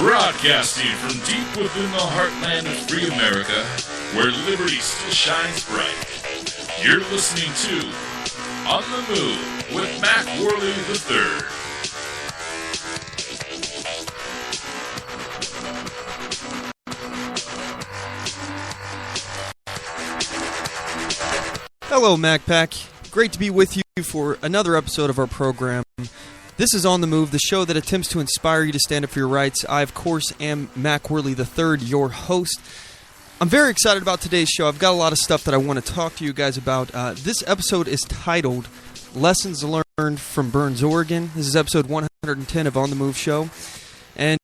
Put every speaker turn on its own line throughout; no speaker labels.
Broadcasting from deep within the heartland of free America, where liberty still shines bright. You're listening to On the Move with Mac Worley III.
Hello, MacPack. Great to be with you for another episode of our program. This is On the Move, the show that attempts to inspire you to stand up for your rights. I, of course, am Mac Worley III, your host. I'm very excited about today's show. I've got a lot of stuff that I want to talk to you guys about. This episode is titled Lessons Learned from Burns, Oregon. This is episode 110 of On the Move Show. And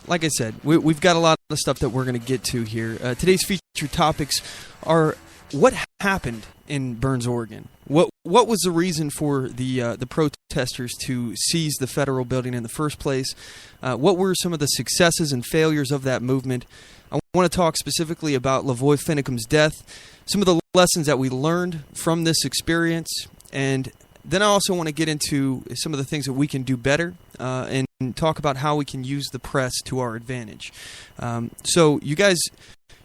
like I said, we've got a lot of stuff that we're going to get to here. Today's featured topics are what happened in Burns, Oregon. What was the reason for the protesters to seize the federal building in the first place? What were some of the successes and failures of that movement? I want to talk specifically about LaVoy Finicum's death, some of the lessons that we learned from this experience, and then I also want to get into some of the things that we can do better and talk about how we can use the press to our advantage. So you guys,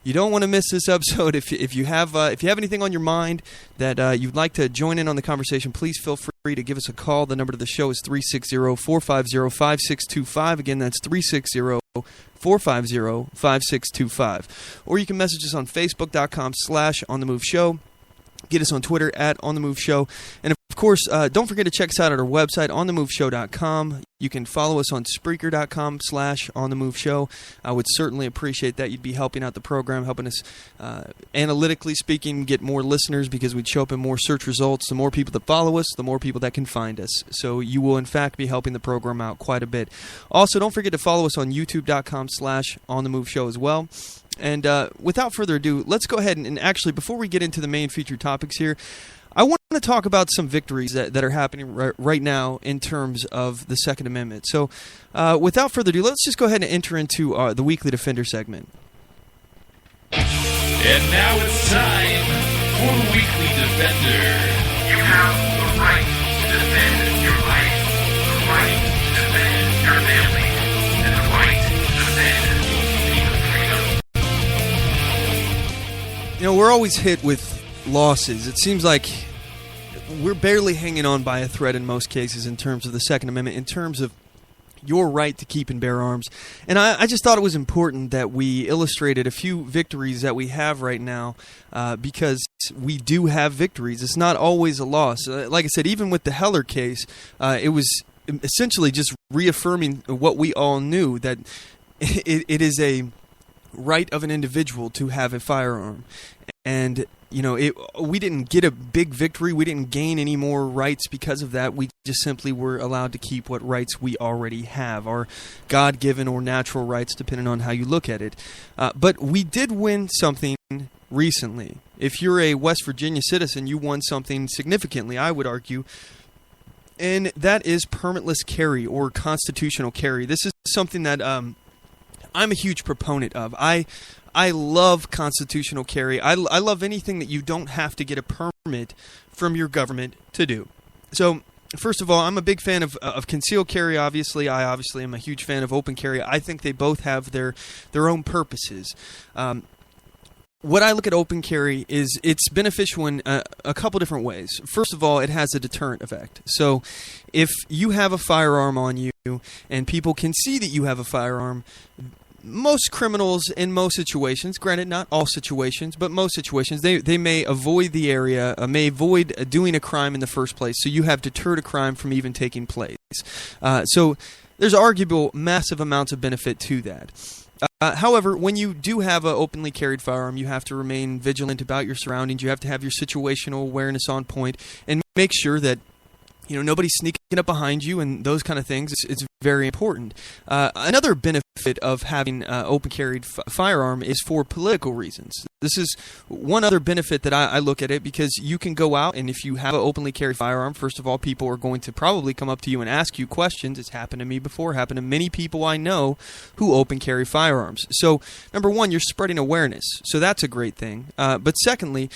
you don't want to miss this episode. If you have anything on your mind that you'd like to join in on the conversation, please feel free to give us a call. The number to the show is 360-450-5625. Again, that's 360-450-5625. Or you can message us on Facebook.com/OnTheMoveShow. Get us on Twitter at OnTheMoveShow. And of course, don't forget to check us out at our website, OnTheMoveShow.com. You can follow us on Spreaker.com/OnTheMoveShow. I would certainly appreciate that. You'd be helping out the program, helping us, analytically speaking, get more listeners because we'd show up in more search results. The more people that follow us, the more people that can find us. So you will, in fact, be helping the program out quite a bit. Also, don't forget to follow us on YouTube.com/OnTheMoveShow as well. And without further ado, let's go ahead and actually, before we get into the main featured topics here, I want to talk about some victories that are happening right now in terms of the Second Amendment. So without further ado, let's just go ahead and enter into the Weekly Defender segment.
And now it's time for Weekly Defender.
You have the right to defend your life, the right to defend your family, and the right to defend your freedom.
You know, we're always hit with losses. It seems like we're barely hanging on by a thread in most cases in terms of the Second Amendment, in terms of your right to keep and bear arms. And I just thought it was important that we illustrated a few victories that we have right now because we do have victories. It's not always a loss. Like I said, even with the Heller case, it was essentially just reaffirming what we all knew, that it is a right of an individual to have a firearm. And, you know, we didn't get a big victory. We didn't gain any more rights because of that. We just simply were allowed to keep what rights we already have, our God-given or natural rights, depending on how you look at it. But we did win something recently. If you're a West Virginia citizen, you won something significantly, I would argue, and that is permitless carry or constitutional carry. This is something that I'm a huge proponent of. I love constitutional carry. I love anything that you don't have to get a permit from your government to do. So, first of all, I'm a big fan of concealed carry, obviously. I obviously am a huge fan of open carry. I think they both have their own purposes. What I look at open carry is it's beneficial in a couple different ways. First of all, it has a deterrent effect. So if you have a firearm on you and people can see that you have a firearm, most criminals in most situations, granted not all situations, but most situations, they may avoid the area, may avoid doing a crime in the first place, so you have deterred a crime from even taking place. So there's arguable massive amounts of benefit to that. However, when you do have an openly carried firearm, you have to remain vigilant about your surroundings. You have to have your situational awareness on point and make sure that nobody's sneaking up behind you and those kind of things. It's very important. Another benefit of having open carried firearm is for political reasons. This is one other benefit that I look at it, because you can go out and if you have an openly carried firearm, first of all, people are going to probably come up to you and ask you questions. It's happened to me before, happened to many people I know who open carry firearms. So number one, you're spreading awareness. So that's a great thing. But secondly,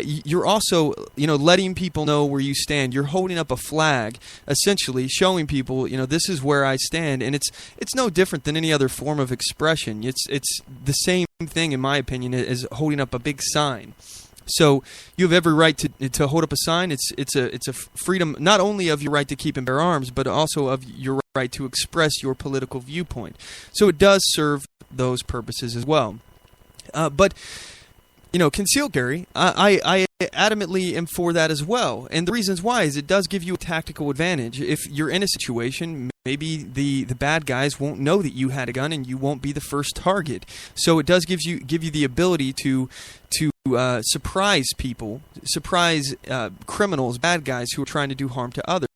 you're also letting people know where you stand. You're holding up a flag, essentially showing people, this is where I stand, and it's no different than any other form of expression. It's the same thing, in my opinion, as holding up a big sign. So you have every right to hold up a sign. It's a freedom not only of your right to keep and bear arms, but also of your right to express your political viewpoint. So it does serve those purposes as well. But concealed carry, I adamantly am for that as well. And the reasons why is it does give you a tactical advantage. If you're in a situation, maybe the bad guys won't know that you had a gun and you won't be the first target. So it does give you the ability to surprise people, surprise criminals, bad guys who are trying to do harm to others.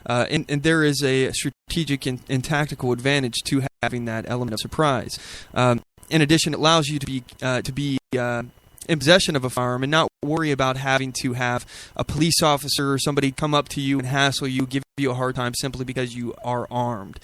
And there is a strategic and tactical advantage to having that element of surprise. In addition, it allows you to be in possession of a firearm and not worry about having to have a police officer or somebody come up to you and hassle you, give you a hard time simply because you are armed.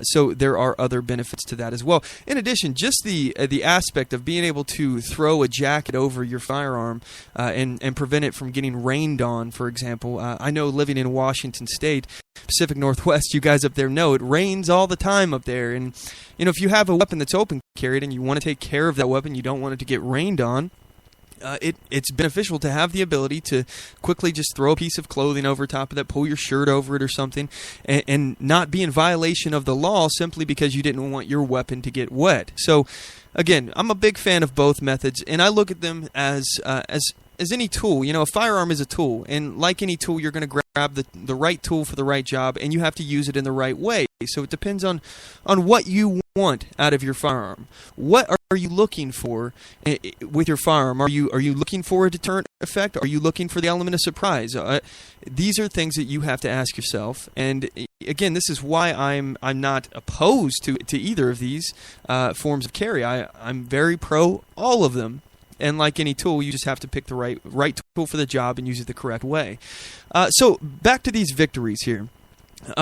So there are other benefits to that as well. In addition, just the aspect of being able to throw a jacket over your firearm and prevent it from getting rained on, for example. I know living in Washington State, Pacific Northwest, you guys up there know it rains all the time up there. And if you have a weapon that's open carried and you want to take care of that weapon, you don't want it to get rained on, it's beneficial to have the ability to quickly just throw a piece of clothing over top of that, pull your shirt over it or something, and not be in violation of the law simply because you didn't want your weapon to get wet. So, again, I'm a big fan of both methods, and I look at them as any tool. A firearm is a tool, and like any tool, you're going to grab the right tool for the right job, and you have to use it in the right way. So it depends on what you want out of your firearm. What are you looking for with your firearm? Are you looking for a deterrent effect? Are you looking for the element of surprise? These are things that you have to ask yourself. And again, this is why I'm not opposed to either of these forms of carry. I'm very pro all of them. And like any tool, you just have to pick the right tool for the job and use it the correct way. So back to these victories here.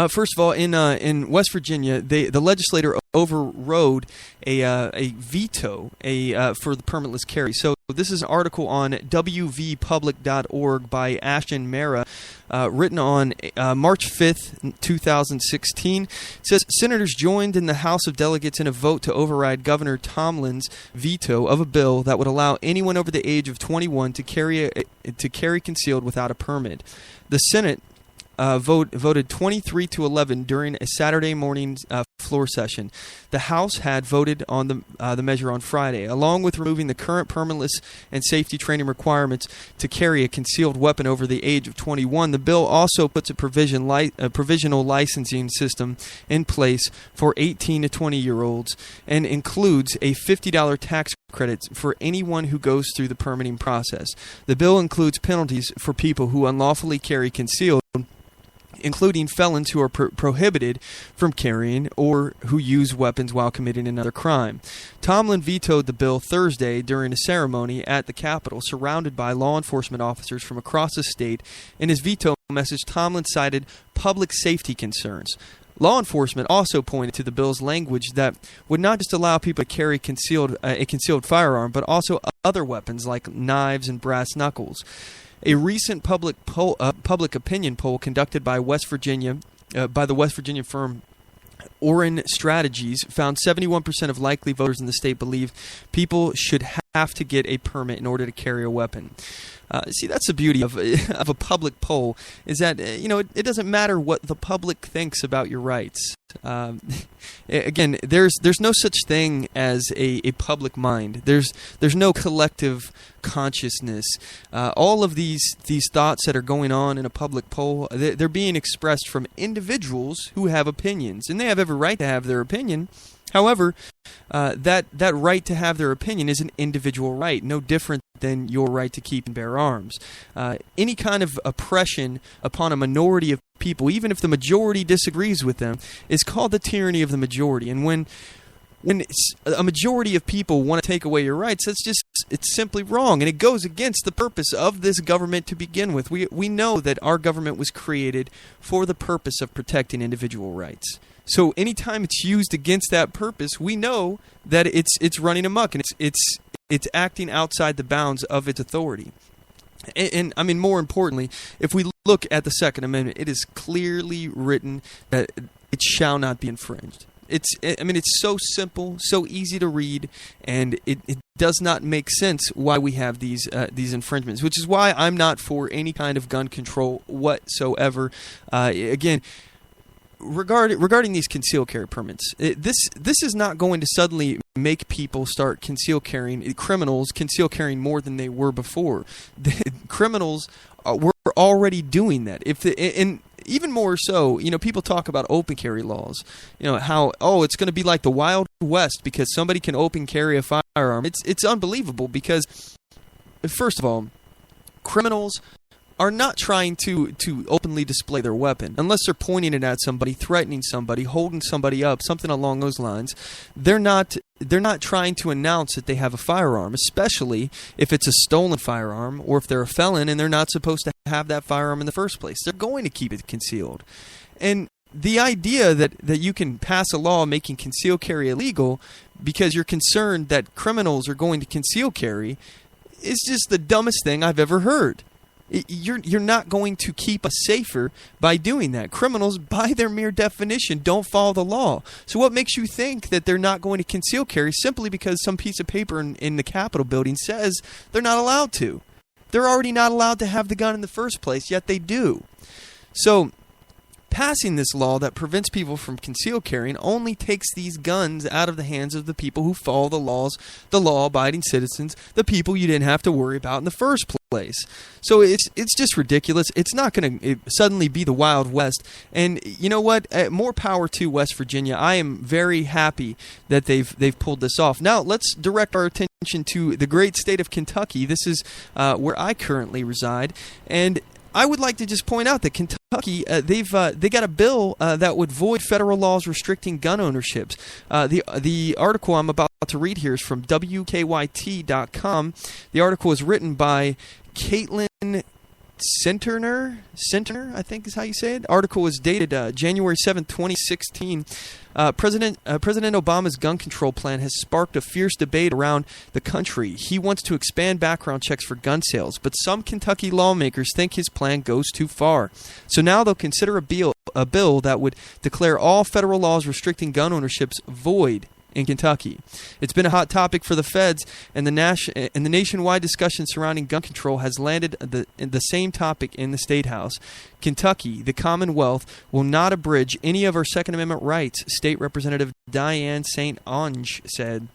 First of all, in West Virginia, the legislator overrode a veto for the permitless carry. So this is an article on wvpublic.org by Ashton Mara, written on March 5th, 2016. It says, Senators joined in the House of Delegates in a vote to override Governor Tomlin's veto of a bill that would allow anyone over the age of 21 to carry concealed without a permit. The Senate voted 23-11 during a Saturday morning floor session. The House had voted on the measure on Friday. Along with removing the current permitless and safety training requirements to carry a concealed weapon over the age of 21, the bill also puts a provisional licensing system in place for 18 to 20-year-olds and includes a $50 tax credit for anyone who goes through the permitting process. The bill includes penalties for people who unlawfully carry concealed, including felons who are prohibited from carrying or who use weapons while committing another crime. Tomlin vetoed the bill Thursday during a ceremony at the Capitol, surrounded by law enforcement officers from across the state. In his veto message, Tomlin cited public safety concerns. Law enforcement also pointed to the bill's language that would not just allow people to carry a concealed firearm, but also other weapons like knives and brass knuckles. A recent public opinion poll conducted by the West Virginia firm Orin Strategies found 71% of likely voters in the state believe people should have to get a permit in order to carry a weapon. See, that's the beauty of a public poll, is that it doesn't matter what the public thinks about your rights. Again, there's no such thing as a public mind. There's no collective consciousness. All of these thoughts that are going on in a public poll, they're being expressed from individuals who have opinions, and they have every right to have their opinion. However, that right to have their opinion is an individual right, no different than your right to keep and bear arms. Any kind of oppression upon a minority of people, even if the majority disagrees with them, is called the tyranny of the majority. And when a majority of people want to take away your rights, it's simply wrong, and it goes against the purpose of this government to begin with. We know that our government was created for the purpose of protecting individual rights. So anytime it's used against that purpose, we know that it's running amok, and it's acting outside the bounds of its authority. And I mean, more importantly, if we look at the Second Amendment, it is clearly written that it shall not be infringed. It's so simple, so easy to read, and it does not make sense why we have these infringements, which is why I'm not for any kind of gun control whatsoever. Again, regarding these concealed carry permits, this is not going to suddenly make people start criminals conceal carrying more than they were before. The criminals were already doing that. And even more so, people talk about open carry laws. How it's going to be like the Wild West because somebody can open carry a firearm. It's unbelievable because, first of all, criminals are not trying to openly display their weapon unless they're pointing it at somebody, threatening somebody, holding somebody up, something along those lines. They're not trying to announce that they have a firearm, especially if it's a stolen firearm or if they're a felon and they're not supposed to have that firearm in the first place. They're going to keep it concealed. And the idea that you can pass a law making concealed carry illegal because you're concerned that criminals are going to conceal carry is just the dumbest thing I've ever heard. You're not going to keep us safer by doing that. Criminals, by their mere definition, don't follow the law. So what makes you think that they're not going to conceal carry simply because some piece of paper in the Capitol building says they're not allowed to? They're already not allowed to have the gun in the first place, yet they do. So passing this law that prevents people from concealed carrying only takes these guns out of the hands of the people who follow the laws, the law-abiding citizens, the people you didn't have to worry about in the first place. So it's just ridiculous. It's not going to suddenly be the Wild West. And you know what? More power to West Virginia. I am very happy that they've pulled this off. Now let's direct our attention to the great state of Kentucky. This is where I currently reside, and I would like to just point out that Kentucky, they got a bill that would void federal laws restricting gun ownerships. The article I'm about to read here is from WKYT.com. The article is written by Caitlin Centner, I think is how you say it. Article was dated January 7, 2016. President Obama's gun control plan has sparked a fierce debate around the country. He wants to expand background checks for gun sales, but some Kentucky lawmakers think his plan goes too far. So now they'll consider a bill that would declare all federal laws restricting gun ownerships void in Kentucky. It's been a hot topic for the feds, and the nationwide discussion surrounding gun control has landed the same topic in the State House. Kentucky, the Commonwealth, will not abridge any of our Second Amendment rights, State Representative Diane St. Onge said.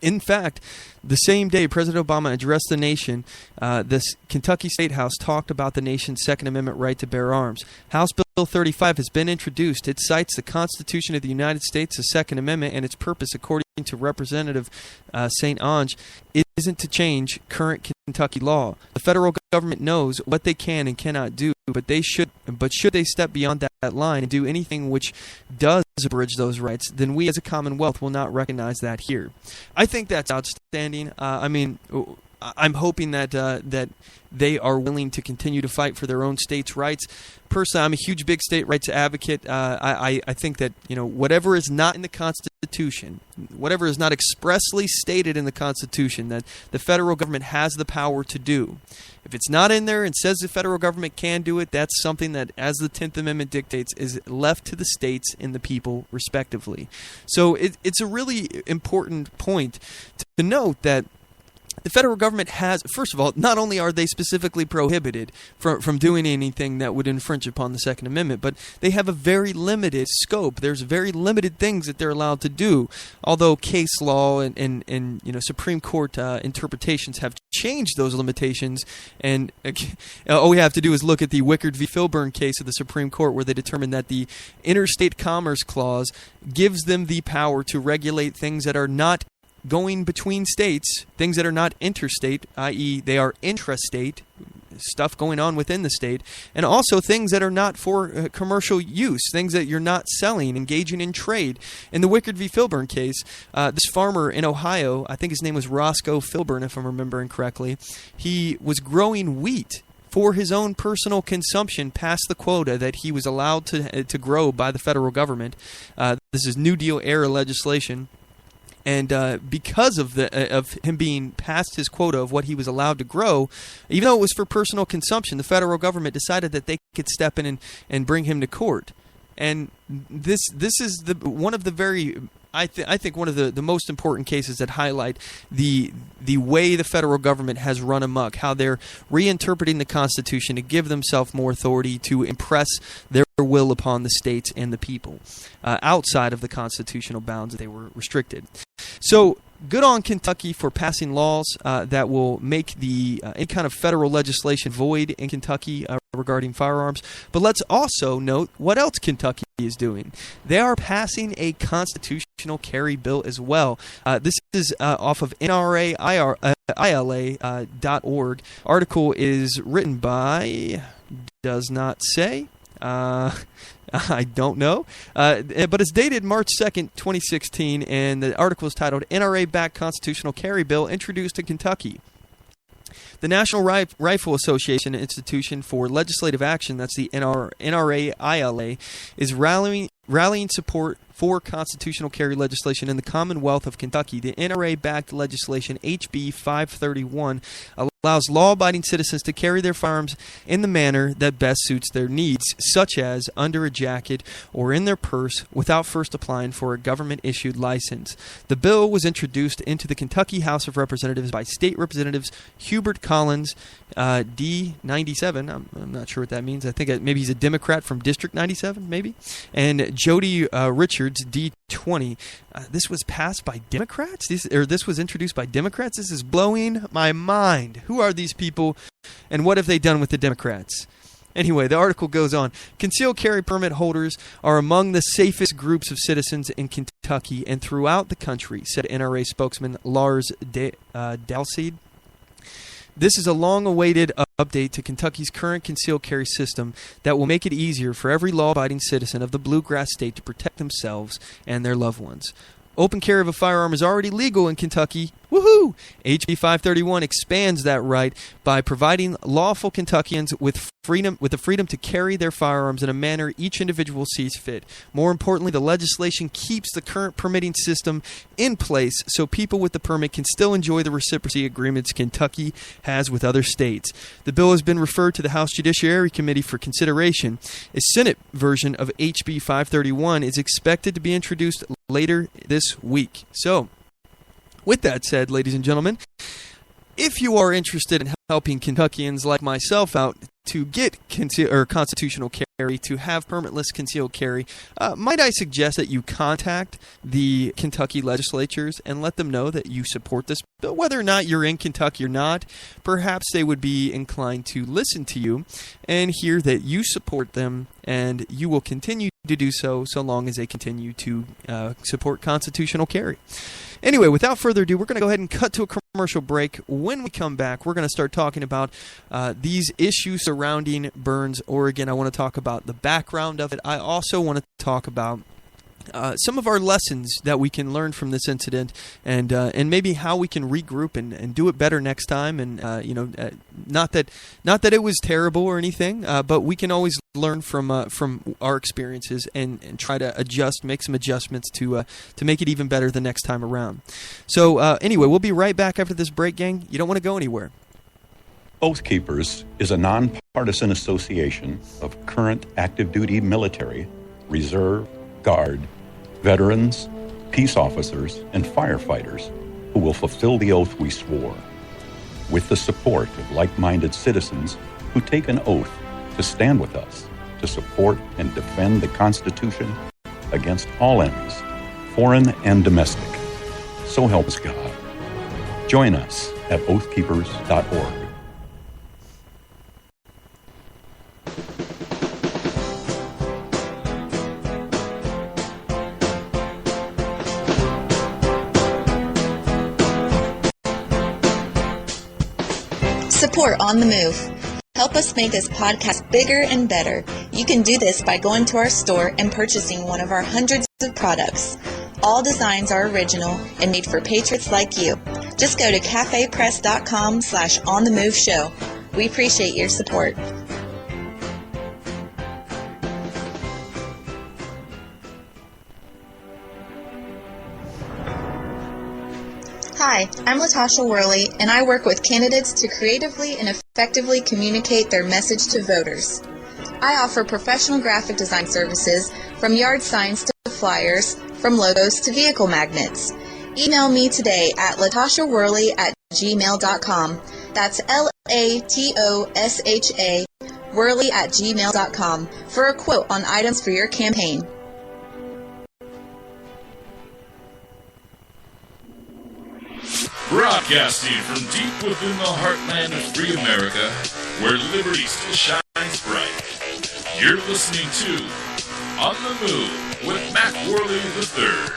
In fact, the same day President Obama addressed the nation, this Kentucky State House talked about the nation's Second Amendment right to bear arms. House Bill 35 has been introduced. It cites the Constitution of the United States, the Second Amendment, and its purpose, according to Representative St. Onge, isn't to change current Kentucky law. The federal government knows what they can and cannot do, but should they step beyond that line and do anything which does abridge those rights, then we as a Commonwealth will not recognize that here. I think that's outstanding. I'm hoping that they are willing to continue to fight for their own state's rights. Personally, I'm a huge big state rights advocate. I think that whatever is not in the Constitution, whatever is not expressly stated in the Constitution, that the federal government has the power to do. If it's not in there and says the federal government can do it, that's something that, as the 10th Amendment dictates, is left to the states and the people, respectively. So it's a really important point to note that the federal government has, first of all, not only are they specifically prohibited from doing anything that would infringe upon the Second Amendment, but they have a very limited scope. There's very limited things that they're allowed to do, although case law and Supreme Court interpretations have changed those limitations. And all we have to do is look at the Wickard v. Filburn case of the Supreme Court, where they determined that the Interstate Commerce Clause gives them the power to regulate things that are not going between states, things that are not interstate, i.e. they are intrastate, stuff going on within the state, and also things that are not for commercial use, things that you're not selling, engaging in trade. In the Wickard v. Filburn case, this farmer in Ohio, I think his name was Roscoe Filburn, if I'm remembering correctly, he was growing wheat for his own personal consumption past the quota that he was allowed to grow by the federal government. This is New Deal era legislation. And because of him being past his quota of what he was allowed to grow, even though it was for personal consumption, the federal government decided that they could step in and bring him to court. And this is one of the very I think one of the most important cases that highlight the way the federal government has run amok, how they're reinterpreting the Constitution to give themselves more authority to impress their will upon the states and the people outside of the constitutional bounds that they were restricted. So good on Kentucky for passing laws that will make any kind of federal legislation void in Kentucky regarding firearms. But let's also note what else Kentucky is doing. They are passing a constitutional carry bill as well. This is off of NRAILA.org. Article is written by, does not say. I don't know, but it's dated March 2nd, 2016, and the article is titled NRA-Backed Constitutional Carry Bill Introduced to Kentucky. The National Rifle Association Institution for Legislative Action, that's the NRAILA, is rallying support for constitutional carry legislation in the Commonwealth of Kentucky. The NRA-backed legislation, HB 531, allows law-abiding citizens to carry their firearms in the manner that best suits their needs, such as under a jacket or in their purse, without first applying for a government-issued license. The bill was introduced into the Kentucky House of Representatives by State Representatives Hubert Collins, D97. I'm not sure what that means. I think maybe he's a Democrat from District 97, maybe, and Jody Richards, D20. This was passed by Democrats? This was introduced by Democrats? This is blowing my mind. Who are these people, and what have they done with the Democrats? Anyway, the article goes on. Concealed carry permit holders are among the safest groups of citizens in Kentucky and throughout the country, said NRA spokesman Lars Dalseed. This is a long-awaited update to Kentucky's current concealed carry system that will make it easier for every law-abiding citizen of the bluegrass state to protect themselves and their loved ones. Open carry of a firearm is already legal in Kentucky. Woohoo! HB 531 expands that right by providing lawful Kentuckians with the freedom to carry their firearms in a manner each individual sees fit. More importantly, the legislation keeps the current permitting system in place so people with the permit can still enjoy the reciprocity agreements Kentucky has with other states. The bill has been referred to the House Judiciary Committee for consideration. A Senate version of HB 531 is expected to be introduced later this week. So, with that said, ladies and gentlemen, if you are interested in helping Kentuckians like myself out to get constitutional carry, to have permitless concealed carry, might I suggest that you contact the Kentucky legislatures and let them know that you support this bill. Whether or not you're in Kentucky or not, perhaps they would be inclined to listen to you and hear that you support them, and you will continue to do so long as they continue to support constitutional carry. Anyway, without further ado, we're going to go ahead and cut to a commercial break. When we come back, we're going to start talking about these issues surrounding Burns, Oregon. I want to talk about the background of it. I also want to talk about some of our lessons that we can learn from this incident, and maybe how we can regroup and do it better next time. And not that it was terrible or anything, but we can always learn from our experiences and try to make some adjustments to make it even better the next time around. So anyway, we'll be right back after this break, gang. You don't want to go anywhere.
Oath Keepers is a nonpartisan association of current active duty military, reserve, guard, veterans, peace officers, and firefighters who will fulfill the oath we swore, with the support of like-minded citizens who take an oath to stand with us, to support and defend the Constitution against all enemies, foreign and domestic. So help us God. Join us at oathkeepers.org.
Support On The Move. Help us make this podcast bigger and better. You can do this by going to our store and purchasing one of our hundreds of products. All designs are original and made for patriots like you. Just go to cafepress.com/onthemoveshow. We appreciate your support. Hi, I'm Latasha Worley, and I work with candidates to creatively and effectively communicate their message to voters. I offer professional graphic design services from yard signs to flyers, from logos to vehicle magnets. Email me today at latoshaworley@gmail.com. That's LATOSHA worley@gmail.com for a quote on items for your campaign.
Broadcasting from deep within the heartland of free America, where liberty still shines bright. You're listening to On the Move with Mac Worley III.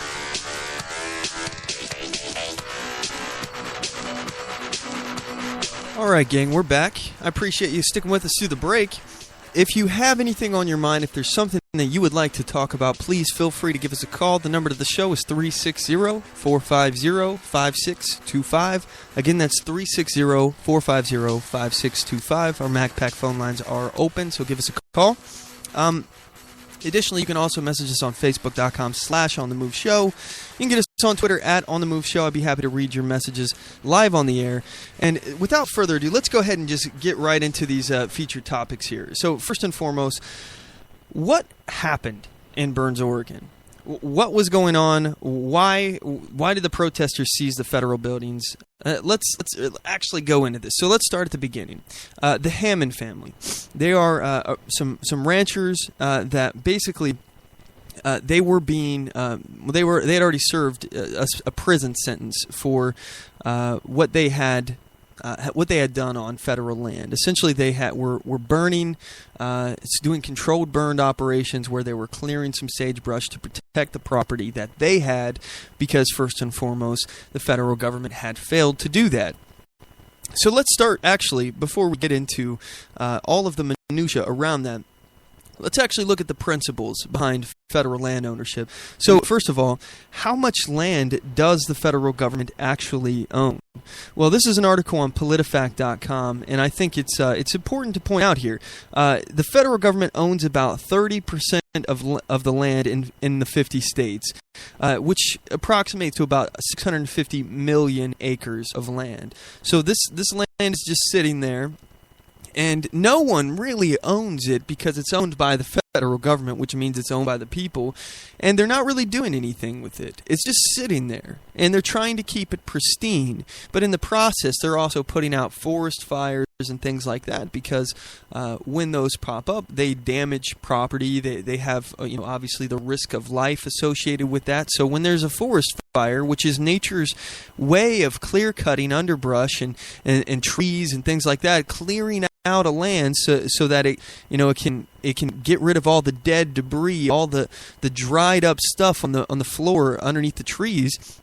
All right, gang, we're back. I appreciate you sticking with us through the break. If you have anything on your mind, if there's something that you would like to talk about, please feel free to give us a call. The number to the show is 360-450-5625. Again, that's 360-450-5625. Our MacPack phone lines are open, so give us a call. Additionally, you can also message us on Facebook.com/OnTheMoveShow. You can get us on Twitter at OnTheMoveShow. I'd be happy to read your messages live on the air. And without further ado, let's go ahead and just get right into these featured topics here. So first and foremost, what happened in Burns, Oregon? What was going on? Why did the protesters seize the federal buildings? Let's actually go into this. So let's start at the beginning. The Hammond family. They are some ranchers that basically they were being they had already served a prison sentence for what they had done on federal land. Essentially, they were burning, doing controlled burned operations where they were clearing some sagebrush to protect the property that they had, because first and foremost, the federal government had failed to do that. So let's start, actually, before we get into all of the minutia around that, let's actually look at the principles behind federal land ownership. So, first of all, how much land does the federal government actually own? Well, this is an article on PolitiFact.com, and I think it's important to point out here. The federal government owns about 30% of the land in the 50 states, which approximates to about 650 million acres of land. So this land is just sitting there, and no one really owns it because it's owned by the federal government, which means it's owned by the people, and they're not really doing anything with it. It's just sitting there, and they're trying to keep it pristine, but in the process, they're also putting out forest fires and things like that, because when those pop up, they damage property. They have obviously the risk of life associated with that. So when there's a forest fire, which is nature's way of clear cutting underbrush and trees and things like that, clearing out a land so that it can get rid of all the dead debris, all the dried up stuff on the floor underneath the trees,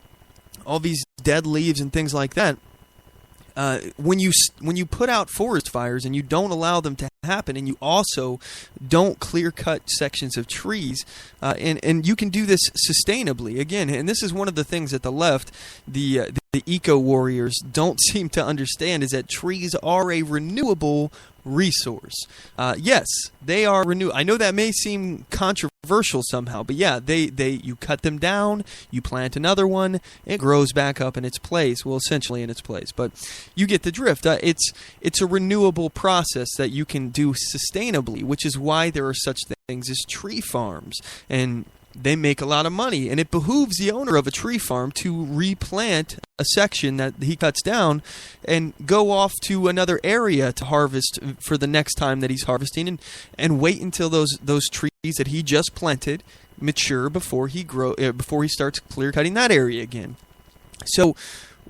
all these dead leaves and things like that. When you put out forest fires and you don't allow them to happen, and you also don't clear cut sections of trees, and you can do this sustainably, again, and this is one of the things that the left, the eco warriors, don't seem to understand, is that trees are a renewable resource. Yes, they are renewable. I know that may seem controversial somehow, but yeah, you cut them down, you plant another one, it grows back up in its place. Well, essentially in its place, but you get the drift. It's a renewable process that you can do sustainably, which is why there are such things as tree farms, and they make a lot of money, and it behooves the owner of a tree farm to replant a section that he cuts down and go off to another area to harvest for the next time that he's harvesting, and wait until those trees that he just planted mature before he starts clear cutting that area again. So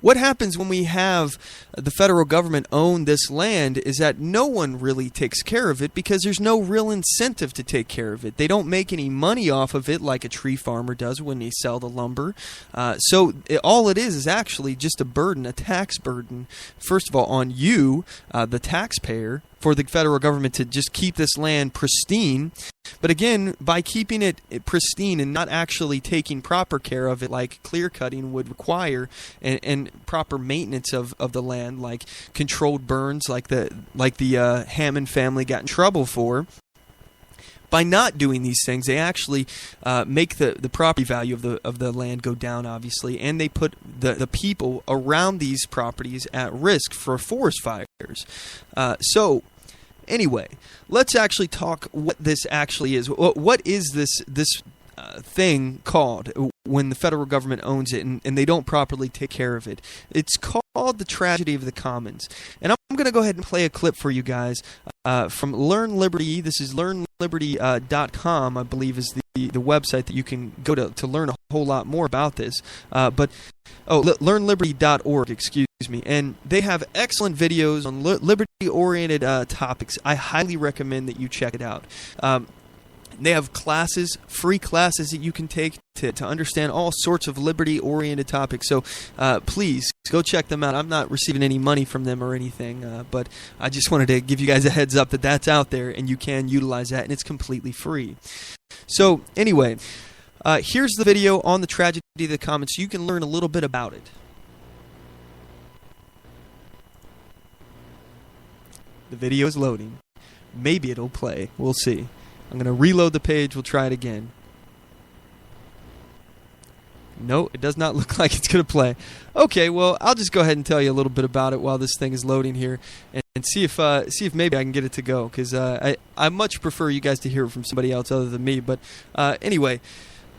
what happens when we have the federal government own this land is that no one really takes care of it, because there's no real incentive to take care of it. They don't make any money off of it like a tree farmer does when they sell the lumber. All it is actually just a burden, a tax burden, first of all, on you, the taxpayer, for the federal government to just keep this land pristine. But again, by keeping it pristine and not actually taking proper care of it like clear cutting would require, and proper maintenance of the land, like controlled burns like the Hammond family got in trouble for, by not doing these things, they actually make the property value of the land go down, obviously, and they put the people around these properties at risk for forest fires. Anyway, let's actually talk what this actually is. What is this thing called when the federal government owns it and they don't properly take care of it? It's called the tragedy of the commons. And I'm going to go ahead and play a clip for you guys from Learn Liberty. This is learnliberty.com, I believe, is the website that you can go to learn a whole lot more about this. Learnliberty.org, excuse me. And they have excellent videos on liberty-oriented topics. I highly recommend that you check it out. They have classes, free classes that you can take to understand all sorts of liberty-oriented topics. So please go check them out. I'm not receiving any money from them or anything, but I just wanted to give you guys a heads up that that's out there and you can utilize that, and it's completely free. So anyway, here's the video on the tragedy of the commons so you can learn a little bit about it. The video is loading. Maybe it'll play. We'll see. I'm going to reload the page. We'll try it again. No, it does not look like it's going to play. Okay, well, I'll just go ahead and tell you a little bit about it while this thing is loading here, and see if maybe I can get it to go, because I much prefer you guys to hear it from somebody else other than me. But anyway,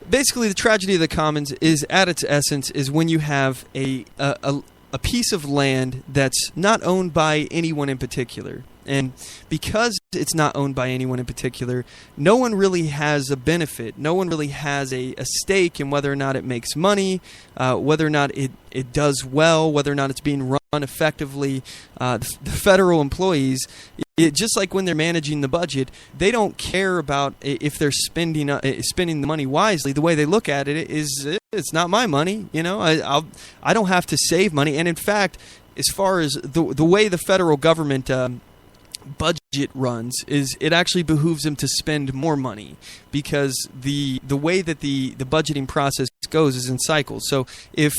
basically, the tragedy of the commons is, at its essence, is when you have a piece of land that's not owned by anyone in particular. And because it's not owned by anyone in particular, no one really has a benefit. No one really has a stake in whether or not it makes money, whether or not it does well, whether or not it's being run effectively. The federal employees, just like when they're managing the budget, they don't care about if they're spending the money wisely. The way they look at it is, it's not my money. You know, I don't have to save money. And in fact, as far as the way the federal government budget runs, is it actually behooves them to spend more money, because the way that the budgeting process goes is in cycles. So if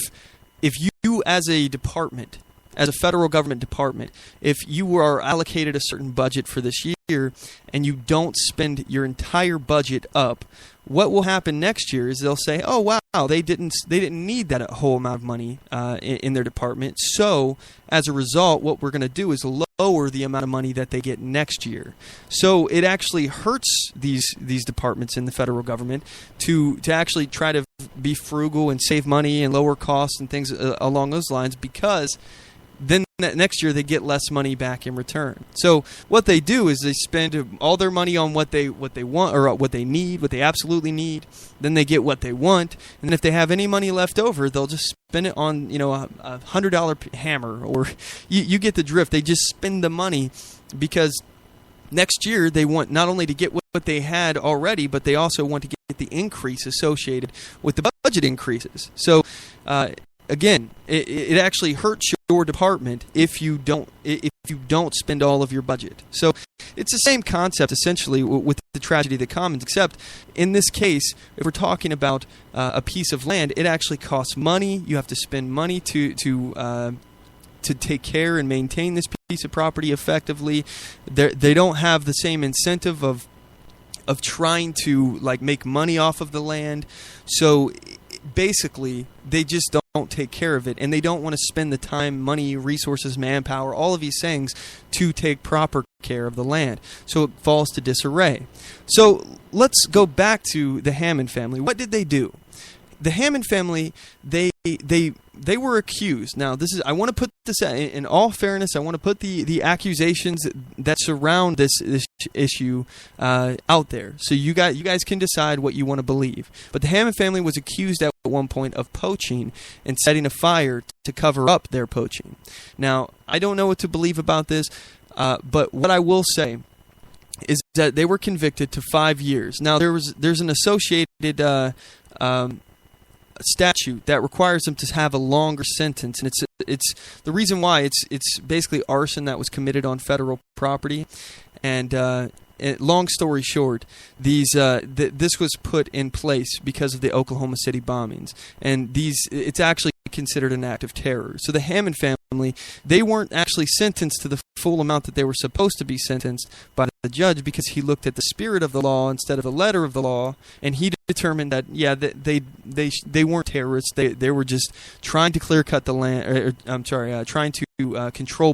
you as a department, as a federal government department, if you are allocated a certain budget for this year and you don't spend your entire budget up, what will happen next year is they'll say, oh wow, they didn't need that whole amount of money in their department. So as a result, what we're going to do is lower the amount of money that they get next year. So it actually hurts these departments in the federal government to actually try to be frugal and save money and lower costs and things along those lines, because then next year they get less money back in return. So what they do is they spend all their money on what they want, or what they need, what they absolutely need. Then they get what they want, and if they have any money left over, they'll just spend it on a $100 hammer, or you get the drift. They just spend the money because next year they want not only to get what they had already, but they also want to get the increase associated with the budget increases. So again, it actually hurts your department if you don't spend all of your budget. So it's the same concept essentially with the tragedy of the commons, except in this case, if we're talking about a piece of land, it actually costs money. You have to spend money to take care and maintain this piece of property effectively. They don't have the same incentive of trying to make money off of the land. So basically, they just don't take care of it, and they don't want to spend the time, money, resources, manpower, all of these things to take proper care of the land. So it falls to disarray. So let's go back to the Hammond family. What did they do? The Hammond family, they were accused. Now, I want to put this in all fairness. I want to put the accusations that surround this issue out there, so you guys can decide what you want to believe. But the Hammond family was accused at one point of poaching and setting a fire to cover up their poaching. Now, I don't know what to believe about this, but what I will say is that they were convicted to 5 years. Now, there's an associated statute that requires them to have a longer sentence, and it's the reason why it's basically arson that was committed on federal property. And long story short, this was put in place because of the Oklahoma City bombings, and it's actually considered an act of terror. So the Hammond family, they weren't actually sentenced to the full amount that they were supposed to be sentenced by the judge, because he looked at the spirit of the law instead of the letter of the law, and he determined that they weren't terrorists. They were just trying to clear cut the land. Trying to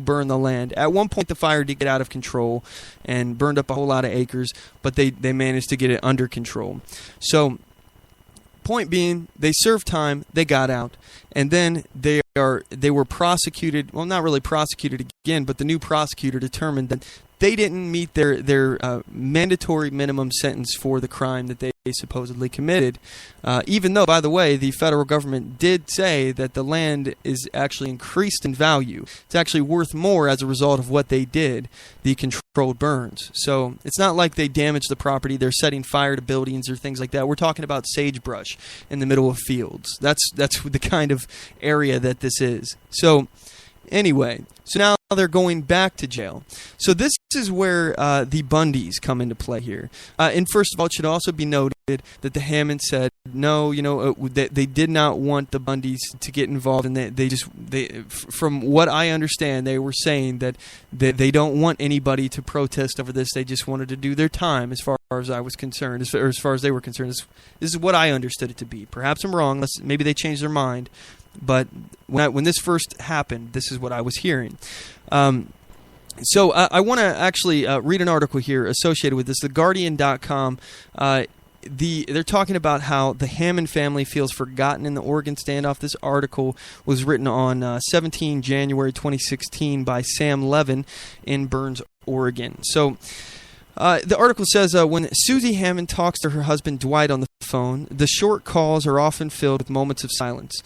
burn the land. At one point, the fire did get out of control and burned up a whole lot of acres, but they managed to get it under control. So, point being, they served time, they got out, and then they were prosecuted. Well, not really prosecuted again, but the new prosecutor determined that they didn't meet their mandatory minimum sentence for the crime that they supposedly committed, even though, by the way, the federal government did say that the land is actually increased in value. It's actually worth more as a result of what they did, the controlled burns. So it's not like they damaged the property, they're setting fire to buildings or things like that. We're talking about sagebrush in the middle of fields. That's the kind of area that this is. So anyway, so now they're going back to jail. So this is where the Bundys come into play here. And first of all, it should also be noted that the Hammonds said no. They did not want the Bundys to get involved, and they from what I understand, they were saying that they don't want anybody to protest over this. They just wanted to do their time, as far as I was concerned, as far as they were concerned. This is what I understood it to be. Perhaps I'm wrong. Maybe they changed their mind. But when this first happened, this is what I was hearing. So I want to actually read an article here associated with this. TheGuardian.com. They're talking about how the Hammond family feels forgotten in the Oregon standoff. This article was written on 17 January 2016 by Sam Levin in Burns, Oregon. So the article says, when Susie Hammond talks to her husband Dwight on the phone, the short calls are often filled with moments of silence.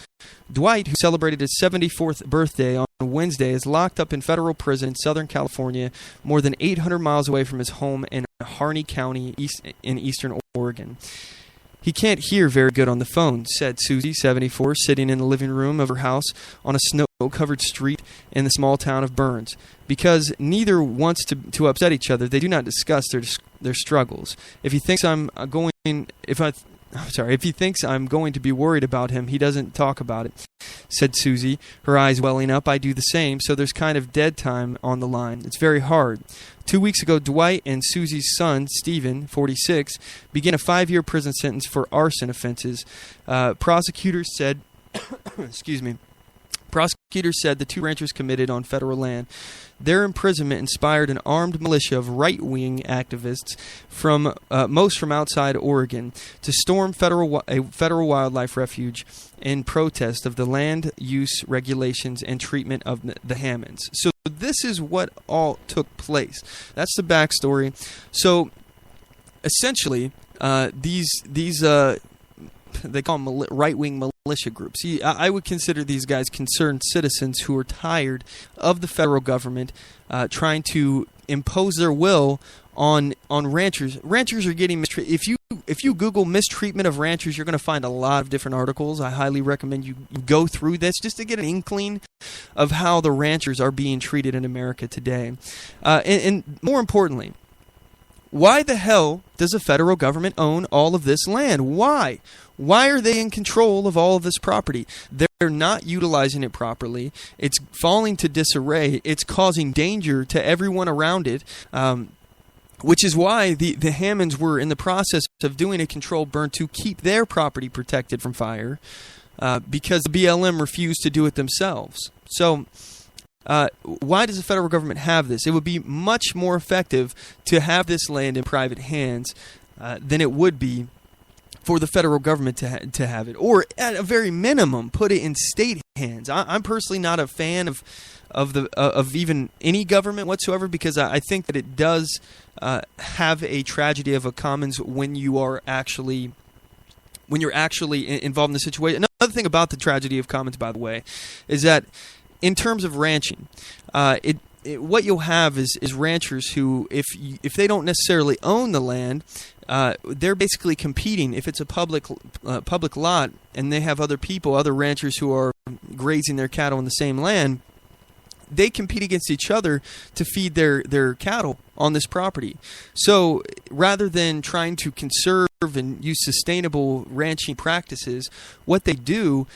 Dwight, who celebrated his 74th birthday on Wednesday, is locked up in federal prison in Southern California, more than 800 miles away from his home in Harney County in eastern Oregon. He can't hear very good on the phone, said Susie, 74, sitting in the living room of her house on a snow-covered street in the small town of Burns. Because neither wants to upset each other, they do not discuss their struggles. If he thinks I'm going to be worried about him, he doesn't talk about it, said Susie, her eyes welling up. I do the same, so there's kind of dead time on the line. It's very hard. 2 weeks ago, Dwight and Susie's son, Stephen, 46, began a 5-year prison sentence for arson offenses. Prosecutors said the two ranchers committed on federal land. Their imprisonment inspired an armed militia of right-wing activists most from outside Oregon to storm a federal wildlife refuge in protest of the land use regulations and treatment of the Hammonds. So this is what all took place. That's the backstory. So essentially, these they call them right-wing militia groups. I would consider these guys concerned citizens who are tired of the federal government trying to impose their will on ranchers. Ranchers are getting mistreated. If you Google mistreatment of ranchers, you're going to find a lot of different articles. I highly recommend you go through this just to get an inkling of how the ranchers are being treated in America today. And more importantly, why the hell does the federal government own all of this land? Why? Why are they in control of all of this property? They're not utilizing it properly. It's falling to disarray. It's causing danger to everyone around it, which is why the Hammonds were in the process of doing a controlled burn to keep their property protected from fire, because the BLM refused to do it themselves. So why does the federal government have this? It would be much more effective to have this land in private hands than it would be for the federal government to have it, or at a very minimum, put it in state hands. I'm personally not a fan of even any government whatsoever, because I think that it does have a tragedy of a commons when you're actually involved in the situation. Another thing about the tragedy of commons, by the way, is that in terms of ranching, what you'll have is ranchers who, if they don't necessarily own the land, they're basically competing. If it's a public lot and they have other ranchers who are grazing their cattle on the same land, they compete against each other to feed their cattle on this property. So rather than trying to conserve and use sustainable ranching practices, what they do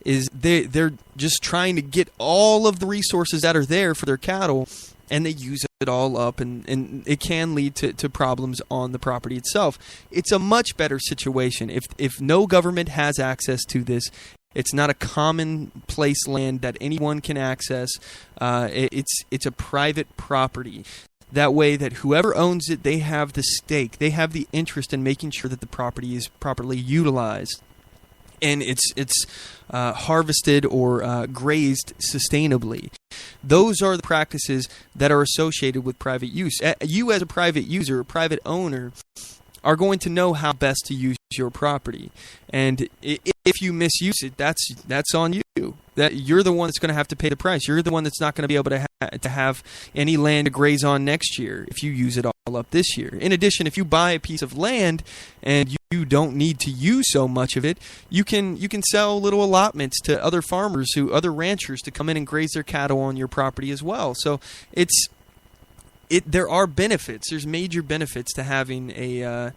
is they're just trying to get all of the resources that are there for their cattle, and they use it all up, and it can lead to problems on the property itself. It's a much better situation if no government has access to this. It's not a commonplace land that anyone can access. It's a private property. That way that whoever owns it, they have the stake. They have the interest in making sure that the property is properly utilized. And it's harvested or grazed sustainably. Those are the practices that are associated with private use. You as a private user, a private owner, are going to know how best to use your property. And if you misuse it, that's on you. That you're the one that's going to have to pay the price. You're the one that's not going to be able to have any land to graze on next year if you use it all up this year. In addition, if you buy a piece of land and you don't need to use so much of it, you can sell little allotments to other farmers, other ranchers, to come in and graze their cattle on your property as well. So there are benefits. There's major benefits to having a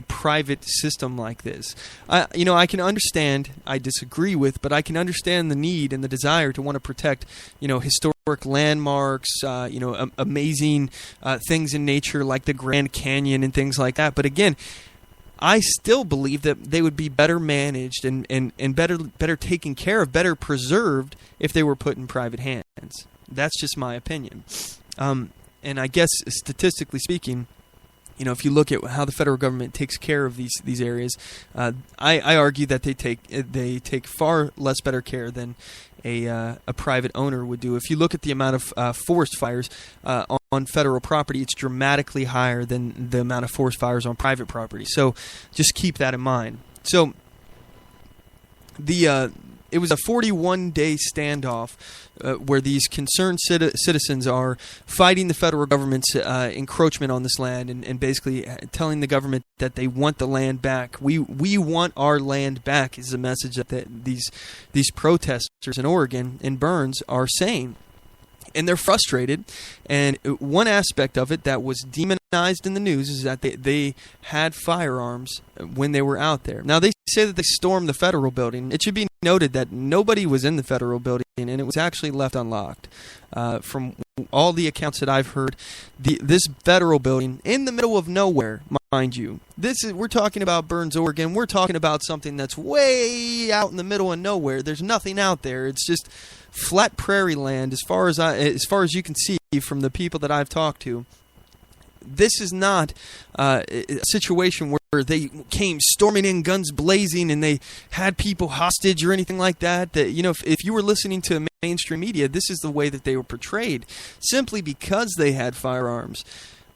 private system like this. I can understand, I disagree with, but I can understand the need and the desire to want to protect, historic landmarks, amazing things in nature like the Grand Canyon and things like that. But again, I still believe that they would be better managed and better taken care of, better preserved if they were put in private hands. That's just my opinion. And I guess statistically speaking, if you look at how the federal government takes care of these areas, I argue that they take far less better care than a private owner would do. If you look at the amount of forest fires on federal property, it's dramatically higher than the amount of forest fires on private property. So just keep that in mind. So it was a 41-day standoff where these concerned citizens are fighting the federal government's encroachment on this land and basically telling the government that they want the land back. We want our land back is the message that these protesters in Oregon, in Burns, are saying. And they're frustrated. And one aspect of it that was demonized in the news is that they had firearms when they were out there. Now, they say that they stormed the federal building. It should be noted that nobody was in the federal building, and it was actually left unlocked. From all the accounts that I've heard, this federal building in the middle of nowhere, mind you. We're talking about Burns, Oregon. We're talking about something that's way out in the middle of nowhere. There's nothing out there. It's just flat prairie land as far as you can see from the people that I've talked to. This is not a situation where they came storming in, guns blazing, and they had people hostage or anything like that. That if you were listening to mainstream media, this is the way that they were portrayed. Simply because they had firearms,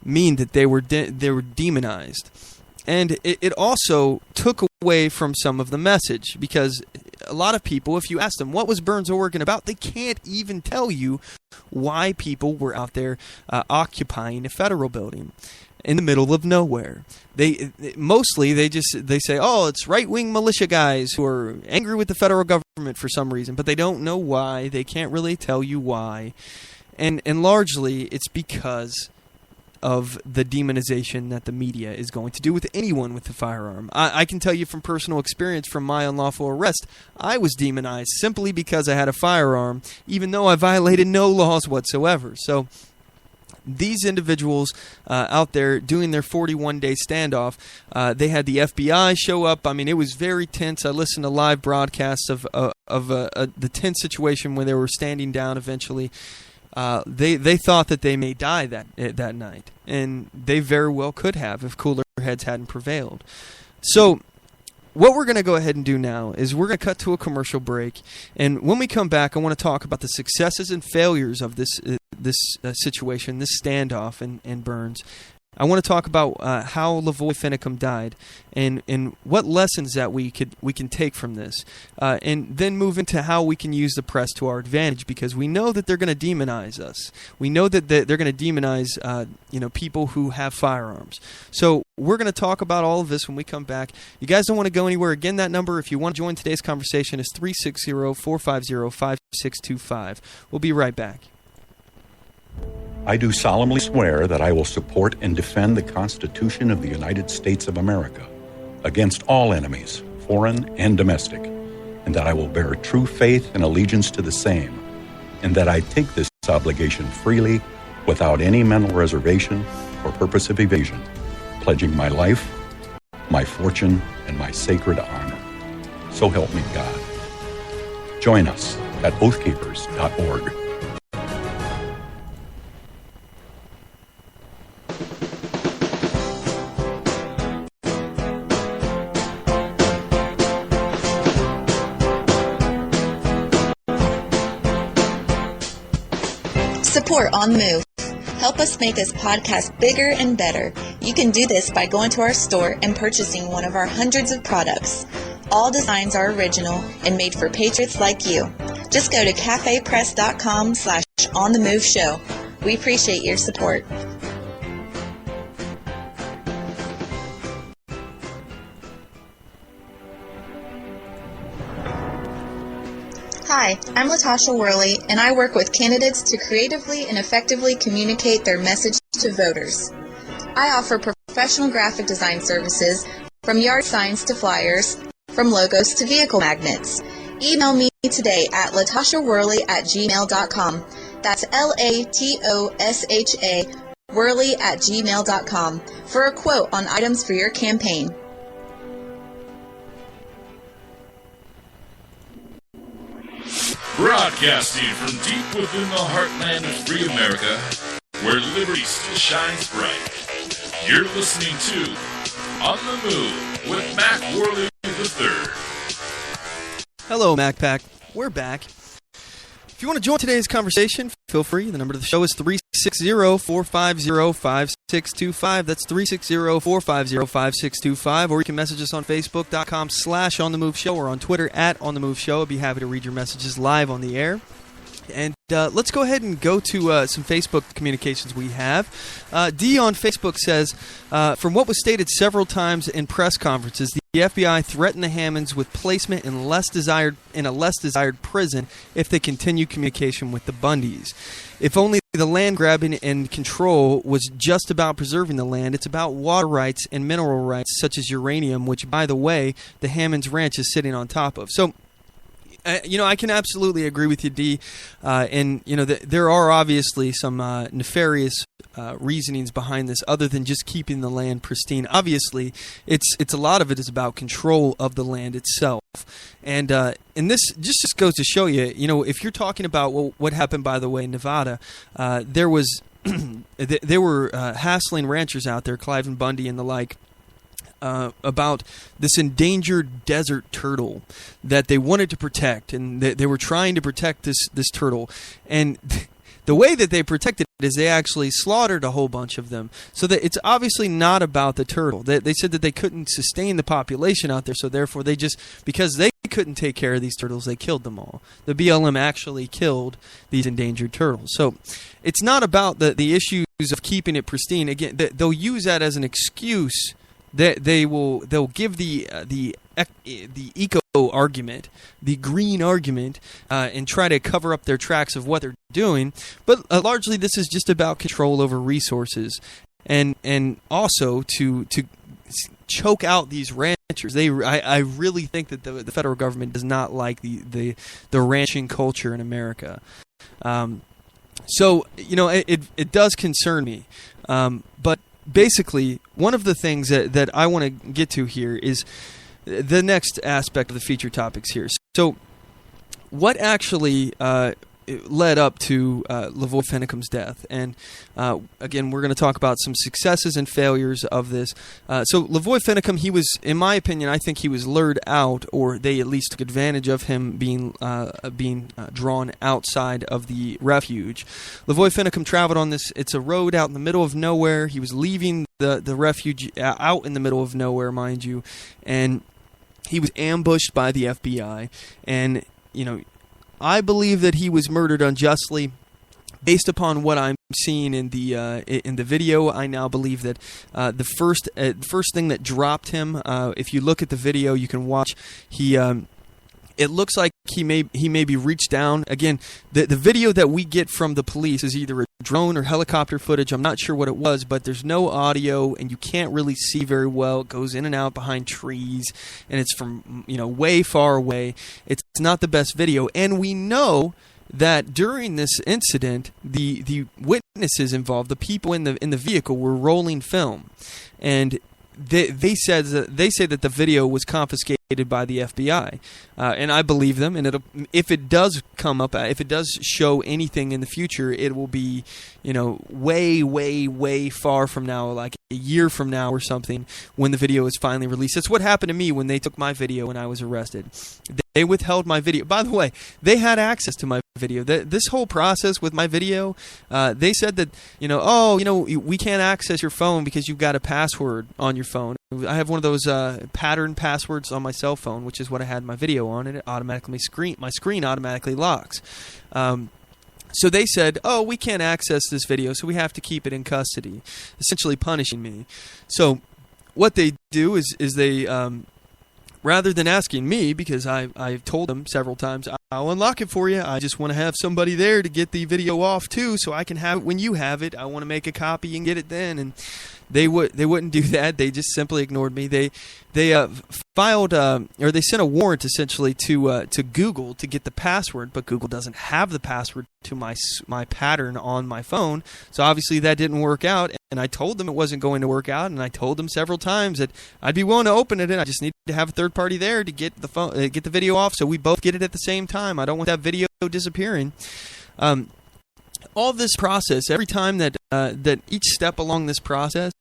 mean that they were demonized, and it also took away from some of the message, because a lot of people, if you ask them what was Burns, Oregon about, they can't even tell you why people were out there occupying a federal building in the middle of nowhere. They say, oh, it's right-wing militia guys who are angry with the federal government for some reason, but they don't know why. They can't really tell you why, and largely it's because of the demonization that the media is going to do with anyone with a firearm. I can tell you from personal experience from my unlawful arrest, I was demonized simply because I had a firearm, even though I violated no laws whatsoever. So these individuals out there doing their 41-day standoff, they had the FBI show up. I mean, it was very tense. I listened to live broadcasts of the tense situation when they were standing down eventually. They thought that they may die that night, and they very well could have if cooler heads hadn't prevailed. So what we're going to go ahead and do now is we're going to cut to a commercial break, and when we come back, I want to talk about the successes and failures of this situation, this standoff in Burns. I want to talk about how LaVoy Finicum died and what lessons that we can take from this, and then move into how we can use the press to our advantage, because we know that they're going to demonize us. We know that they're going to demonize people who have firearms. So we're going to talk about all of this when we come back. You guys don't want to go anywhere. Again, that number, if you want to join today's conversation, is 360-450-5625. We'll be right back.
I do solemnly swear that I will support and defend the Constitution of the United States of America against all enemies, foreign and domestic, and that I will bear true faith and allegiance to the same, and that I take this obligation freely without any mental reservation or purpose of evasion, pledging my life, my fortune, and my sacred honor. So help me God. Join us at oathkeepers.org.
Support On The Move. Help us make this podcast bigger and better. You can do this by going to our store and purchasing one of our hundreds of products. All designs are original and made for patriots like you. Just go to cafepress.com/OnTheMoveShow. We appreciate your support. Hi, I'm Latasha Worley, and I work with candidates to creatively and effectively communicate their message to voters. I offer professional graphic design services, from yard signs to flyers, from logos to vehicle magnets. Email me today at latashaworley@gmail.com. That's LATOSHA Worley@gmail.com for a quote on items for your campaign.
Broadcasting from deep within the heartland of free America, where liberty still shines bright. You're listening to On the Move with Mac Worley III.
Hello, MacPack. We're back. If you want to join today's conversation, feel free. The number to the show is 360-450-5625. That's 360-450-5625. Or you can message us on Facebook.com/OnTheMoveShow or on Twitter @OnTheMoveShow. I'd be happy to read your messages live on the air. And let's go ahead and go to some Facebook communications we have. D on Facebook says, from what was stated several times in press conferences, the FBI threatened the Hammonds with placement in a less desired prison if they continue communication with the Bundys. If only the land grabbing and control was just about preserving the land, it's about water rights and mineral rights such as uranium, which, by the way, the Hammonds Ranch is sitting on top of. So, I can absolutely agree with you, D. And, there are obviously some nefarious reasonings behind this other than just keeping the land pristine. Obviously, it's a lot of it is about control of the land itself. And this just goes to show you, if you're talking about what happened, by the way, in Nevada, there was there were hassling ranchers out there, Clive and Bundy and the like, about this endangered desert turtle that they wanted to protect, and they were trying to protect this turtle. And the way that they protected it is they actually slaughtered a whole bunch of them. So that it's obviously not about the turtle. They said that they couldn't sustain the population out there, so therefore because they couldn't take care of these turtles, they killed them all. The BLM actually killed these endangered turtles. So it's not about the issues of keeping it pristine. Again, they'll use that as an excuse. They'll give the eco argument, the green argument, and try to cover up their tracks of what they're doing. But largely, this is just about control over resources, and also to choke out these ranchers. I really think that the federal government does not like the ranching culture in America. So it does concern me, but. Basically, one of the things that I want to get to here is the next aspect of the feature topics here. So, what actually led up to LaVoy Finicum's death? And again, we're going to talk about some successes and failures of this. So, LaVoy Finicum, he was, in my opinion, I think he was lured out, or they at least took advantage of him being drawn outside of the refuge. LaVoy Finicum traveled on this. It's a road out in the middle of nowhere. He was leaving the refuge out in the middle of nowhere, mind you, and he was ambushed by the FBI. And I believe that he was murdered unjustly. Based upon what I'm seeing in the video, I now believe that the first thing that dropped him, if you look at the video, you can watch. It looks like he maybe reached down. Again, the video that we get from the police is either a drone or helicopter footage. I'm not sure what it was, but there's no audio, and you can't really see very well. It goes in and out behind trees, and it's from way far away. It's not the best video, and we know that during this incident, the witnesses involved, the people in the vehicle, were rolling film, and they say that the video was confiscated by the FBI, and I believe them. And if it does come up, if it does show anything in the future, it will be, way, way, way far from now, like a year from now or something, when the video is finally released. That's what happened to me when they took my video when I was arrested. They withheld my video. By the way, they had access to my video. This whole process with my video, they said that, we can't access your phone because you've got a password on your phone. I have one of those pattern passwords on my cell phone, which is what I had my video on, and my screen automatically locks. So they said, we can't access this video, so we have to keep it in custody, essentially punishing me. So what they do is they, rather than asking me, because I've told them several times, I'll unlock it for you, I just want to have somebody there to get the video off too, so I can have it when you have it. I want to make a copy and get it then. And they wouldn't do that. They just simply ignored me. They filed or they sent a warrant essentially to Google to get the password, but Google doesn't have the password to my pattern on my phone. So obviously that didn't work out. And I told them it wasn't going to work out, and I told them several times that I'd be willing to open it, and I just need to have a third party there to get the video off, so we both get it at the same time. I don't want that video disappearing. All this process, every time that each step along this process,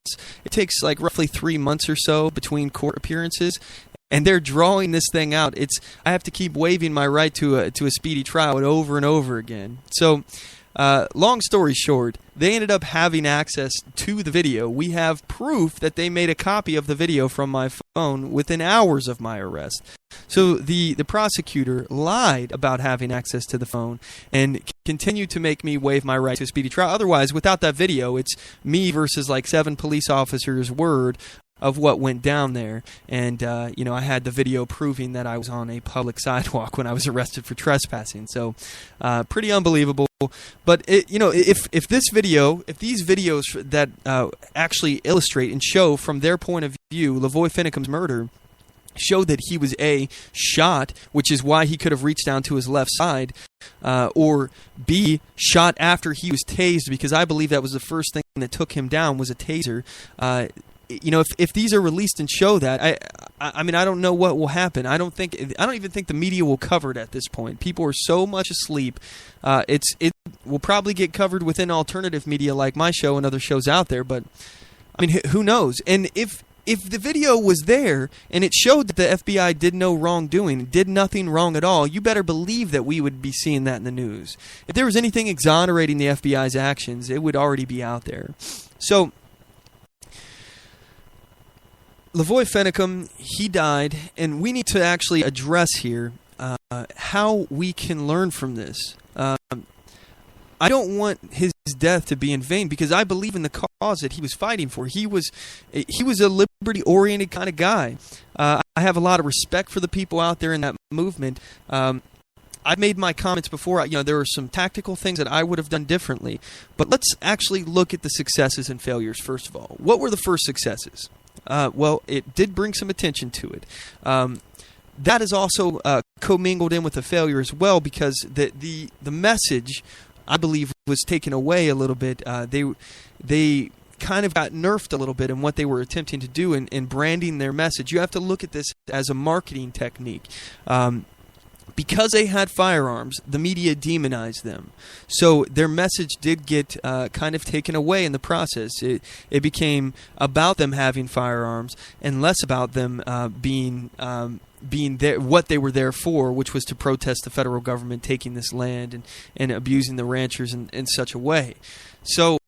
it takes like roughly 3 months or so between court appearances, and they're drawing this thing out. I have to keep waiving my right to a speedy trial over and over again. So, long story short, they ended up having access to the video. We have proof that they made a copy of the video from my phone within hours of my arrest. So the prosecutor lied about having access to the phone and continued to make me waive my right to a speedy trial. Otherwise, without that video, it's me versus like 7 police officers' word of what went down there. And, I had the video proving that I was on a public sidewalk when I was arrested for trespassing. So, pretty unbelievable. But, if these videos that actually illustrate and show from their point of view LaVoy Finicum's murder show that he was A, shot, which is why he could have reached down to his left side, or B, shot after he was tased, because I believe that was the first thing that took him down was a taser. If these are released and show that, I don't know what will happen. I don't even think the media will cover it at this point. People are so much asleep. It will probably get covered within alternative media like my show and other shows out there. But who knows? And if the video was there and it showed that the FBI did no wrongdoing, did nothing wrong at all, you better believe that we would be seeing that in the news. If there was anything exonerating the FBI's actions, it would already be out there. So, LaVoy Finicum, he died, and we need to actually address here how we can learn from this. I don't want his death to be in vain, because I believe in the cause that he was fighting for. He was a liberty-oriented kind of guy. I have a lot of respect for the people out there in that movement. I've made my comments before. There are some tactical things that I would have done differently. But let's actually look at the successes and failures first of all. What were the first successes? Well, it did bring some attention to it. That is also commingled in with the failure as well, because the message, I believe, was taken away a little bit. They kind of got nerfed a little bit in what they were attempting to do in branding their message. You have to look at this as a marketing technique. Because they had firearms, the media demonized them. So their message did get kind of taken away in the process. It became about them having firearms and less about them being there, what they were there for, which was to protest the federal government taking this land and abusing the ranchers in such a way. So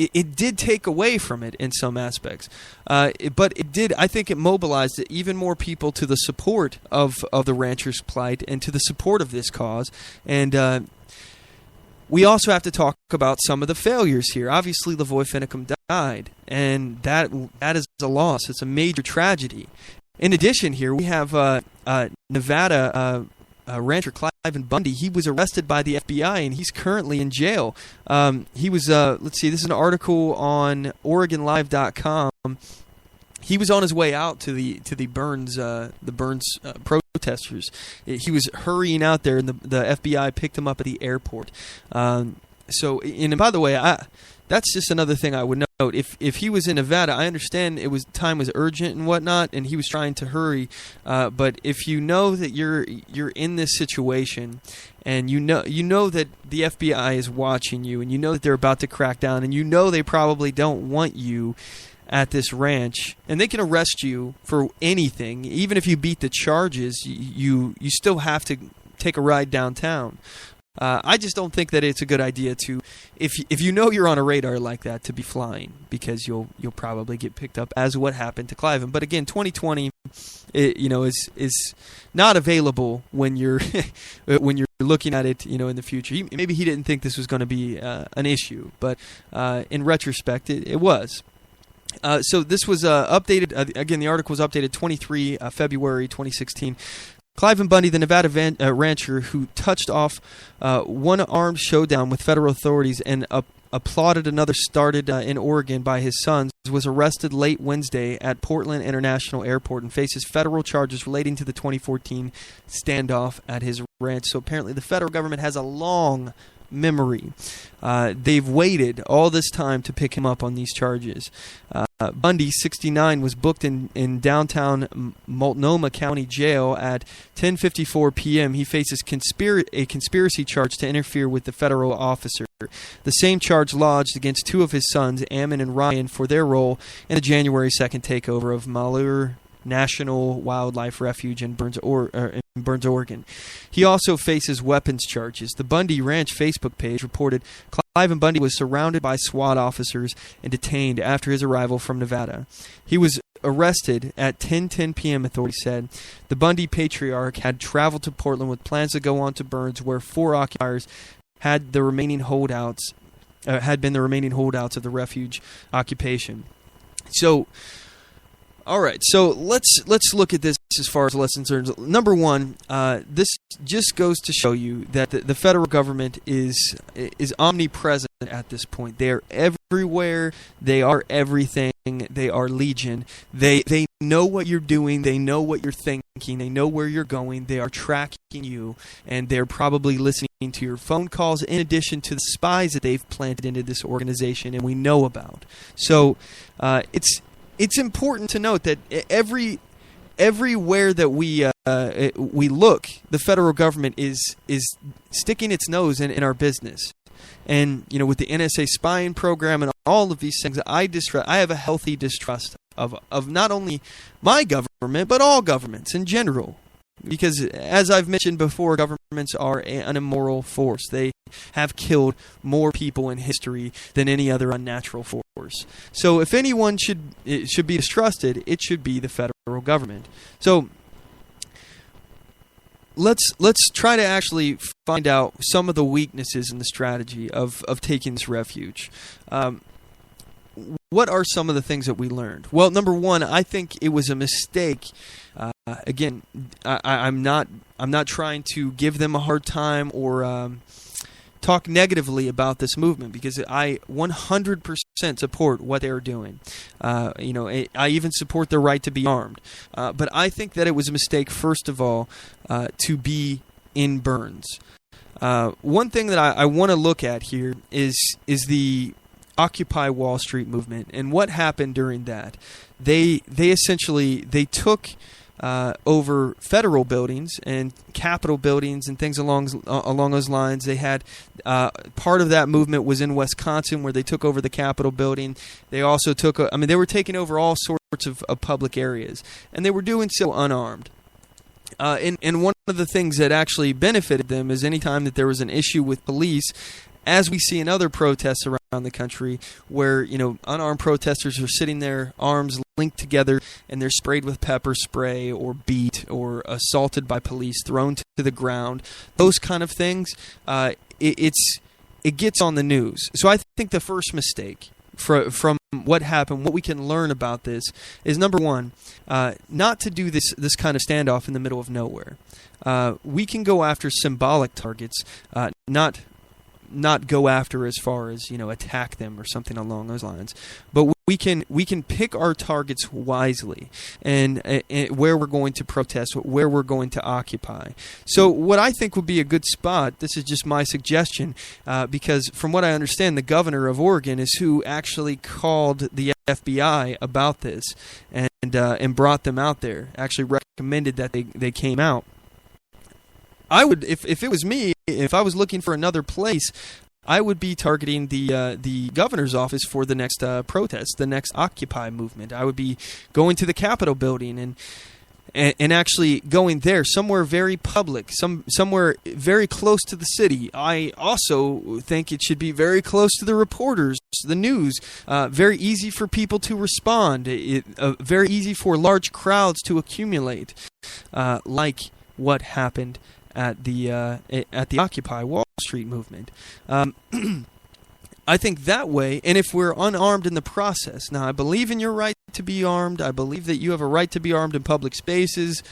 it did take away from it in some aspects, but it did. I think it mobilized even more people to the support of the ranchers' plight and to the support of this cause. And we also have to talk about some of the failures here. Obviously, LaVoy Finicum died, and that is a loss. It's a major tragedy. In addition, here we have Nevada. Rancher Cliven Bundy. He was arrested by the FBI and he's currently in jail. He was, let's see, this is an article on OregonLive.com. He was on his way out to the Burns protesters. He was hurrying out there, and the FBI picked him up at the airport. So, and by the way, that's just another thing I would note. If he was in Nevada, I understand time was urgent and whatnot, and he was trying to hurry. But if you know that you're in this situation, and you know that the FBI is watching you, and you know that they're about to crack down, and you know they probably don't want you at this ranch, and they can arrest you for anything, even if you beat the charges. You still have to take a ride downtown. I just don't think that it's a good idea to, if you know you're on a radar like that, to be flying, because you'll probably get picked up, as what happened to Cliven. But again, 2020, is not available when you're when you're looking at it, in the future. Maybe he didn't think this was going to be an issue, but in retrospect, it was. So this was updated. Again, the article was updated 23 February 2016. Cliven Bundy, the Nevada rancher who touched off one armed showdown with federal authorities and applauded another started in Oregon by his sons, was arrested late Wednesday at Portland International Airport and faces federal charges relating to the 2014 standoff at his ranch. So apparently the federal government has a long memory. They've waited all this time to pick him up on these charges. Bundy, 69, was booked in downtown Multnomah County Jail at 10:54 p.m. He faces a conspiracy charge to interfere with the federal officer. The same charge lodged against two of his sons, Ammon and Ryan, for their role in the January 2nd takeover of Malheur National Wildlife Refuge in Burns, Oregon. He also faces weapons charges. The Bundy Ranch Facebook page reported Cliven Bundy was surrounded by SWAT officers and detained after his arrival from Nevada. He was arrested at 10:10 p.m., authorities said. The Bundy patriarch had traveled to Portland with plans to go on to Burns, where four occupiers had been the remaining holdouts of the refuge occupation. So, all right, so let's look at this as far as lessons learned. Number one, this just goes to show you that the federal government is omnipresent at this point. They are everywhere. They are everything. They are legion. They know what you're doing. They know what you're thinking. They know where you're going. They are tracking you, and they're probably listening to your phone calls, in addition to the spies that they've planted into this organization and we know about. So it's important to note that everywhere that we look, the federal government is sticking its nose in our business. And with the NSA spying program and all of these things, I have a healthy distrust of not only my government but all governments in general. Because, as I've mentioned before, governments are an immoral force. They have killed more people in history than any other unnatural force. So if anyone should be distrusted, it should be the federal government. So let's try to actually find out some of the weaknesses in the strategy of taking this refuge. What are some of the things that we learned? Well, number one, I think it was a mistake. Again, I'm not trying to give them a hard time or talk negatively about this movement, because I 100% support what they're doing. I even support their right to be armed. But I think that it was a mistake, first of all, to be in Burns. One thing that I want to look at here is the Occupy Wall Street movement and what happened during that. They essentially took over federal buildings and Capitol buildings and things along those lines. They had part of that movement was in Wisconsin, where they took over the Capitol building. They also they were taking over all sorts of public areas, and they were doing so unarmed. And one of the things that actually benefited them is anytime that there was an issue with police, as we see in other protests around the country, where unarmed protesters are sitting there, arms linked together, and they're sprayed with pepper spray or beat or assaulted by police, thrown to the ground. Those kind of things, it gets on the news. So I think the first mistake from what happened, what we can learn about this, is number one, not to do this kind of standoff in the middle of nowhere. We can go after symbolic targets, not not go after as far as attack them or something along those lines. But we can pick our targets wisely, and where we're going to protest, where we're going to occupy. So what I think would be a good spot, this is just my suggestion, because from what I understand, the governor of Oregon is who actually called the FBI about this and brought them out there, actually recommended that they came out. I would, if it was me, if I was looking for another place, I would be targeting the governor's office for the next protest, the next Occupy movement. I would be going to the Capitol building and actually going there, somewhere very public, somewhere very close to the city. I also think it should be very close to the reporters, the news, very easy for people to respond, very easy for large crowds to accumulate, like what happened at the Occupy Wall Street movement. I think that way, and if we're unarmed in the process. Now, I believe in your right to be armed. I believe that you have a right to be armed in public spaces.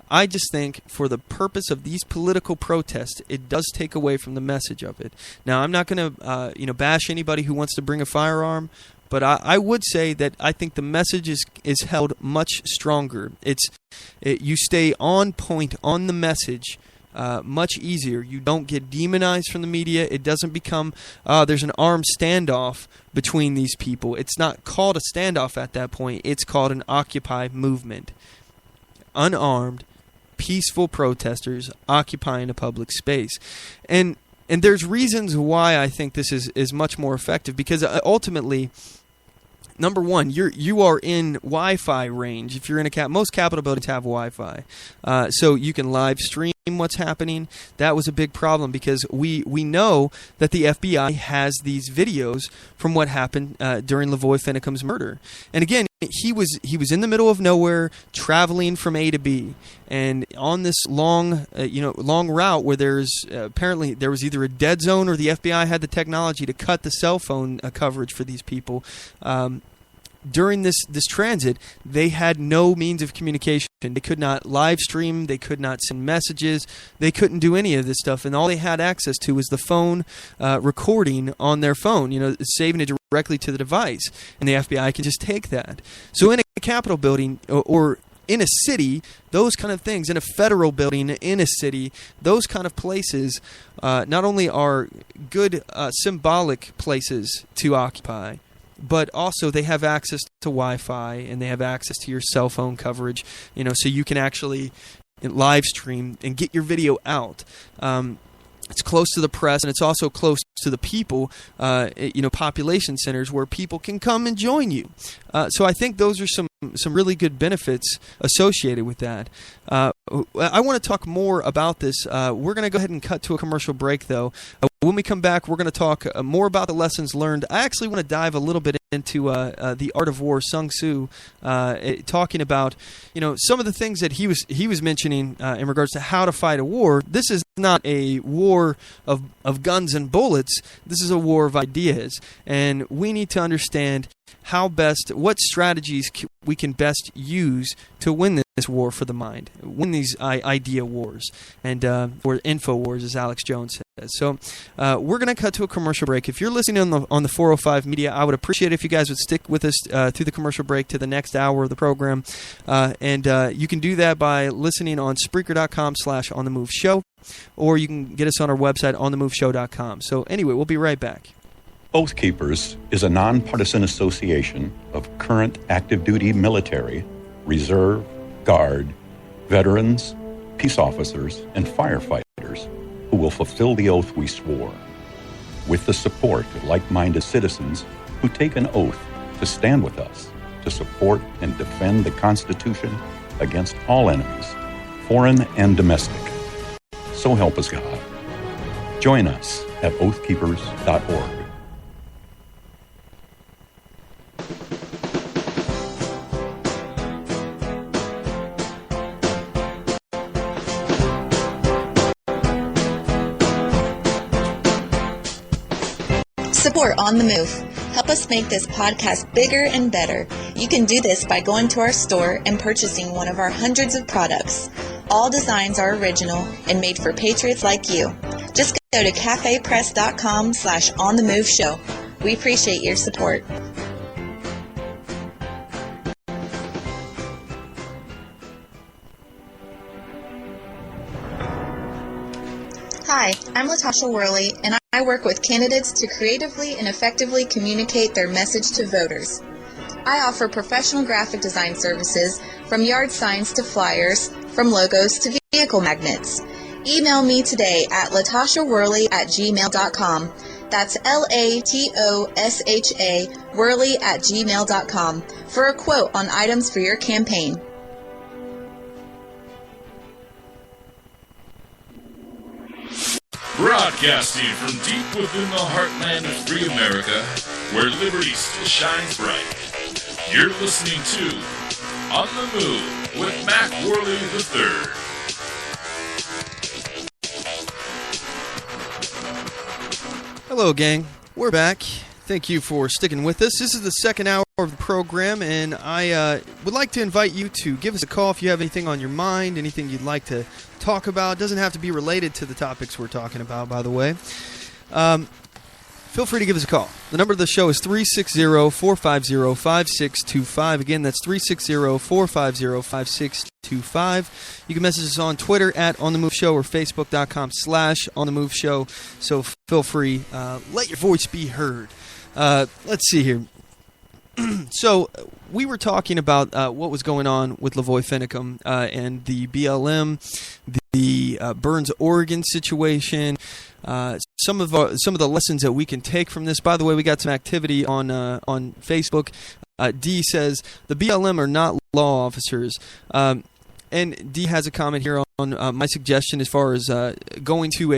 I just think for the purpose of these political protests, it does take away from the message of it. Now, I'm not going to bash anybody who wants to bring a firearm, but I would say that I think the message is held much stronger. You stay on point on the message much easier. You don't get demonized from the media. It doesn't become there's an armed standoff between these people. It's not called a standoff at that point. It's called an Occupy movement. Unarmed, peaceful protesters occupying a public space. And there's reasons why I think this is much more effective, because ultimately, number one, you are in Wi-Fi range. If you're in most Capitol buildings have Wi-Fi, so you can live stream what's happening. That was a big problem because we know that the FBI has these videos from what happened during LaVoy Finicum's murder. And again, he was in the middle of nowhere, traveling from A to B, and on this long route where apparently there was either a dead zone or the FBI had the technology to cut the cell phone coverage for these people. During this transit, they had no means of communication. They could not live stream. They could not send messages. They couldn't do any of this stuff. And all they had access to was the phone recording on their phone, saving it directly to the device. And the FBI can just take that. So in a Capitol building or in a city, those kind of things, in a federal building, in a city, those kind of places not only are good symbolic places to occupy, but also they have access to Wi-Fi and they have access to your cell phone coverage, so you can actually live stream and get your video out. It's close to the press, and it's also close to the people, population centers where people can come and join you. So I think those are some really good benefits associated with that. I want to talk more about this. We're going to go ahead and cut to a commercial break, though. When we come back, we're going to talk more about the lessons learned. I actually want to dive a little bit into the Art of War, Sun Tzu, talking about some of the things that he was mentioning in regards to how to fight a war. This is not a war of guns and bullets. This is a war of ideas, and we need to understand what strategies we can best use to win this war for the mind, win these idea wars, and or info wars, as Alex Jones says. So we're going to cut to a commercial break. If you're listening on the 405 media, I would appreciate if you guys would stick with us through the commercial break to the next hour of the program, and you can do that by listening on Spreaker.com/OnTheMoveShow, or you can get us on our website, OnTheMoveShow.com. So anyway, we'll be right back.
Oath Keepers is a nonpartisan association of current active duty military, reserve, guard, veterans, peace officers, and firefighters who will fulfill the oath we swore, with the support of like-minded citizens who take an oath to stand with us, to support and defend the Constitution against all enemies, foreign and domestic. So help us God. Join us at oathkeepers.org.
Support On The Move. Help us make this podcast bigger and better. You can do this by going to our store and purchasing one of our hundreds of products. All designs are original and made for patriots like you. Just go to cafepress.com/onthemoveshow. We appreciate your support. Hi, I'm Latasha Worley, and I work with candidates to creatively and effectively communicate their message to voters. I offer professional graphic design services, from yard signs to flyers, from logos to vehicle magnets. Email me today at latashaworley@gmail.com. That's LATOSHA Worley@gmail.com for a quote on items for your campaign.
Broadcasting from deep within the heartland of free America, where liberty still shines bright. You're listening to On the Move with Mac Worley III.
Hello, gang. We're back. Thank you for sticking with us. This is the second hour of the program, and I would like to invite you to give us a call if you have anything on your mind, anything you'd like to talk about. It doesn't have to be related to the topics we're talking about, by the way. Feel free to give us a call. The number of the show is 360-450-5625. Again, that's 360-450-5625. You can message us on Twitter at OnTheMoveShow or Facebook.com/OnTheMoveShow. So feel free. Let your voice be heard. Let's see here. So we were talking about what was going on with LaVoy Finicum and the BLM, the Burns, Oregon situation. Some of the lessons that we can take from this. By the way, we got some activity on Facebook. D says the BLM are not law officers, and D has a comment here on my suggestion as far as going to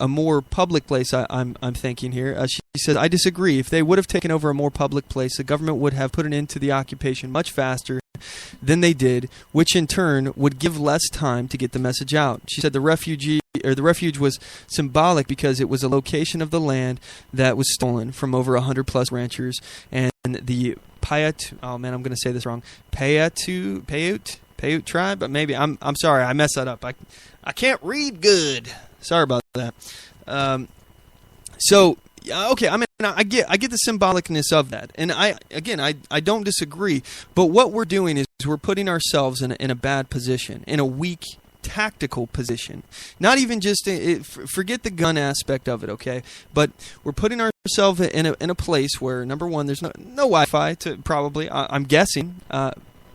a more public place. I'm thinking here. She says, I disagree. If they would have taken over a more public place, the government would have put an end to the occupation much faster than they did, which in turn would give less time to get the message out. She said the refuge was symbolic because it was a location of the land that was stolen from over 100+ ranchers, and the Paiute, oh man, I'm going to say this wrong, Paiute tribe, but maybe I'm sorry, I messed that up. I can't read good. Sorry about that. Okay, I mean, I get the symbolicness of that, and I don't disagree. But what we're doing is we're putting ourselves in a bad position, in a weak tactical position. Not even just forget the gun aspect of it, okay? But we're putting ourselves in a place where, number one, there's no Wi-Fi. Probably, I'm guessing.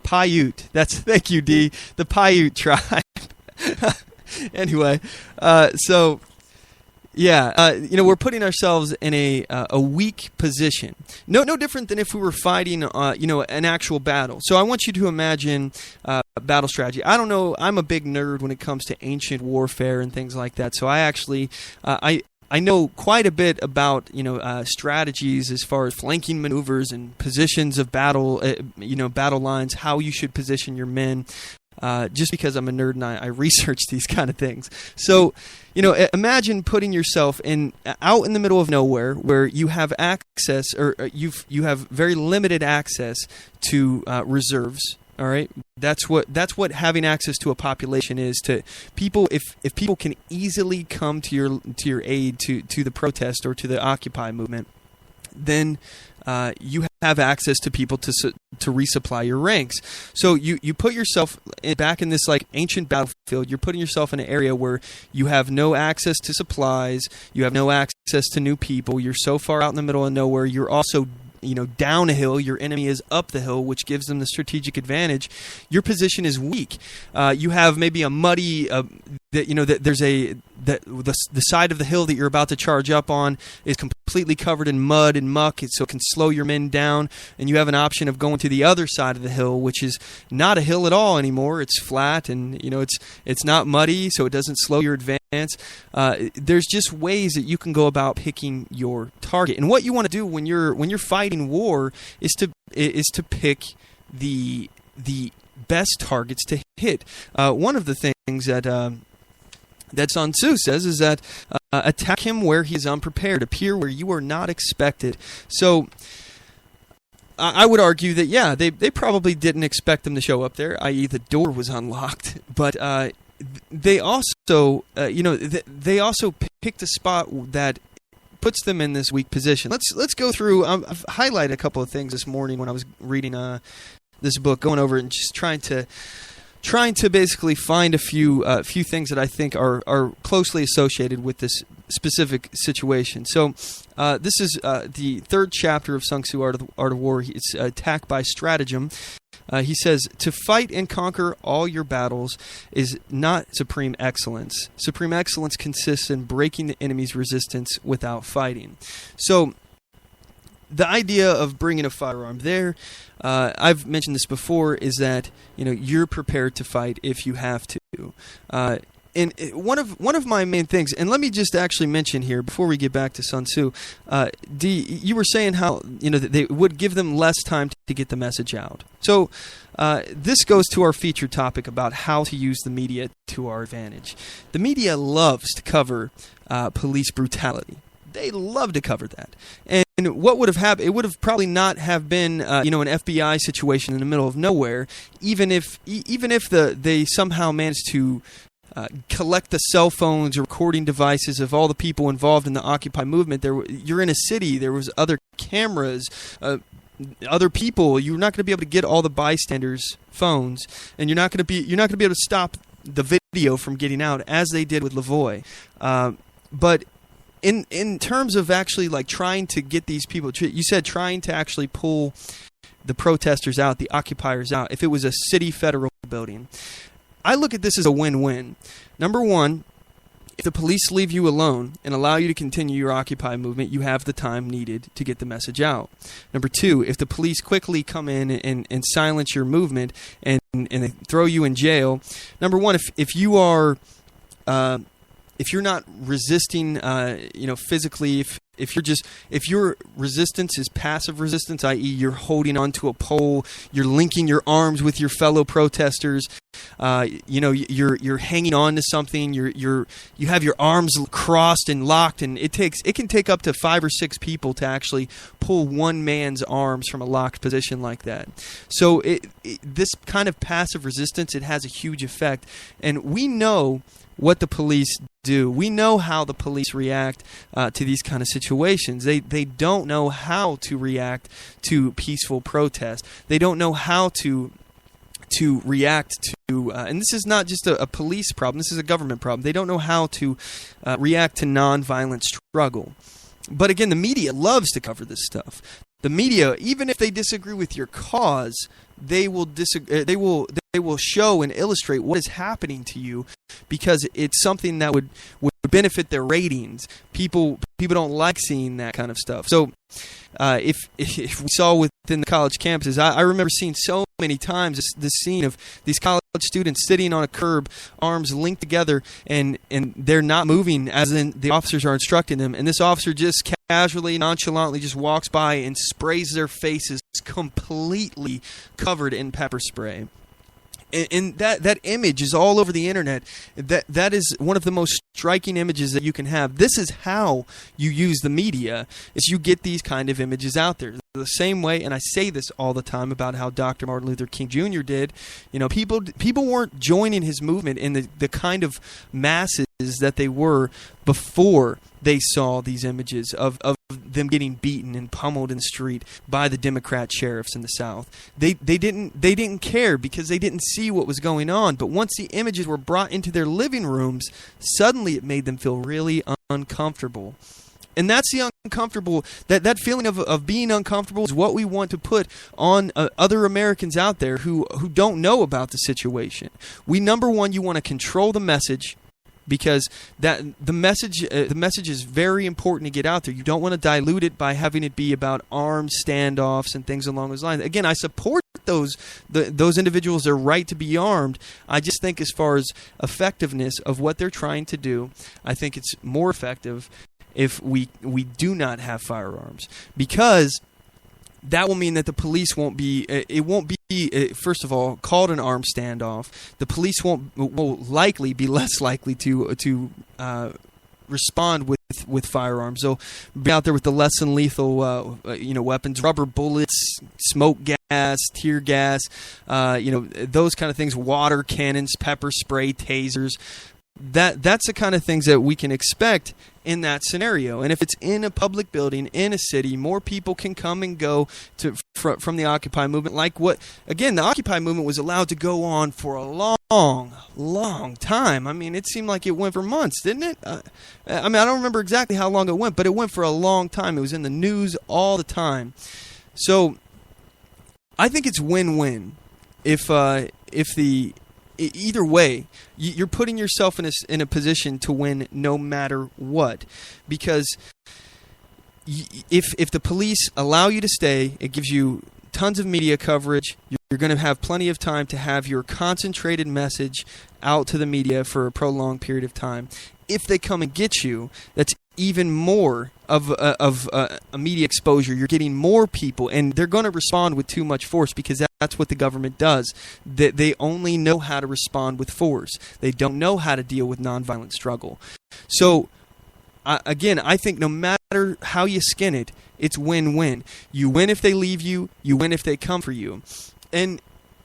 Paiute. Thank you, D. The Paiute tribe. Anyway, we're putting ourselves in a weak position. No different than if we were fighting, an actual battle. So I want you to imagine battle strategy. I don't know. I'm a big nerd when it comes to ancient warfare and things like that. So I actually, I know quite a bit about strategies as far as flanking maneuvers and positions of battle, battle lines, how you should position your men. Just because I'm a nerd and I research these kind of things. So, imagine putting yourself out in the middle of nowhere where you have access, or you have very limited access to reserves. All right, that's what having access to a population is to people. If people can easily come to your aid to the protest or to the Occupy movement, then you have access to people to resupply your ranks. So you put yourself back in this like ancient battlefield. You're putting yourself in an area where you have no access to supplies. You have no access to new people. You're so far out in the middle of nowhere. You're also down a hill. Your enemy is up the hill, which gives them the strategic advantage. Your position is weak. You have maybe a muddy. The side of the hill that you're about to charge up on is completely covered in mud and muck, so it can slow your men down. And you have an option of going to the other side of the hill, which is not a hill at all anymore. It's flat, and it's not muddy, so it doesn't slow your advance. There's just ways that you can go about picking your target. And what you want to do when you're fighting war is to pick the best targets to hit. One of the things that Sun Tzu says is that attack him where he is unprepared, appear where you are not expected. So I would argue that, they probably didn't expect them to show up there, i.e. the door was unlocked. But they also, they also picked a spot that puts them in this weak position. Let's go through. I've highlighted a couple of things this morning when I was reading this book, going over it and just trying to basically find a few things that I think are closely associated with this specific situation. So this is the third chapter of Sun Tzu, Art of War. It's Attack by Stratagem. He says, to fight and conquer all your battles is not supreme excellence. Supreme excellence consists in breaking the enemy's resistance without fighting. So the idea of bringing a firearm there, I've mentioned this before, is that you're prepared to fight if you have to. And one of my main things, and let me just actually mention here before we get back to Sun Tzu, you were saying how that they would give them less time to get the message out. So this goes to our featured topic about how to use the media to our advantage. The media loves to cover police brutality. They love to cover that. And what would have happened? It would have probably not have been an FBI situation in the middle of nowhere, even if they somehow managed to collect the cell phones or recording devices of all the people involved in the Occupy movement. You're in a city. There was other cameras, other people. You're not going to be able to get all the bystanders' phones, and you're not going to be able to stop the video from getting out as they did with LaVoy. But in terms of actually trying to get these people, you said trying to actually pull the protesters out, the occupiers out. If it was a city federal building. I look at this as a win-win. Number one, if the police leave you alone and allow you to continue your Occupy movement, you have the time needed to get the message out. Number two, if the police quickly come in and silence your movement and they throw you in jail, number one, if you are if you're not resisting, physically, if your resistance is passive resistance, i.e., you're holding onto a pole, you're linking your arms with your fellow protesters, you're hanging on to something, you have your arms crossed and locked, and it can take up to 5 or 6 people to actually pull one man's arms from a locked position like that. So this kind of passive resistance, it has a huge effect, and we know what the police do. We know how the police react to these kind of situations. They don't know how to react to peaceful protest. They don't know how to react to, and this is not just a police problem, this is a government problem. They don't know how to react to nonviolent struggle. But again, the media loves to cover this stuff. The media, even if they disagree with your cause, they will show and illustrate what is happening to you because it's something that would benefit their ratings. People don't like seeing that kind of stuff. So if we saw within the college campuses, I remember seeing so many times this scene of these college students sitting on a curb, arms linked together, and they're not moving as in the officers are instructing them, and this officer just casually, nonchalantly just walks by and sprays their faces completely covered in pepper spray. And that image is all over the internet. That is one of the most striking images that you can have. This is how you use the media, is you get these kind of images out there. The same way, and I say this all the time about how Dr. Martin Luther King Jr. did, people weren't joining his movement in the kind of masses that they were before they saw these images of them getting beaten and pummeled in the street by the Democrat sheriffs in the South. They didn't care because they didn't see what was going on. But once the images were brought into their living rooms, suddenly it made them feel really uncomfortable. And that's the uncomfortable, that feeling of being uncomfortable is what we want to put on other Americans out there who don't know about the situation. Number one, you want to control the message, because the message is very important to get out there. You don't want to dilute it by having it be about armed standoffs and things along those lines. Again, I support those individuals, their right to be armed. I just think as far as effectiveness of what they're trying to do, I think it's more effective if we do not have firearms, because that will mean that the police won't be first of all called an armed standoff. The police will likely be less likely to respond with firearms. They'll be out there with the less than lethal weapons, rubber bullets, smoke gas, tear gas, those kind of things, water cannons, pepper spray, tasers. That's the kind of things that we can expect in that scenario. And if it's in a public building, in a city, more people can come and go from the Occupy movement. The Occupy movement was allowed to go on for a long time. I mean, it seemed like it went for months, didn't it? I don't remember exactly how long it went, but it went for a long time. It was in the news all the time. So I think it's win-win either way, you're putting yourself in a position to win no matter what. Because if the police allow you to stay, it gives you tons of media coverage. You're going to have plenty of time to have your concentrated message out to the media for a prolonged period of time. If they come and get you, that's even more of a media exposure. You're getting more people, and they're going to respond with too much force because that's what the government does. They only know how to respond with force. They don't know how to deal with nonviolent struggle. So, I think no matter how you skin it, it's win-win. You win if they leave you. You win if they come for you. And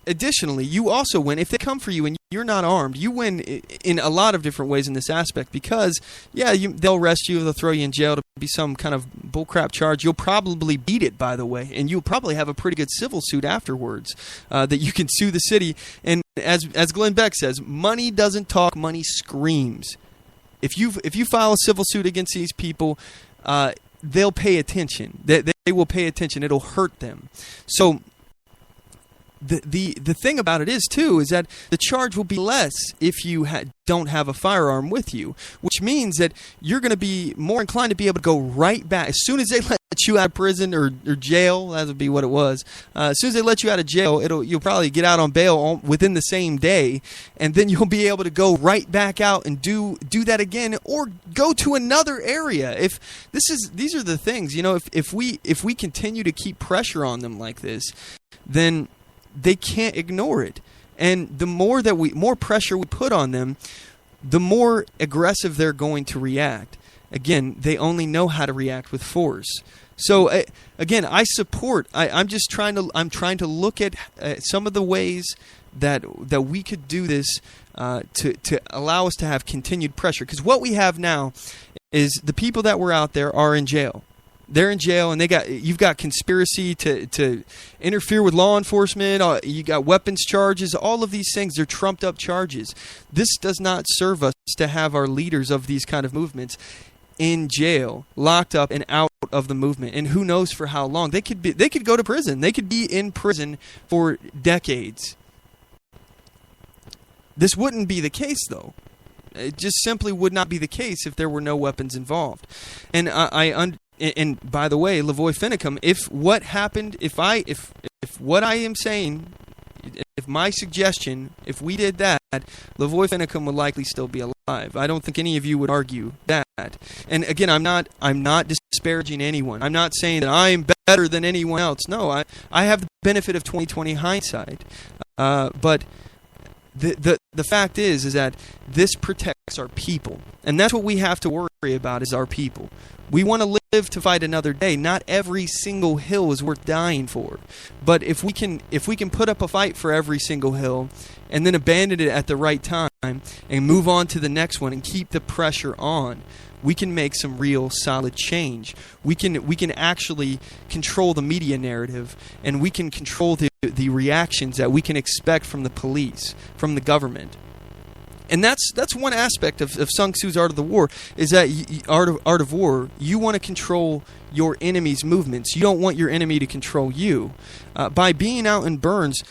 additionally, you also win if they come for you and you're not armed. You win in a lot of different ways in this aspect because, they'll arrest you, they'll throw you in jail to be some kind of bullcrap charge. You'll probably beat it, by the way, and you'll probably have a pretty good civil suit afterwards that you can sue the city. And as Glenn Beck says, money doesn't talk, money screams. If you file a civil suit against these people, they'll pay attention. They will pay attention. It'll hurt them. So the thing about it is that the charge will be less if you don't have a firearm with you, which means that you're going to be more inclined to be able to go right back. As soon as they let you out of prison or jail, that would be what it was. As soon as they let you out of jail, you'll probably get out on bail within the same day, and then you'll be able to go right back out and do that again, or go to another area. These are the things, if we continue to keep pressure on them like this, then they can't ignore it. And the more pressure we put on them, the more aggressive they're going to react. Again, they only know how to react with force. So again, I support. I'm trying to look at some of the ways that we could do this to allow us to have continued pressure. Because what we have now is the people that were out there are in jail. They're in jail, and you've got conspiracy to interfere with law enforcement. You got weapons charges. All of these things, they're trumped up charges. This does not serve us to have our leaders of these kind of movements in jail, locked up and out of the movement, and who knows for how long. They could go to prison. They could be in prison for decades. This wouldn't be the case, though. It just simply would not be the case if there were no weapons involved. And And by the way, LaVoy Finicum, if what I am saying, if my suggestion, if we did that, LaVoy Finicum would likely still be alive. I don't think any of you would argue that. And again, I'm not disparaging anyone. I'm not saying that I'm better than anyone else. No, I have the benefit of 20/20 hindsight. But the fact is that this protects our people, and that's what we have to worry about, is our people. We want to live to fight another day. Not every single hill is worth dying for, but if we can put up a fight for every single hill, and then abandon it at the right time and move on to the next one and keep the pressure on, we can make some real solid change. We can actually control the media narrative, and we can control the reactions that we can expect from the police, from the government. And that's one aspect of Sun Tzu's Art of the War, is that Art of War, you want to control your enemy's movements. You don't want your enemy to control you. By being out in Burns,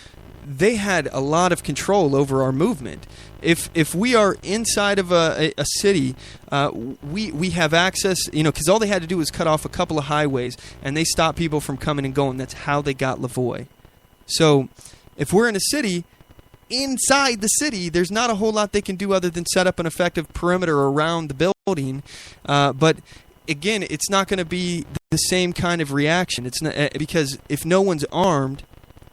they had a lot of control over our movement. If we are inside of a city, we have access, because all they had to do was cut off a couple of highways, and they stopped people from coming and going. That's how they got LaVoy. So if we're in a city, inside the city, there's not a whole lot they can do other than set up an effective perimeter around the building. But again, it's not going to be the same kind of reaction. It's not, because if no one's armed,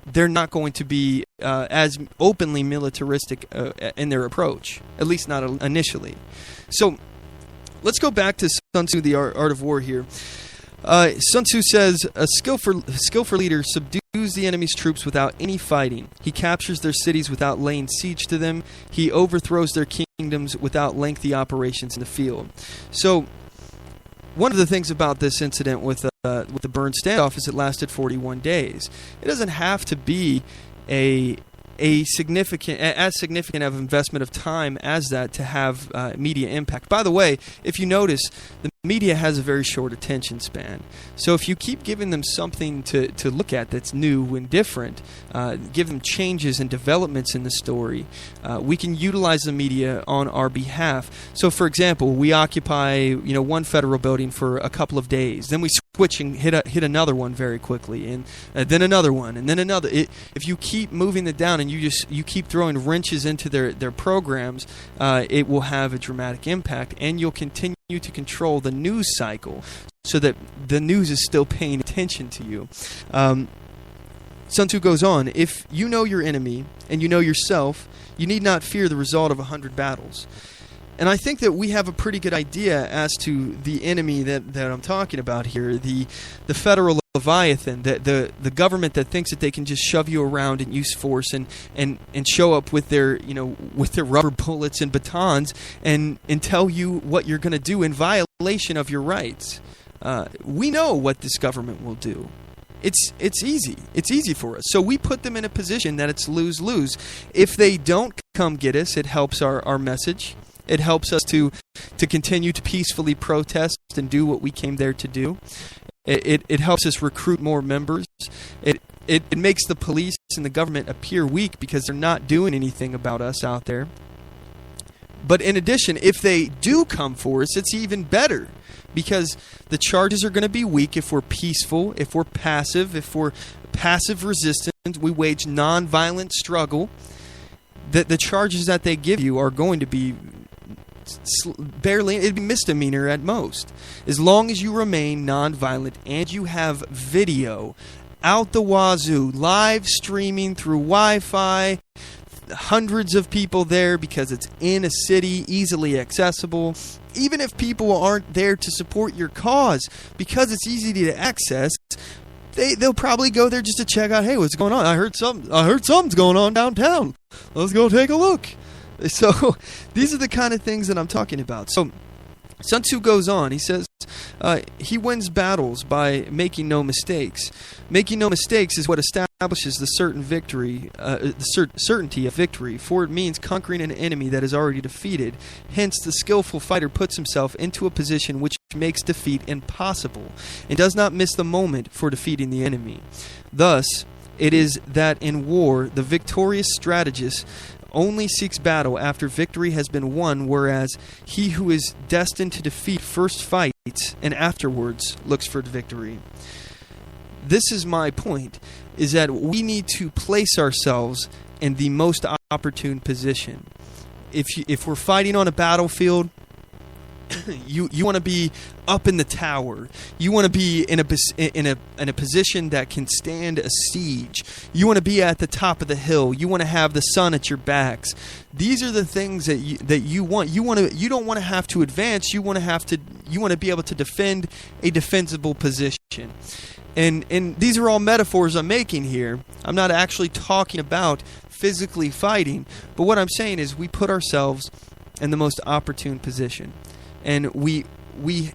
they're not going to be as openly militaristic in their approach, at least not initially. So let's go back to Sun Tzu, The Art of War here. Sun Tzu says, a skillful leader subdues the enemy's troops without any fighting. He captures their cities without laying siege to them. He overthrows their kingdoms without lengthy operations in the field. So, one of the things about this incident with the Burn standoff is it lasted 41 days. It doesn't have to be as significant of investment of time as that to have media impact. By the way, if you notice, the media has a very short attention span. So if you keep giving them something to look at that's new and different, give them changes and developments in the story, we can utilize the media on our behalf. So for example, we occupy one federal building for a couple of days, then we switch and hit another one very quickly, and then another one, and then another. If you keep moving it down and you keep throwing wrenches into their programs, it will have a dramatic impact, and you'll continue to control the news cycle so that the news is still paying attention to you. Sun Tzu goes on, if you know your enemy and you know yourself, you need not fear the result of 100 battles. And I think that we have a pretty good idea as to the enemy that I'm talking about here, the federal Leviathan, the government that thinks that they can just shove you around and use force and show up with their rubber bullets and batons and tell you what you're going to do in violation of your rights. We know what this government will do. It's easy. It's easy for us. So we put them in a position that it's lose-lose. If they don't come get us, it helps our message. It helps us to continue to peacefully protest and do what we came there to do. It helps us recruit more members. It makes the police and the government appear weak because they're not doing anything about us out there. But in addition, if they do come for us, it's even better because the charges are going to be weak if we're peaceful, if we're passive resistance, we wage non-violent struggle. The charges that they give you are going to be it'd be misdemeanor at most. As long as you remain nonviolent and you have video out the wazoo, live streaming through Wi-Fi, hundreds of people there because it's in a city, easily accessible. Even if people aren't there to support your cause, because it's easy to access, they'll probably go there just to check out, hey, what's going on? I heard something's going on downtown. Let's go take a look. So these are the kind of things that I'm talking about. So Sun Tzu goes on. He says he wins battles by making no mistakes. Making no mistakes is what establishes the certainty of victory, for it means conquering an enemy that is already defeated. Hence, the skillful fighter puts himself into a position which makes defeat impossible and does not miss the moment for defeating the enemy. Thus, it is that in war, the victorious strategist only seeks battle after victory has been won, whereas he who is destined to defeat first fights and afterwards looks for victory. This is my point, is that we need to place ourselves in the most opportune position. If we're fighting on a battlefield, you want to be up in the tower. You want to be in a position that can stand a siege. You want to be at the top of the hill. You want to have the sun at your backs. These are the things that you want. You don't want to have to advance. You want to be able to defend a defensible position. And these are all metaphors I'm making here. I'm not actually talking about physically fighting, but what I'm saying is we put ourselves in the most opportune position. And we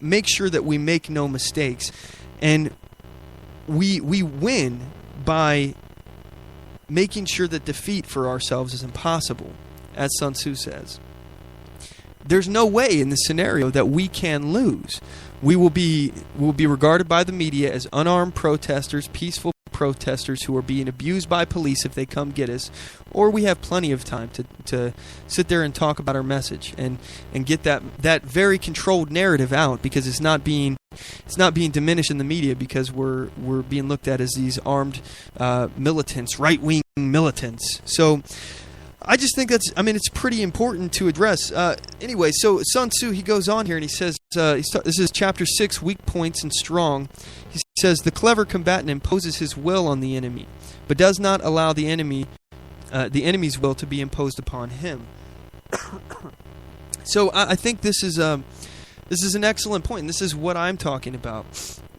make sure that we make no mistakes. And we win by making sure that defeat for ourselves is impossible, as Sun Tzu says. There's no way in this scenario that we can lose. We will be regarded by the media as unarmed protesters, peaceful protesters who are being abused by police if they come get us, or we have plenty of time to sit there and talk about our message and get that very controlled narrative out, because it's not being diminished in the media because we're being looked at as these armed militants, right-wing militants. So I just think it's pretty important to address. Anyway, so Sun Tzu, he goes on here and he says, this is chapter 6, Weak Points and Strong. He says, the clever combatant imposes his will on the enemy, but does not allow the enemy's will to be imposed upon him. So I think this is This is an excellent point. And this is what I'm talking about.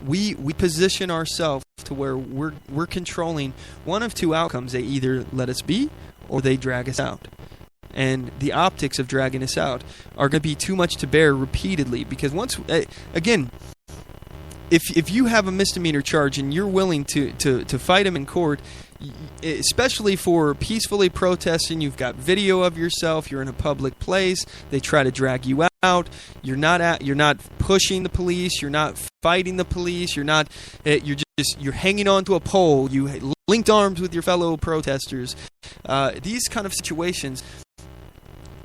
We position ourselves to where we're controlling one of two outcomes. They either let us be or they drag us out. And the optics of dragging us out are going to be too much to bear repeatedly, because once again, if you have a misdemeanor charge and you're willing to fight him in court, especially for peacefully protesting, you've got video of yourself, you're in a public place, they try to drag you out, you're not pushing the police, you're not fighting the police, you're hanging on to a pole, you linked arms with your fellow protesters. These kind of situations,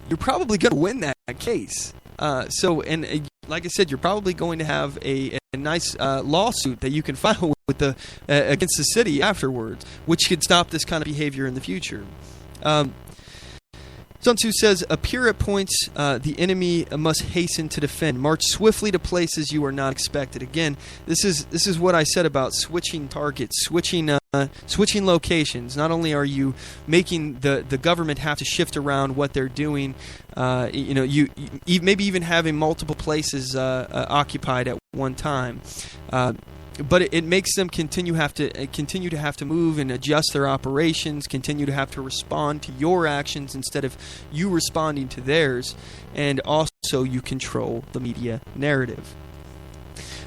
you're probably going to win that case. Like I said, you're probably going to have a nice lawsuit that you can file with against the city afterwards, which could stop this kind of behavior in the future. Sun Tzu says, appear at points the enemy must hasten to defend. March swiftly to places you are not expected. Again, this is what I said about switching targets, switching locations. Not only are you making the government have to shift around what they're doing, you maybe even having multiple places occupied at one time. But it makes them continue to have to move and adjust their operations, continue to have to respond to your actions instead of you responding to theirs, and also you control the media narrative.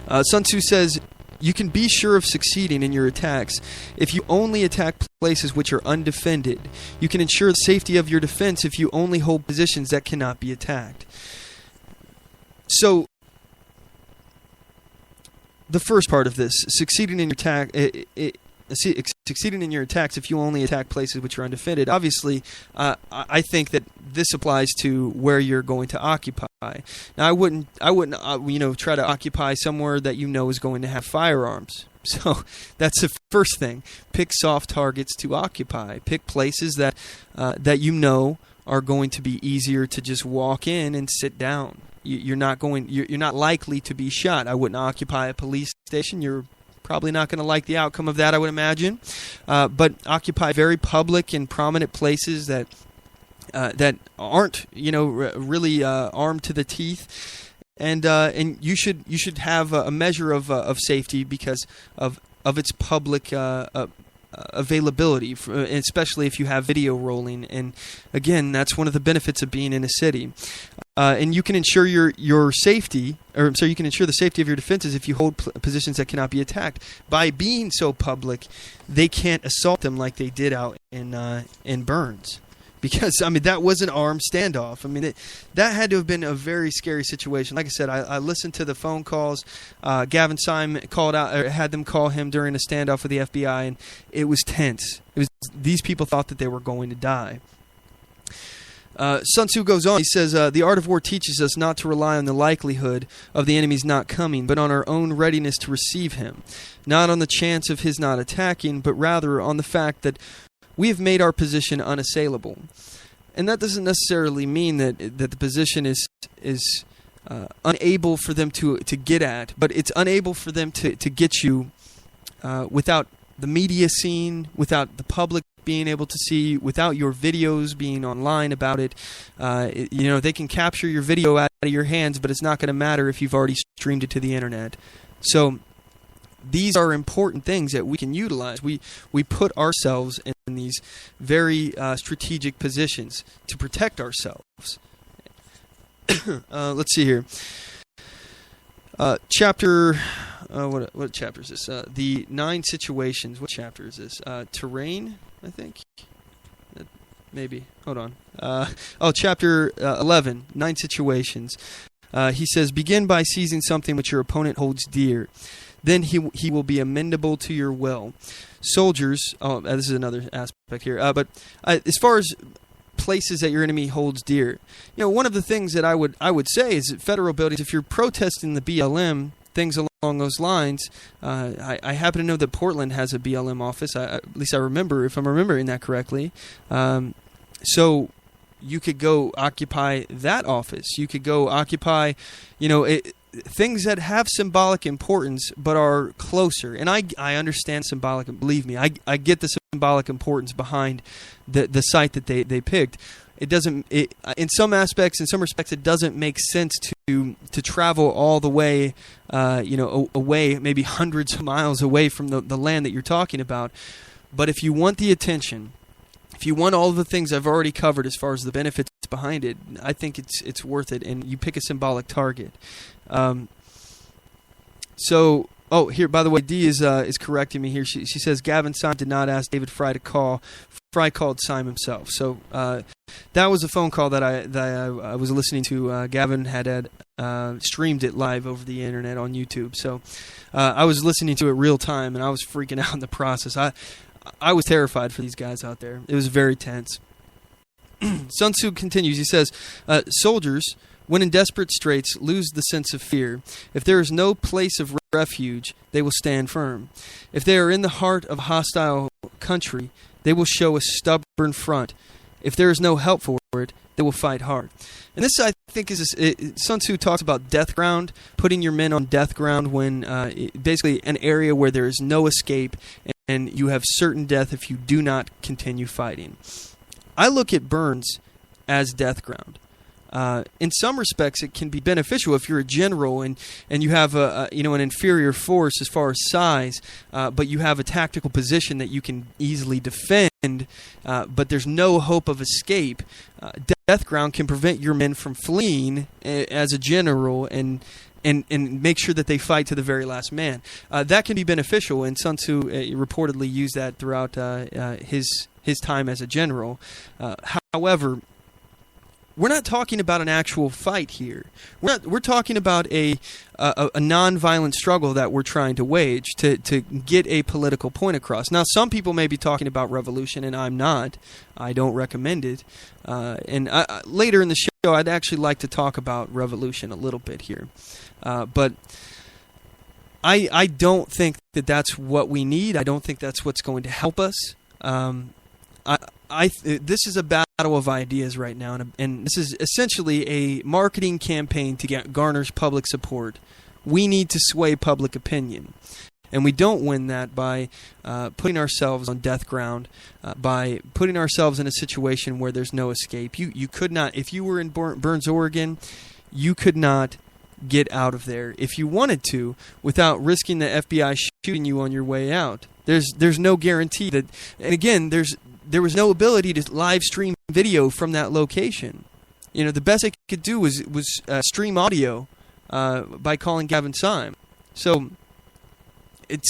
Sun Tzu says, you can be sure of succeeding in your attacks if you only attack places which are undefended. You can ensure the safety of your defense if you only hold positions that cannot be attacked. So, the first part of this, succeeding in your attacks if you only attack places which are undefended. Obviously, I think that this applies to where you're going to occupy. Now, I wouldn't try to occupy somewhere that you know is going to have firearms. So that's the first thing. Pick soft targets to occupy. Pick places that you know are going to be easier to just walk in and sit down. You're not likely to be shot. I wouldn't occupy a police station. You're probably not going to like the outcome of that, I would imagine. But occupy very public and prominent places that aren't really armed to the teeth, and you should have a measure of safety because of its public availability, especially if you have video rolling. And again, that's one of the benefits of being in a city. And you can ensure your safety, you can ensure the safety of your defenses if you hold positions that cannot be attacked. By being so public, they can't assault them like they did out in Burns. Because, that was an armed standoff. That had to have been a very scary situation. Like I said, I listened to the phone calls. Gavin Simon had them call him during a standoff with the FBI, and it was tense. These people thought that they were going to die. Sun Tzu goes on. He says, the art of war teaches us not to rely on the likelihood of the enemy's not coming, but on our own readiness to receive him. Not on the chance of his not attacking, but rather on the fact that we have made our position unassailable. And that doesn't necessarily mean that the position is unable for them to get at, but it's unable for them to get you without the media scene, without the public being able to see, without your videos being online about it. They can capture your video out of your hands, but it's not going to matter if you've already streamed it to the internet. So these are important things that we can utilize. We put ourselves in these very strategic positions to protect ourselves. Let's see here. Chapter... what chapter is this? The 9 situations. What chapter is this? Terrain, I think? Maybe. Hold on. Chapter 11, 9 situations. He says, begin by seizing something which your opponent holds dear. Then he will be amenable to your will. Soldiers, this is another aspect here, but as far as places that your enemy holds dear, one of the things that I would say is that federal buildings, if you're protesting the BLM, things along those lines, I happen to know that Portland has a BLM office, at least I remember, if I'm remembering that correctly. So you could go occupy that office. You could go occupy, things that have symbolic importance but are closer. And I understand symbolic, believe me, I get the symbolic importance behind the site that they picked. it doesn't. In some aspects, in some respects, it doesn't make sense to travel all the way, away, maybe hundreds of miles away from the land that you're talking about. But if you want the attention, if you want all of the things I've already covered as far as the benefits behind it, I think it's worth it, and you pick a symbolic target. Here, by the way, Dee is correcting me here. She says Gavin Syme did not ask David Fry to call. Fry called Syme himself. So that was a phone call that I was listening to. Gavin had streamed it live over the internet on YouTube. So I was listening to it real time, and I was freaking out in the process. I was terrified for these guys out there. It was very tense. Sun Tzu continues. He says, soldiers, when in desperate straits, lose the sense of fear. If there is no place of refuge, they will stand firm. If they are in the heart of a hostile country, they will show a stubborn front. If there is no help for it, they will fight hard. And this, I think, Sun Tzu talks about death ground, putting your men on death ground when basically an area where there is no escape and you have certain death if you do not continue fighting. I look at Burns as death ground. In some respects, it can be beneficial if you're a general and you have an inferior force as far as size, but you have a tactical position that you can easily defend, but there's no hope of escape. Death ground can prevent your men from fleeing as a general and make sure that they fight to the very last man. That can be beneficial, and Sun Tzu reportedly used that throughout his time as a general. However, we're not talking about an actual fight here. We're talking about a non-violent struggle that we're trying to wage to get a political point across. Now, some people may be talking about revolution, and I'm not. I don't recommend it. Later in the show, I'd actually like to talk about revolution a little bit here. But I don't think that that's what we need. I don't think that's what's going to help us. This is a battle of ideas right now, and this is essentially a marketing campaign to garner public support. We need to sway public opinion, and we don't win that by putting ourselves on death ground, by putting ourselves in a situation where there's no escape. You could not, if you were in Burns, Oregon, you could not get out of there if you wanted to without risking the FBI shooting you on your way out. There's no guarantee that, and again, there was no ability to live stream video from that location. The best they could do was stream audio by calling Gavin Syme. So it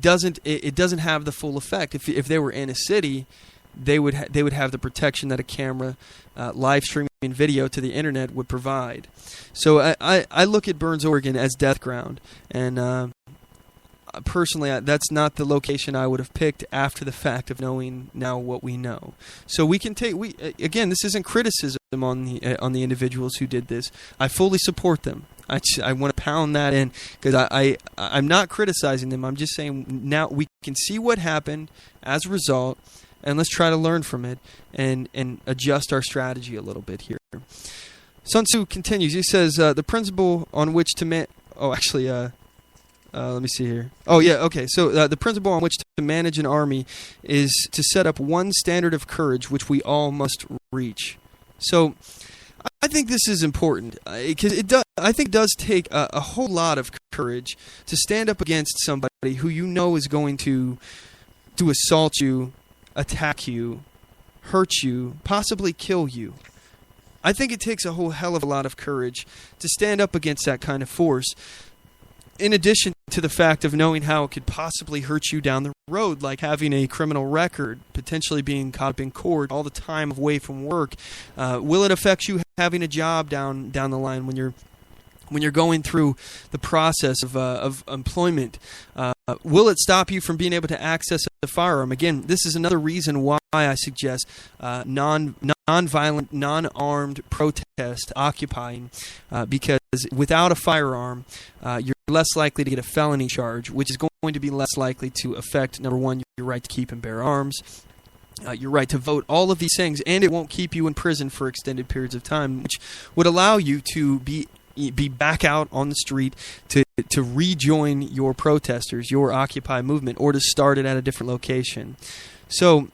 doesn't have the full effect. If they were in a city, they would have the protection that a camera live streaming video to the internet would provide. So I look at Burns, Oregon as death ground, and personally, that's not the location I would have picked after the fact of knowing now what we know. So we can again, this isn't criticism on the individuals who did this. I fully support them. I want to pound that in because I'm not criticizing them. I'm just saying now we can see what happened as a result, and let's try to learn from it and adjust our strategy a little bit here. Sun Tzu continues. He says the principle on which to let me see here. Oh, yeah, okay. So the principle on which to manage an army is to set up one standard of courage which we all must reach. So I think this is important because I think it does take a whole lot of courage to stand up against somebody who you know is going to assault you, attack you, hurt you, possibly kill you. I think it takes a whole hell of a lot of courage to stand up against that kind of force, in addition to the fact of knowing how it could possibly hurt you down the road, like having a criminal record, potentially being caught up in court all the time away from work. Will it affect you having a job down the line when you're going through the process of employment? Will it stop you from being able to access a firearm? Again, this is another reason why I suggest non-violent, non-armed protest occupying, because without a firearm, you're less likely to get a felony charge, which is going to be less likely to affect, number one, your right to keep and bear arms, your right to vote, all of these things, and it won't keep you in prison for extended periods of time, which would allow you to be back out on the street to rejoin your protesters, your Occupy movement, or to start it at a different location. So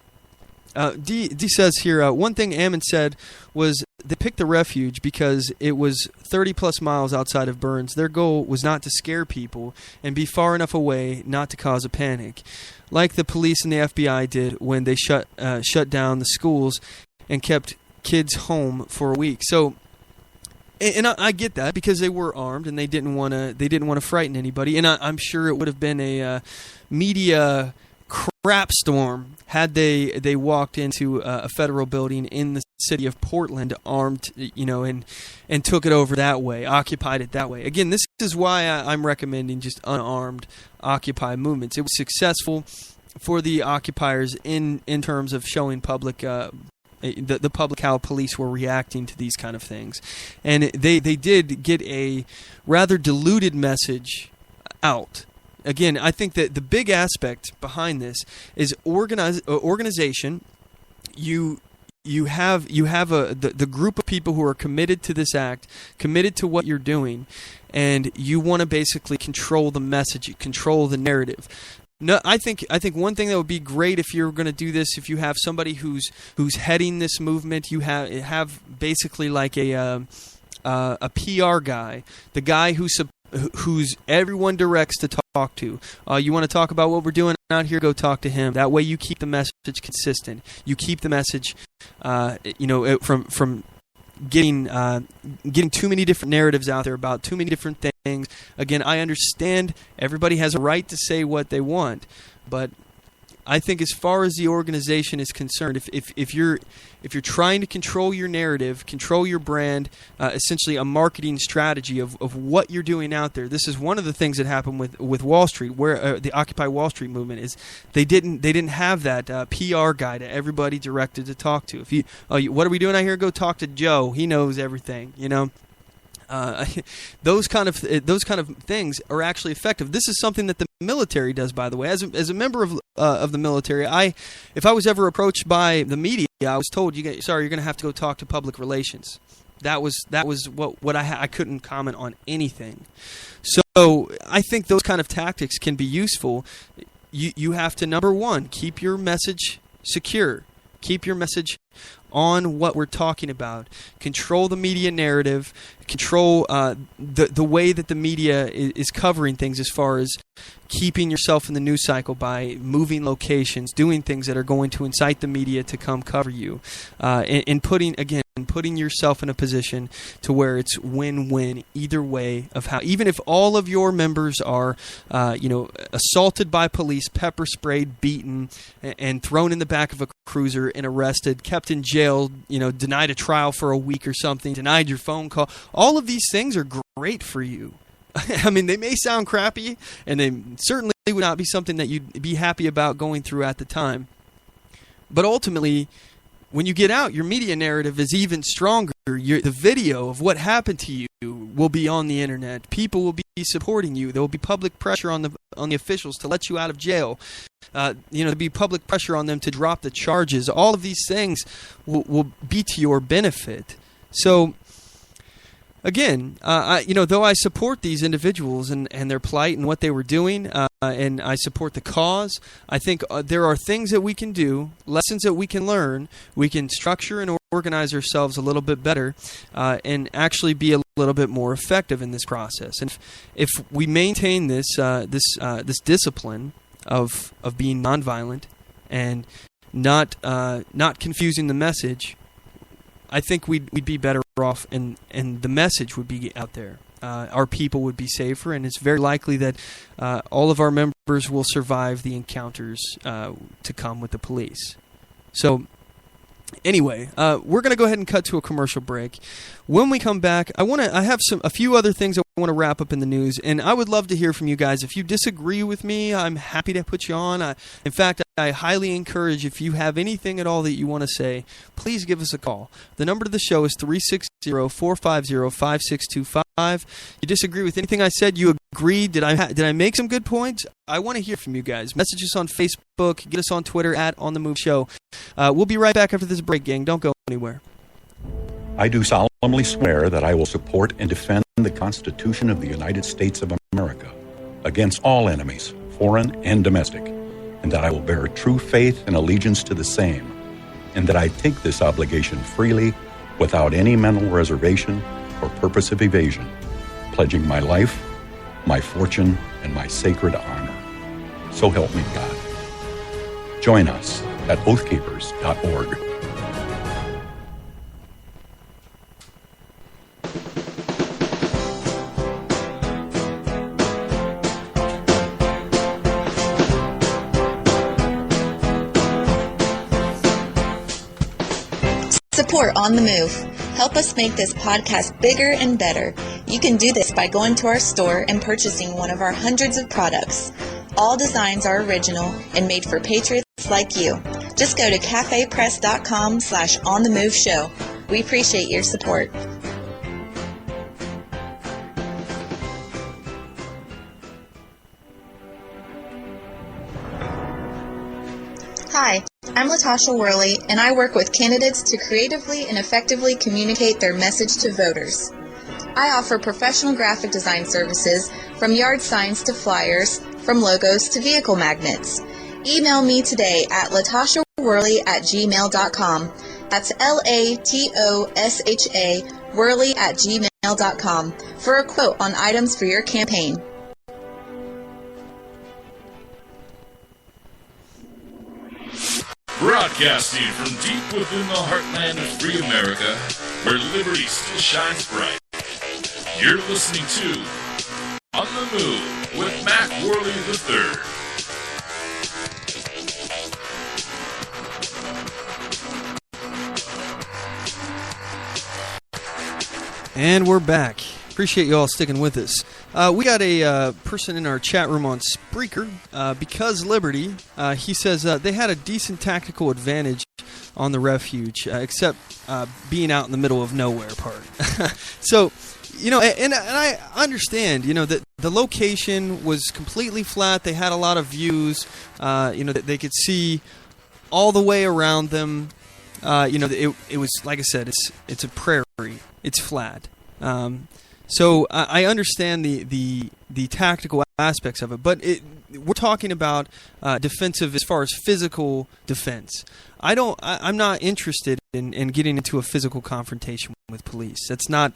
D says here, one thing Ammon said was they picked the refuge because it was 30-plus miles outside of Burns. Their goal was not to scare people and be far enough away not to cause a panic, like the police and the FBI did when they shut down the schools and kept kids home for a week. So, and I get that because they were armed and they didn't want to frighten anybody. And I'm sure it would have been a media crap storm had they walked into a federal building in the city of Portland armed, and took it over that way, occupied it that way. Again, this is why I'm recommending just unarmed Occupy movements. It was successful for the occupiers in terms of showing public the public how police were reacting to these kind of things, and they did get a rather diluted message out. Again, I think that the big aspect behind this is organization. You have the group of people who are committed to this act, committed to what you're doing, and you want to basically control the message, control the narrative. No, I think one thing that would be great if you're going to do this, if you have somebody who's heading this movement, you have basically like a PR guy, the guy who's everyone directs to talk to. You want to talk about what we're doing out here, go talk to him. That way you keep the message consistent. You keep the message, from getting too many different narratives out there about too many different things. Again, I understand everybody has a right to say what they want, but I think as far as the organization is concerned, if you're trying to control your narrative, control your brand, essentially a marketing strategy of what you're doing out there. This is one of the things that happened with Wall Street, where the Occupy Wall Street movement is they didn't have that PR guy that everybody directed to talk to. What are we doing out here? Go talk to Joe. He knows everything. Those kind of things are actually effective. This is something that the military does, by the way. As a member of the military, if I was ever approached by the media, I was told, you're going to have to go talk to public relations. That was what I couldn't comment on anything. So I think those kind of tactics can be useful. You have to, number one, keep your message secure. Keep your message on what we're talking about. Control the media narrative. Control the way that the media is covering things, as far as keeping yourself in the news cycle by moving locations, doing things that are going to incite the media to come cover you, and putting yourself in a position to where it's win-win either way of how. Even if all of your members are, assaulted by police, pepper sprayed, beaten, and thrown in the back of a cruiser and arrested, kept in jail, denied a trial for a week or something, denied your phone call. All of these things are great for you. I mean, they may sound crappy, and they certainly would not be something that you'd be happy about going through at the time. But ultimately, when you get out, your media narrative is even stronger. The video of what happened to you will be on the internet. People will be supporting you. There will be public pressure on the officials to let you out of jail. There'll be public pressure on them to drop the charges. All of these things will be to your benefit. So, again, though I support these individuals and their plight and what they were doing, and I support the cause, I think there are things that we can do, lessons that we can learn. We can structure and organize ourselves a little bit better, and actually be a little bit more effective in this process. And if we maintain this discipline of being nonviolent and not confusing the message, I think we'd be better off, and the message would be out there. Our people would be safer, and it's very likely that all of our members will survive the encounters to come with the police. So, anyway, we're going to go ahead and cut to a commercial break. When we come back, I have a few other things I want to wrap up in the news, and I would love to hear from you guys. If you disagree with me, I'm happy to put you on. In fact, I highly encourage, if you have anything at all that you want to say, please give us a call. The number to the show is 360-450-5625. You disagree with anything I said? You agree? Did I make some good points? I want to hear from you guys. Message us on Facebook. Get us on Twitter at OnTheMoveShow. We'll be right back after this break, gang. Don't go anywhere.
I do solemnly swear that I will support and defend the Constitution of the United States of America against all enemies, foreign and domestic, and that I will bear true faith and allegiance to the same, and that I take this obligation freely without any mental reservation or purpose of evasion, pledging my life, my fortune, and my sacred honor. So help me God. Join us at oathkeepers.org.
Support On The Move. Help us make this podcast bigger and better. You can do this by going to our store and purchasing one of our hundreds of products. All designs are original and made for patriots like you. Just go to cafepress.com/OnTheMoveShow. We appreciate your support. Hi, I'm Latasha Worley, and I work with candidates to creatively and effectively communicate their message to voters. I offer professional graphic design services from yard signs to flyers, from logos to vehicle magnets. Email me today at latashaworley@gmail.com. That's LATOSHA Worley@gmail.com for a quote on items for your campaign.
Broadcasting from deep within the heartland of free America, where liberty still shines bright. You're listening to On the Move with Mac Worley III.
And we're back. Appreciate you all sticking with us. We got a person in our chat room on Spreaker. Because Liberty, he says they had a decent tactical advantage on the refuge, except being out in the middle of nowhere part. So, and I understand, that the location was completely flat. They had a lot of views, that they could see all the way around them. It was, like I said, it's a prairie. It's flat. So I understand the tactical aspects of it, but we're talking about defensive as far as physical defense. I'm not interested in getting into a physical confrontation with police. That's not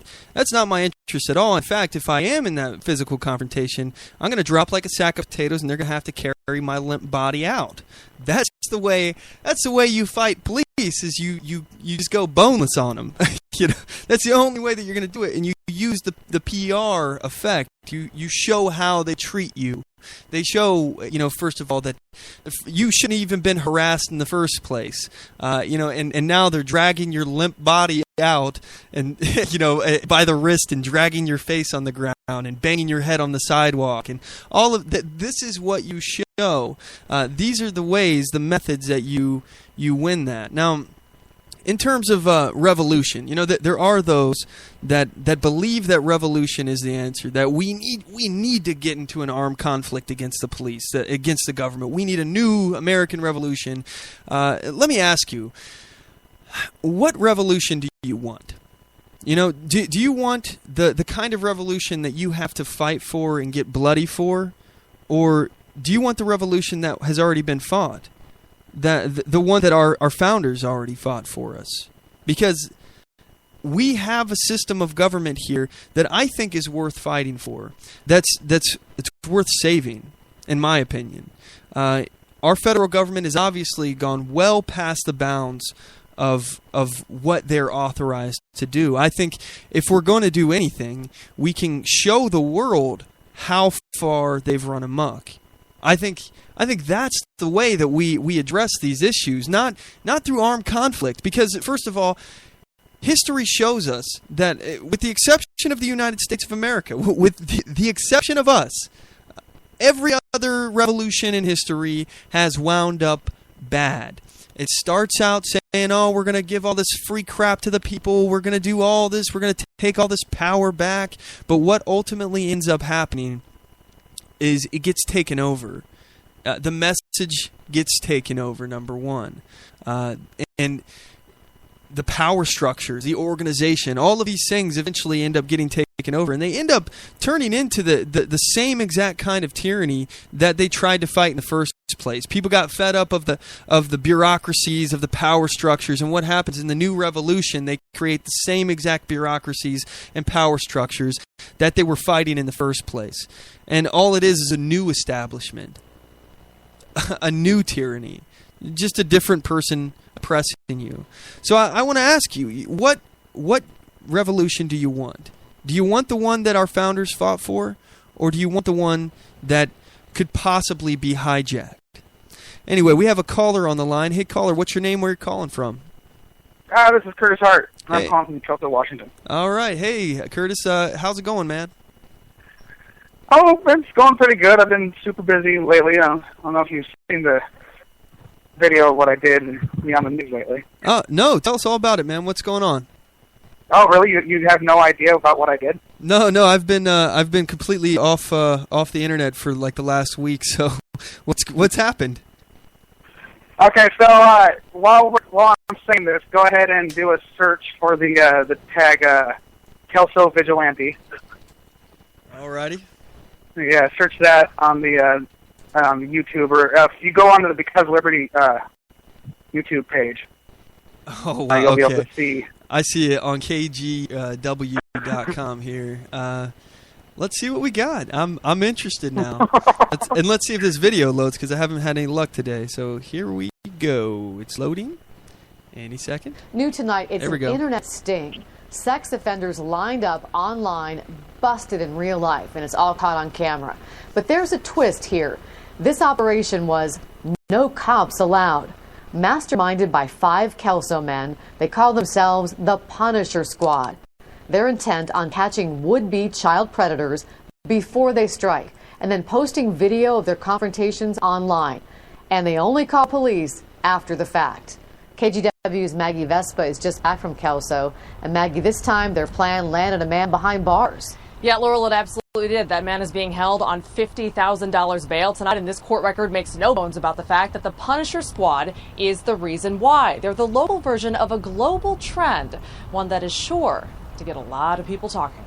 my interest at all. In fact, if I am in that physical confrontation, I'm going to drop like a sack of potatoes, and they're going to have to carry my limp body out. That's the way you fight police. Is you just go boneless on them. That's the only way that you're going to do it, and you use the PR effect. You show how they treat you. They show, first of all, that you shouldn't even been harassed in the first place. And now they're dragging your limp body out and by the wrist and dragging your face on the ground and banging your head on the sidewalk and all of that. This is what you show. These are the ways, the methods that you win that. Now, in terms of revolution, that there are those that believe that revolution is the answer, that we need to get into an armed conflict against the police, against the government. We need a new American revolution. Let me ask you, what revolution do you want? Do you want the kind of revolution that you have to fight for and get bloody for? Or do you want the revolution that has already been fought? The one that our founders already fought for us? Because we have a system of government here that I think is worth fighting for. It's worth saving, in my opinion. Our federal government has obviously gone well past the bounds of what they're authorized to do. I think if we're going to do anything, we can show the world how far they've run amok. I think that's the way that we address these issues, not through armed conflict. Because, first of all, history shows us that, with the exception of the United States of America, with the exception of us, every other revolution in history has wound up bad. It starts out saying, oh, we're going to give all this free crap to the people, we're going to do all this, we're going to take all this power back. But what ultimately ends up happening is it gets taken over. The message gets taken over, number one. And the power structures, the organization, all of these things eventually end up getting taken taken over. And they end up turning into the same exact kind of tyranny that they tried to fight in the first place. People got fed up of the bureaucracies, of the power structures, and what happens in the new revolution, they create the same exact bureaucracies and power structures that they were fighting in the first place. And all it is a new establishment, a new tyranny, just a different person oppressing you. So I want to ask you, what revolution do you want? Do you want the one that our founders fought for, or do you want the one that could possibly be hijacked? Anyway, we have a caller on the line. Hey, caller, what's your name? Where are you calling from?
This is Curtis Hart.
Hey.
I'm calling from Kelso, Washington.
All right. Hey, Curtis, how's it going, man?
Oh, it's going pretty good. I've been super busy lately. I don't know if you've seen the video of what I did and me on the news lately.
No. Tell us all about it, man. What's going on?
Oh, really? You have no idea about what I did?
No. I've been completely off the internet for like the last week. So, what's happened?
Okay, so while I'm saying this, go ahead and do a search for the tag Kelso Vigilante.
Alrighty.
Yeah, search that on the YouTube, or if you go onto the Because Liberty YouTube page.
Oh, wow.
You'll be able to see.
I see it on kgw.com here. Let's see what we got. I'm interested now. Let's see if this video loads, because I haven't had any luck today. So here we go. It's loading. Any second.
New tonight, it's an internet sting. Sex offenders lined up online, busted in real life, and it's all caught on camera. But there's a twist here. This operation was no cops allowed. Masterminded by 5 Kelso men, they call themselves the Punisher Squad. They're intent on catching would-be child predators before they strike, and then posting video of their confrontations online. And they only call police after the fact. KGW's Maggie Vespa is just back from Kelso. And Maggie, this time their plan landed a man behind bars.
Yeah, Laurel, it absolutely did. That man is being held on $50,000 bail tonight, and this court record makes no bones about the fact that the Punisher Squad is the reason why. They're the local version of a global trend, one that is sure to get a lot of people talking.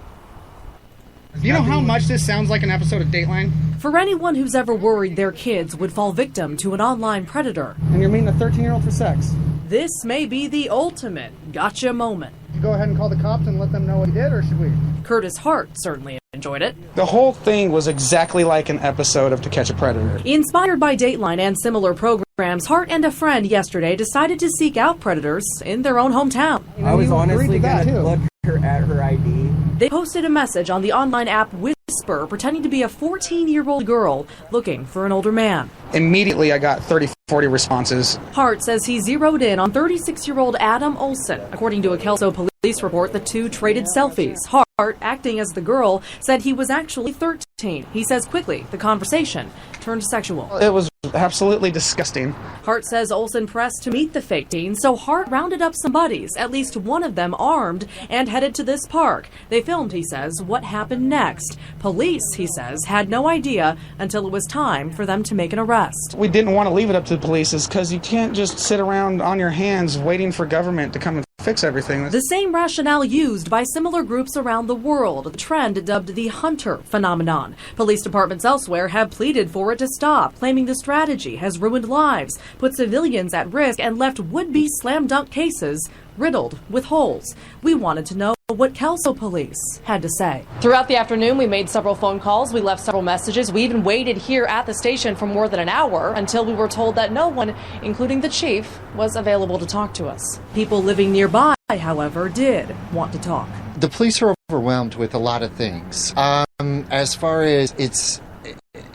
Do you know how much this sounds like an episode of Dateline?
For anyone who's ever worried their kids would fall victim to an online predator.
And you're meeting a 13-year-old for sex.
This may be the ultimate gotcha moment.
You go ahead and call the cops and let them know what he did, or should we?
Curtis Hart certainly enjoyed it.
The whole thing was exactly like an episode of To Catch a Predator.
Inspired by Dateline and similar programs, Hart and a friend yesterday decided to seek out predators in their own hometown.
I was honestly going to look at her ID.
They posted a message on the online app Whisper, pretending to be a 14-year-old girl looking for an older man.
Immediately, I got 40 responses.
Hart says he zeroed in on 36-year-old Adam Olson. According to a Kelso police report, the two traded selfies. Hart, acting as the girl, said he was actually 13. He says quickly the conversation turned sexual.
It was absolutely disgusting.
Hart says Olson pressed to meet the fake teen, so Hart rounded up some buddies, at least one of them armed, and headed to this park. They filmed, he says, what happened next. Police, he says, had no idea until it was time for them to make an arrest.
We didn't want to leave it up to the police because you can't just sit around on your hands waiting for government to come and fix everything.
The same rationale used by similar groups around the world, the trend dubbed the hunter phenomenon. Police departments elsewhere have pleaded for it to stop, claiming the strategy has ruined lives, put civilians at risk, and left would-be slam-dunk cases riddled with holes. We wanted to know what Kelso police had to say.
Throughout the afternoon, we made several phone calls. We left several messages. We even waited here at the station for more than an hour until we were told that no one, including the chief, was available to talk to us.
People living nearby, however, did want to talk.
The police are overwhelmed with a lot of things. As far as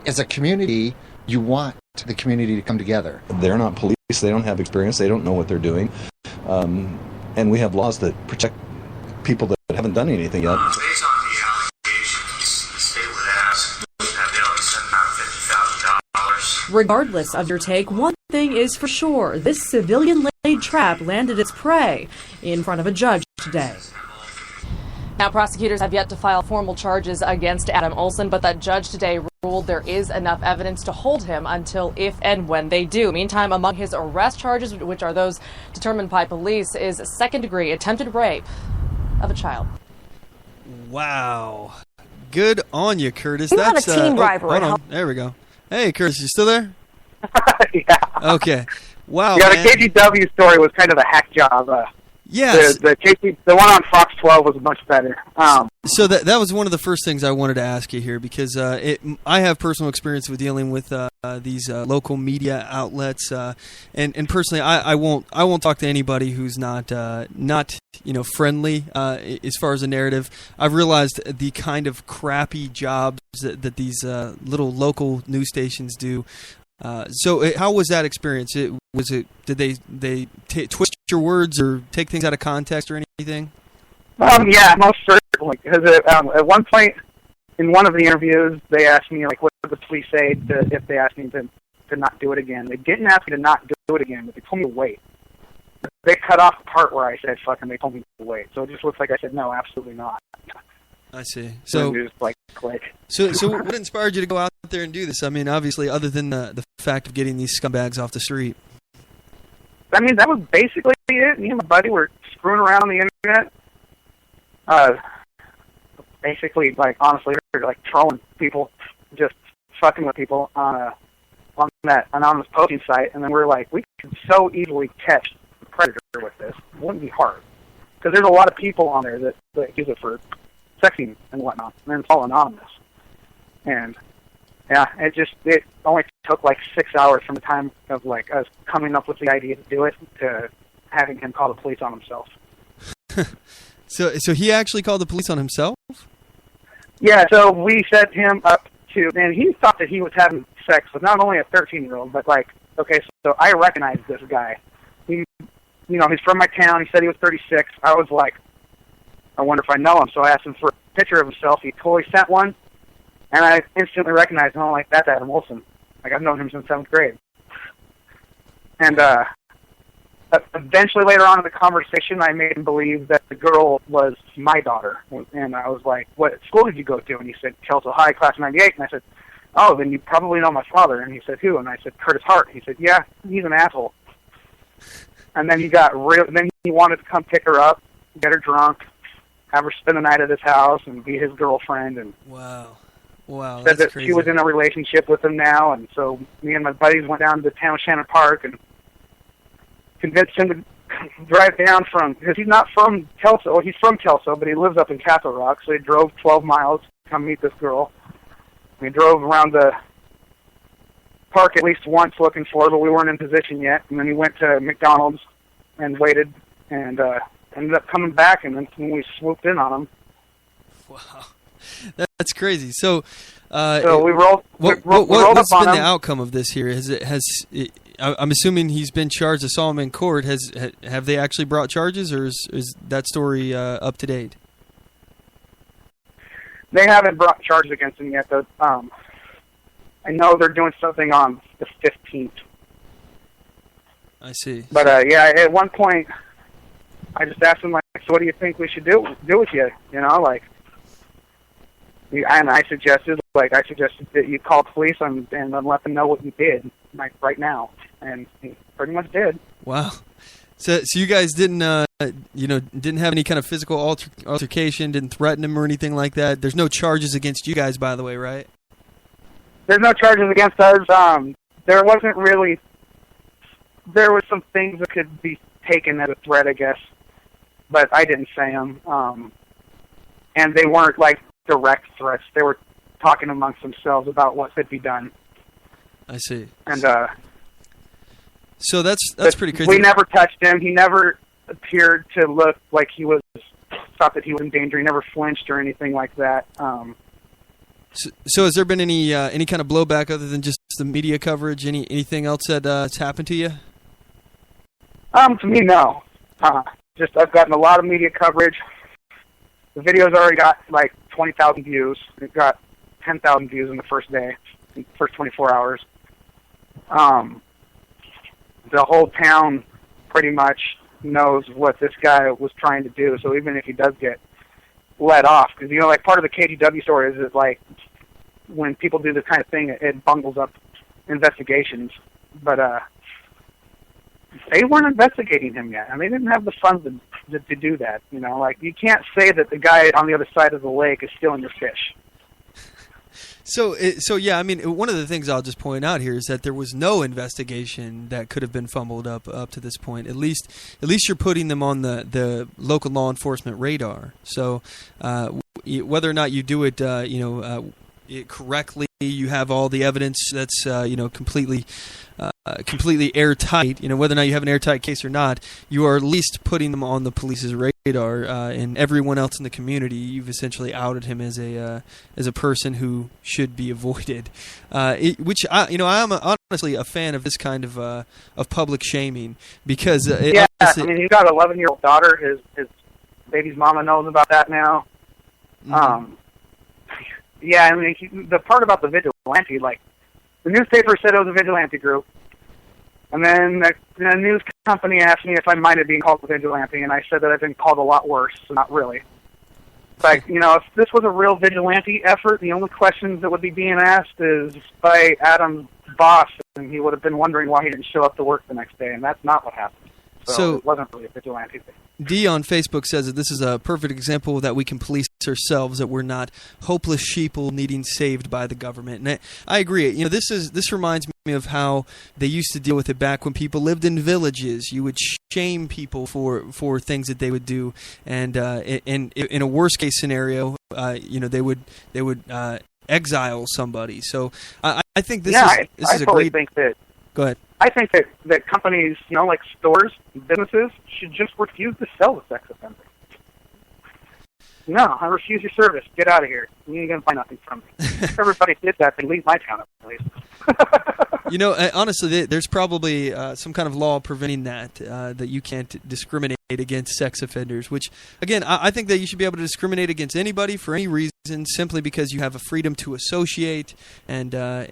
as a community, you want the community to come together.
They're not police. They don't have experience. They don't know what they're doing. And we have laws that protect people that haven't done anything yet.
Based on the allegations, the state would ask that they'll be sending out $50,000.
Regardless of your take, one thing is for sure. This civilian-laid trap landed its prey in front of a judge today.
Now, prosecutors have yet to file formal charges against Adam Olson, but that judge today ruled there is enough evidence to hold him until if and when they do. Meantime, among his arrest charges, which are those determined by police, is second-degree attempted rape of a child.
Wow. Good on you, Curtis.
You're not a team driver.
Hold on. There we go. Hey, Curtis, you still there?
Yeah.
Okay. Wow.
Yeah,
man.
the KGW story was kind of a hack job.
Yes.
The one on Fox 12 was much better.
So that was one of the first things I wanted to ask you here, because I have personal experience with dealing with these local media outlets, and personally, I won't talk to anybody who's not friendly as far as a narrative. I've realized the kind of crappy jobs that these little local news stations do. So how was that experience? Did they twist your words or take things out of context or anything?
Yeah, most certainly. Because at one point in one of the interviews, they asked me, like, what would the police say if they asked me to not do it again? They didn't ask me to not do it again, but they told me to wait. They cut off the part where I said fuck, and they told me to wait. So it just looks like I said no, absolutely not.
I see. So
just like click.
So what inspired you to go out there and do this? I mean, obviously, other than the fact of getting these scumbags off the street.
I mean, that was basically it. Me and my buddy were screwing around on the internet. Basically, like, honestly, like trolling people, just fucking with people on that anonymous posting site, and then we're like, we could so easily catch the predator with this. It wouldn't be hard, because there's a lot of people on there that use it for sexing and whatnot, and it's all anonymous. And yeah, it only took like 6 hours from the time of like us coming up with the idea to do it to having him call the police on himself.
So he actually called the police on himself?
Yeah, so we set him up to, and he thought that he was having sex with not only a 13-year-old, but like, okay, so I recognized this guy. He's from my town. He said he was 36. I was like, I wonder if I know him. So I asked him for a picture of himself. He totally sent one, and I instantly recognized him. I'm like, that's Adam Wilson. Like, I've known him since 7th grade. And eventually, later on in the conversation, I made him believe that the girl was my daughter. And I was like, what school did you go to? And he said, Kelso High, class 98. And I said, oh, then you probably know my father. And he said, who? And I said, Curtis Hart. He said, yeah, he's an asshole. And then he got real. Then he wanted to come pick her up, get her drunk, have her spend the night at his house, and be his girlfriend. And
wow,
said that
crazy.
she was in a relationship with him now. And so me and my buddies went down to the town of Shannon Park and convinced him to drive down because he's not from Kelso. He's from Kelso, but he lives up in Castle Rock. So he drove 12 miles to come meet this girl. We drove around the park at least once looking for her, but we weren't in position yet. And then he went to McDonald's and waited, and ended up coming back, and then we swooped in on him.
Wow, that's crazy. So
we rolled.
What's been the outcome of this here? I'm assuming he's been charged. I saw him in court. Have they actually brought charges, or is that story up to date?
They haven't brought charges against him yet, though. I know they're doing something on the 15th.
I see.
But yeah, at one point, I just asked him, like, so what do you think we should do with you? You know, like, and I suggested that you call police and then let them know what you did, like, right now. And he pretty much did.
Wow. So you guys didn't have any kind of physical altercation, didn't threaten him or anything like that? There's no charges against you guys, by the way, right?
There's no charges against us. There wasn't really. There were some things that could be taken as a threat, I guess, but I didn't say them. And they weren't like direct threats. They were talking amongst themselves about what could be done.
I see.
And
so that's pretty crazy.
We never touched him. He never appeared to look like he thought that he was in danger. He never flinched or anything like that.
So has there been any kind of blowback other than just the media coverage? Anything else that's happened to you?
To me, no. Just I've gotten a lot of media coverage. The video's already got like 20,000 views. It got 10,000 views in the first day, in the first 24 hours. The whole town pretty much knows what this guy was trying to do. So even if he does get let off, because like part of the KGW story is that like when people do this kind of thing, it bungles up investigations. But they weren't investigating him yet, and they didn't have the funds to do that. You know, like, you can't say that the guy on the other side of the lake is stealing your fish.
So yeah, I mean, one of the things I'll just point out here is that there was no investigation that could have been fumbled up to this point. At least you're putting them on the local law enforcement radar. So whether or not you do it, correctly, you have all the evidence that's completely airtight. You know, whether or not you have an airtight case or not, you are at least putting them on the police's radar, and everyone else in the community. You've essentially outed him as a person who should be avoided. Which I am honestly a fan of this kind of public shaming, because
I mean, he's got an 11-year-old daughter. His baby's mama knows about that now. Mm-hmm. Yeah, I mean, the part about the vigilante, like, the newspaper said it was a vigilante group, and then the news company asked me if I minded being called a vigilante, and I said that I've been called a lot worse, so not really. It's like, if this was a real vigilante effort, the only questions that would be being asked is by Adam's boss, and he would have been wondering why he didn't show up to work the next day, and that's not what happened. So it wasn't really a vigilante thing.
D on Facebook says that this is a perfect example that we can police ourselves, that we're not hopeless sheeple needing saved by the government. And I agree. This reminds me of how they used to deal with it back when people lived in villages. You would shame people for things that they would do, and in a worst case scenario, they would exile somebody. So I think this is a great.
Think that.
Go ahead.
I think that companies, like stores, businesses, should just refuse to sell the sex offender. No, I refuse your service. Get out of here. You ain't going to find nothing from me. If everybody did that, they'd leave my town at least.
Honestly, there's probably some kind of law preventing that you can't discriminate against sex offenders, which, again, I think that you should be able to discriminate against anybody for any reason, simply because you have a freedom to associate, and I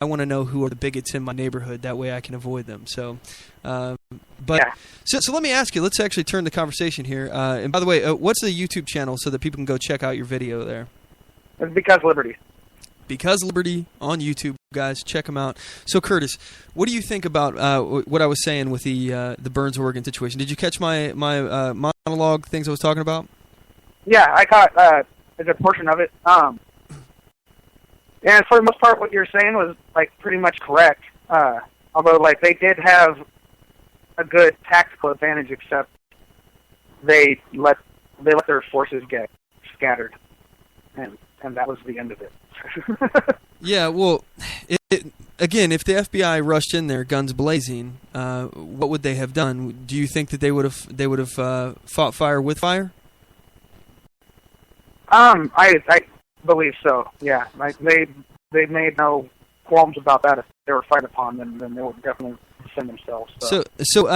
want to know who are the bigots in my neighborhood. That way I can avoid them. So let me ask you, let's actually turn the conversation here. And by the way, what's the YouTube channel so that people can go check out your video there?
It's Because Liberty.
Because Liberty on YouTube, guys, check them out. So, Curtis, what do you think about what I was saying with the Burns, Oregon situation? Did you catch my monologue, things I was talking about?
Yeah, I caught a good portion of it. And for the most part, what you were saying was pretty much correct. Although they did have a good tactical advantage, except they let their forces get scattered, and that was the end of it.
Yeah, well, again, if the FBI rushed in there, guns blazing, what would they have done? Do you think that they would have fought fire with fire?
I believe so. Yeah, they made no qualms about that. If they were fired upon, then they would definitely defend themselves.
So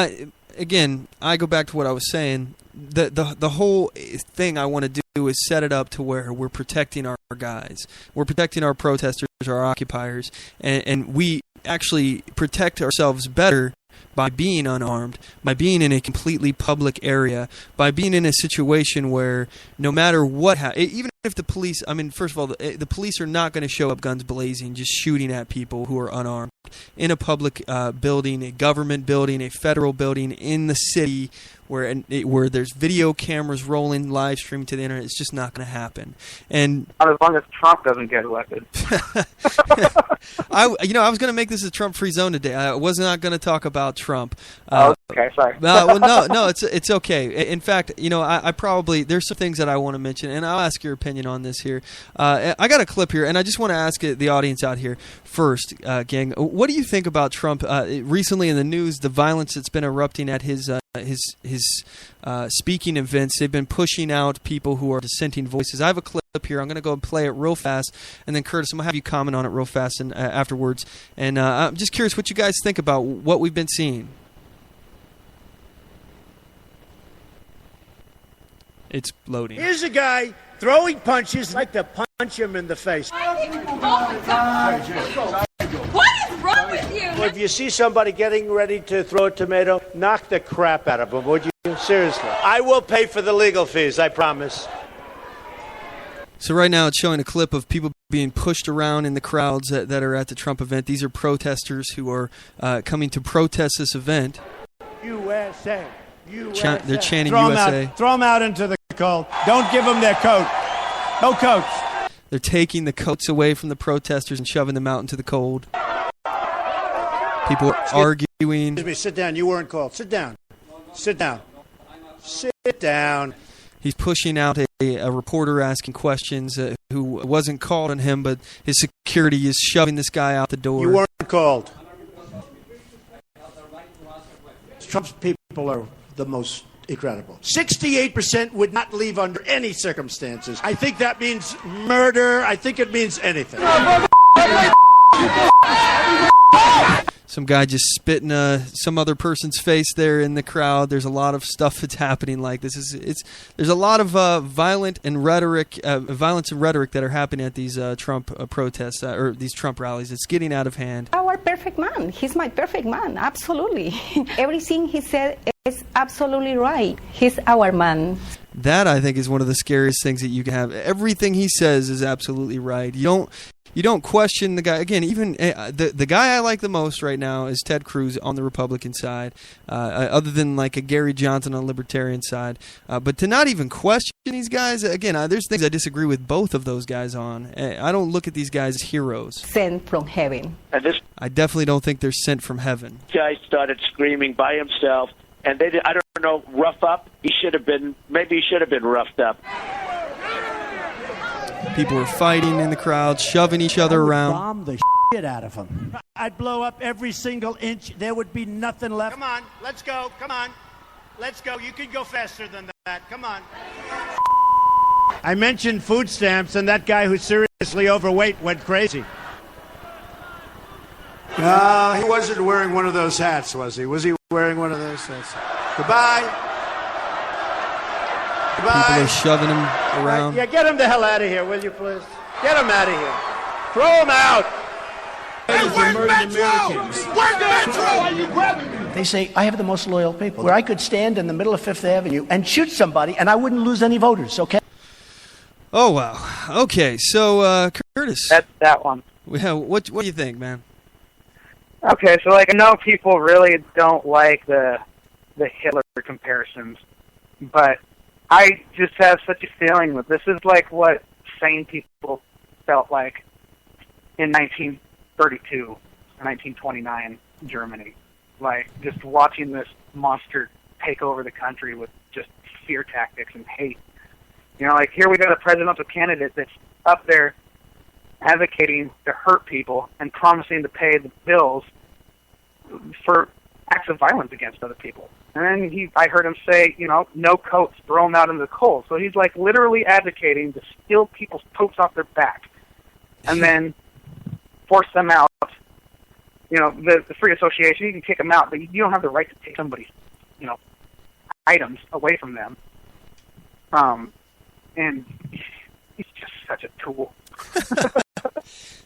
again, I go back to what I was saying. The whole thing I want to do is set it up to where we're protecting our guys. We're protecting our protesters, our occupiers, and we actually protect ourselves better by being unarmed, by being in a completely public area, by being in a situation where no matter what even if the police, first of all, the police are not going to show up guns blazing, just shooting at people who are unarmed in a public building, a government building, a federal building, in the city where there's video cameras rolling, live streaming to the internet. It's just not going to happen. And
as long as Trump doesn't get elected.
I was going to make this a Trump-free zone today. I was not going to talk about Trump.
Okay, sorry.
No, it's okay. In fact, I probably, there's some things that I want to mention, and I'll ask your opinion on this here. I got a clip here, and I just want to ask the audience out here first, gang. What do you think about Trump? Recently in the news, the violence that's been erupting at his speaking events. They've been pushing out people who are dissenting voices. I have a clip here. I'm going to go and play it real fast, and then Curtis, I'm going to have you comment on it real fast and afterwards. And I'm just curious what you guys think about what we've been seeing. It's loading.
Here's a guy throwing punches, like to punch him in the face.
What is wrong with you?
Well, if you see somebody getting ready to throw a tomato, knock the crap out of him, would you? Seriously. I will pay for the legal fees, I promise.
So right now it's showing a clip of people being pushed around in the crowds that are at the Trump event. These are protesters who are coming to protest this event.
USA. USA.
They're chanting
Throw
USA.
Throw them out into the cold. Don't give them their coat. No coats.
They're taking the coats away from the protesters and shoving them out into the cold. People are arguing.
Excuse me, sit down. You weren't called. Sit down. Sit down. Sit down.
He's pushing out a reporter asking questions who wasn't called on him, but his security is shoving this guy out the door.
You weren't called. Trump's people are the most incredible. 68% would not leave under any circumstances. I think that means murder. I think it means anything.
Some guy just spitting some other person's face there in the crowd. There's a lot of stuff that's happening like this. There's a lot of violence and rhetoric that are happening at these Trump protests or these Trump rallies. It's getting out of hand.
Our perfect man. He's my perfect man. Absolutely. Everything he said is absolutely right. He's our man.
That, I think, is one of the scariest things that you can have. Everything he says is absolutely right. You don't question the guy. Again, even the guy I like the most right now is Ted Cruz on the Republican side, other than like a Gary Johnson on the Libertarian side. But to not even question these guys, again, there's things I disagree with both of those guys on. I don't look at these guys as heroes.
Sent from heaven.
And this
I definitely don't think they're sent from heaven.
guy started screaming by himself, and they did, I don't know, rough up. Maybe he should have been roughed up.
People were fighting in the crowd, shoving each other around.
Bomb the shit out of him. I'd blow up every single inch. There would be nothing left. Come on, let's go. Come on, let's go. You can go faster than that. Come on. I mentioned food stamps, and that guy who's seriously overweight went crazy. No, he wasn't wearing one of those hats, was he? Was he wearing one of those hats? Goodbye. Goodbye.
People are shoving him around.
Yeah, get him the hell out of here, will you, please? Get him out of here. Throw him out.
Hey, where's Metro? Where's Metro? Why are you grabbing me?
They say, I have the most loyal people, where I could stand in the middle of Fifth Avenue and shoot somebody, and I wouldn't lose any voters, okay?
Oh, wow. Okay, so, Curtis.
That's that one.
Yeah, what do you think, man?
Okay, so, I know people really don't like the Hitler comparisons, but I just have such a feeling that this is like what sane people felt like in 1932 or 1929 Germany. Like, just watching this monster take over the country with just fear tactics and hate. Like, here we got a presidential candidate that's up there advocating to hurt people and promising to pay the bills for acts of violence against other people. And then I heard him say, no coats, throw them out into the cold. So he's like literally advocating to steal people's coats off their back and then force them out. The free association, you can kick them out, but you don't have the right to take somebody's, items away from them. And he's just such a tool.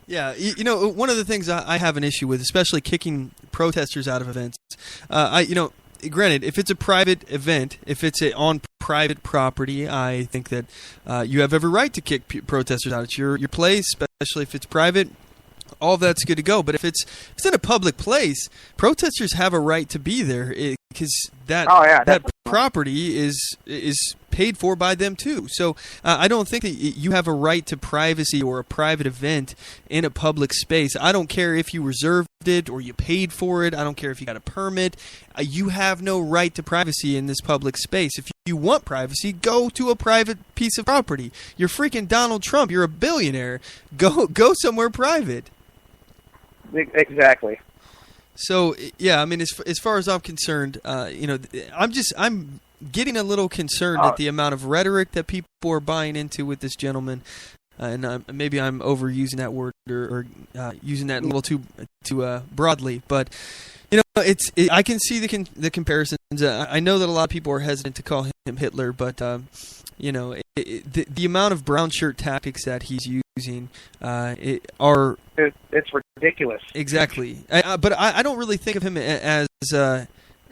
Yeah, one of the things I have an issue with, especially kicking protesters out of events, granted, if it's a private event, if it's on private property, I think that you have every right to kick protesters out. It's your place, especially if it's private. All that's good to go. But if it's in a public place, protesters have a right to be there because that property is paid for by them too. So I don't think that you have a right to privacy or a private event in a public space. I don't care if you reserved it or you paid for it. I don't care if you got a permit. You have no right to privacy in this public space. If you want privacy, go to a private piece of property. You're freaking Donald Trump. You're a billionaire. Go somewhere private.
Exactly.
So yeah, I mean, as far as I'm concerned, I'm getting a little concerned at the amount of rhetoric that people are buying into with this gentleman, and maybe I'm overusing that word or using that a little too broadly. But I can see the comparisons. I know that a lot of people are hesitant to call him Hitler, but the amount of brown shirt tactics that he's using it's
ridiculous.
Exactly. But I don't really think of him as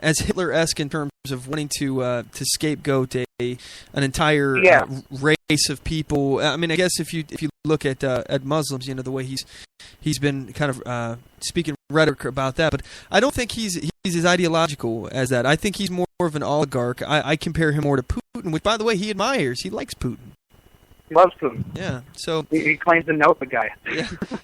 as Hitler-esque in terms of wanting to scapegoat an entire race of people. I mean, I guess if you look at Muslims, the way he's been kind of speaking rhetoric about that, but I don't think he's as ideological as that. I think he's more of an oligarch. I compare him more to Putin, which, by the way, he admires. He likes Putin.
He loves Putin.
Yeah, so
he claims to know the guy.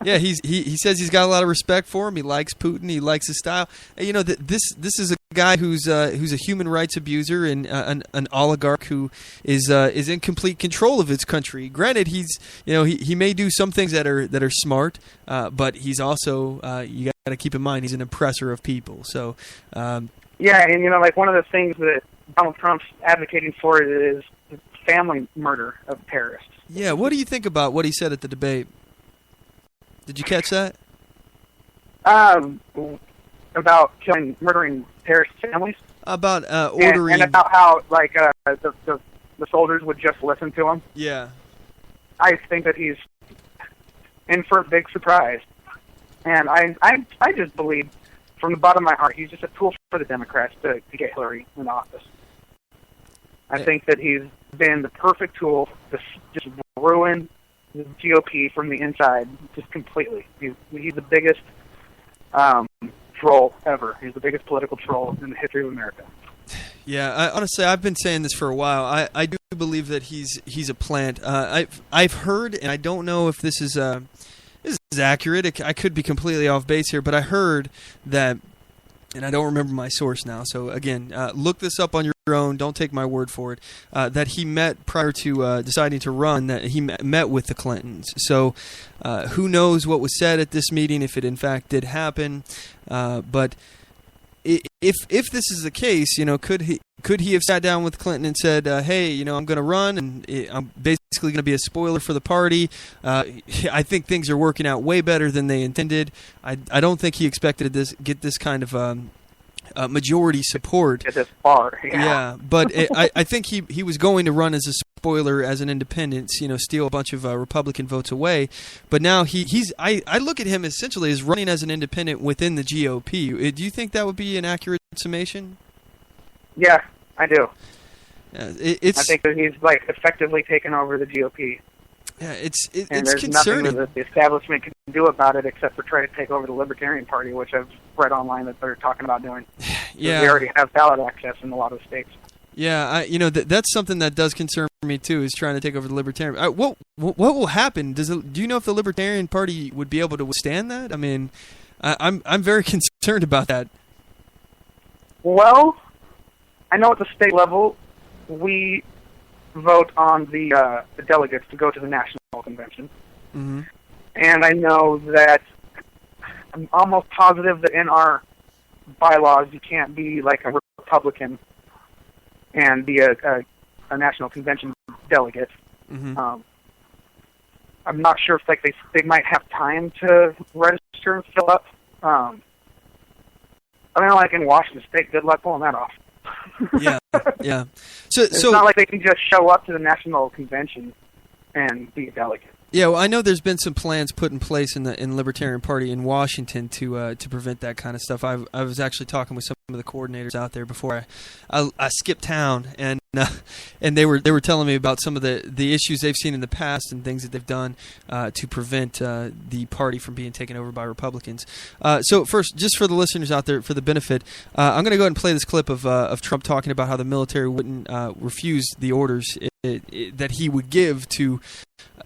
Yeah. He says he's got a lot of respect for him. He likes Putin. He likes his style. This is a guy who's a human rights abuser and an oligarch who is in complete control of his country. Granted, he may do some things that are smart, but he's also you got to keep in mind he's an oppressor of people. So
yeah, and like one of the things that Donald Trump's advocating for is family murder of terrorists.
Yeah, what do you think about what he said at the debate? Did you catch that?
About murdering terrorist families.
About ordering
and about how the soldiers would just listen to him.
Yeah.
I think that he's in for a big surprise, and I just believe from the bottom of my heart he's just a tool for the Democrats to get Hillary in office. I think that he's been the perfect tool to just ruin the GOP from the inside, just completely. He's the biggest troll ever. He's the biggest political troll in the history of America.
Yeah, honestly, I've been saying this for a while. I do believe that he's a plant. I've heard, and I don't know if this is accurate. I could be completely off base here, but I heard that. And I don't remember my source now, so again, look this up on your own. Don't take my word for it. That he met prior to deciding to run, that he met with the Clintons. So who knows what was said at this meeting, if it in fact did happen. But if this is the case, could he have sat down with Clinton and said, hey, I'm going to run, and I'm basically going to be a spoiler for the party. I think things are working out way better than they intended. I don't think he expected to get this kind of majority support.
Get this far.
Yeah, but I think he was going to run as a spoiler, as an independent, steal a bunch of Republican votes away. But now I look at him essentially as running as an independent within the GOP. Do you think that would be an accurate summation?
Yeah, I do.
I
think that he's effectively taken over the GOP.
Yeah, it's
there's
concerning.
Nothing that the establishment can do about it except for try to take over the Libertarian Party, which I've read online that they're talking about doing.
Yeah,
they already have ballot access in a lot of states.
Yeah, that's something that does concern me too. Is trying to take over the Libertarian. What will happen? Do you know if the Libertarian Party would be able to withstand that? I mean, I'm very concerned about that.
Well, I know at the state level, we vote on the delegates to go to the national convention.
Mm-hmm.
And I know that I'm almost positive that in our bylaws you can't be like a Republican and be a national convention delegate.
Mm-hmm.
I'm not sure if they might have time to register and fill up. I mean, like in Washington State, good luck pulling that off.
Yeah. So
it's not like they can just show up to the national convention and be a delegate.
Yeah, well, I know there's been some plans put in place in the Libertarian Party in Washington to prevent that kind of stuff. I was actually talking with some of the coordinators out there before I skipped town, and they were telling me about some of the issues they've seen in the past and things that they've done to prevent the party from being taken over by Republicans. So first, just for the listeners out there, for the benefit, I'm going to go ahead and play this clip of Trump talking about how the military wouldn't refuse the orders that he would give to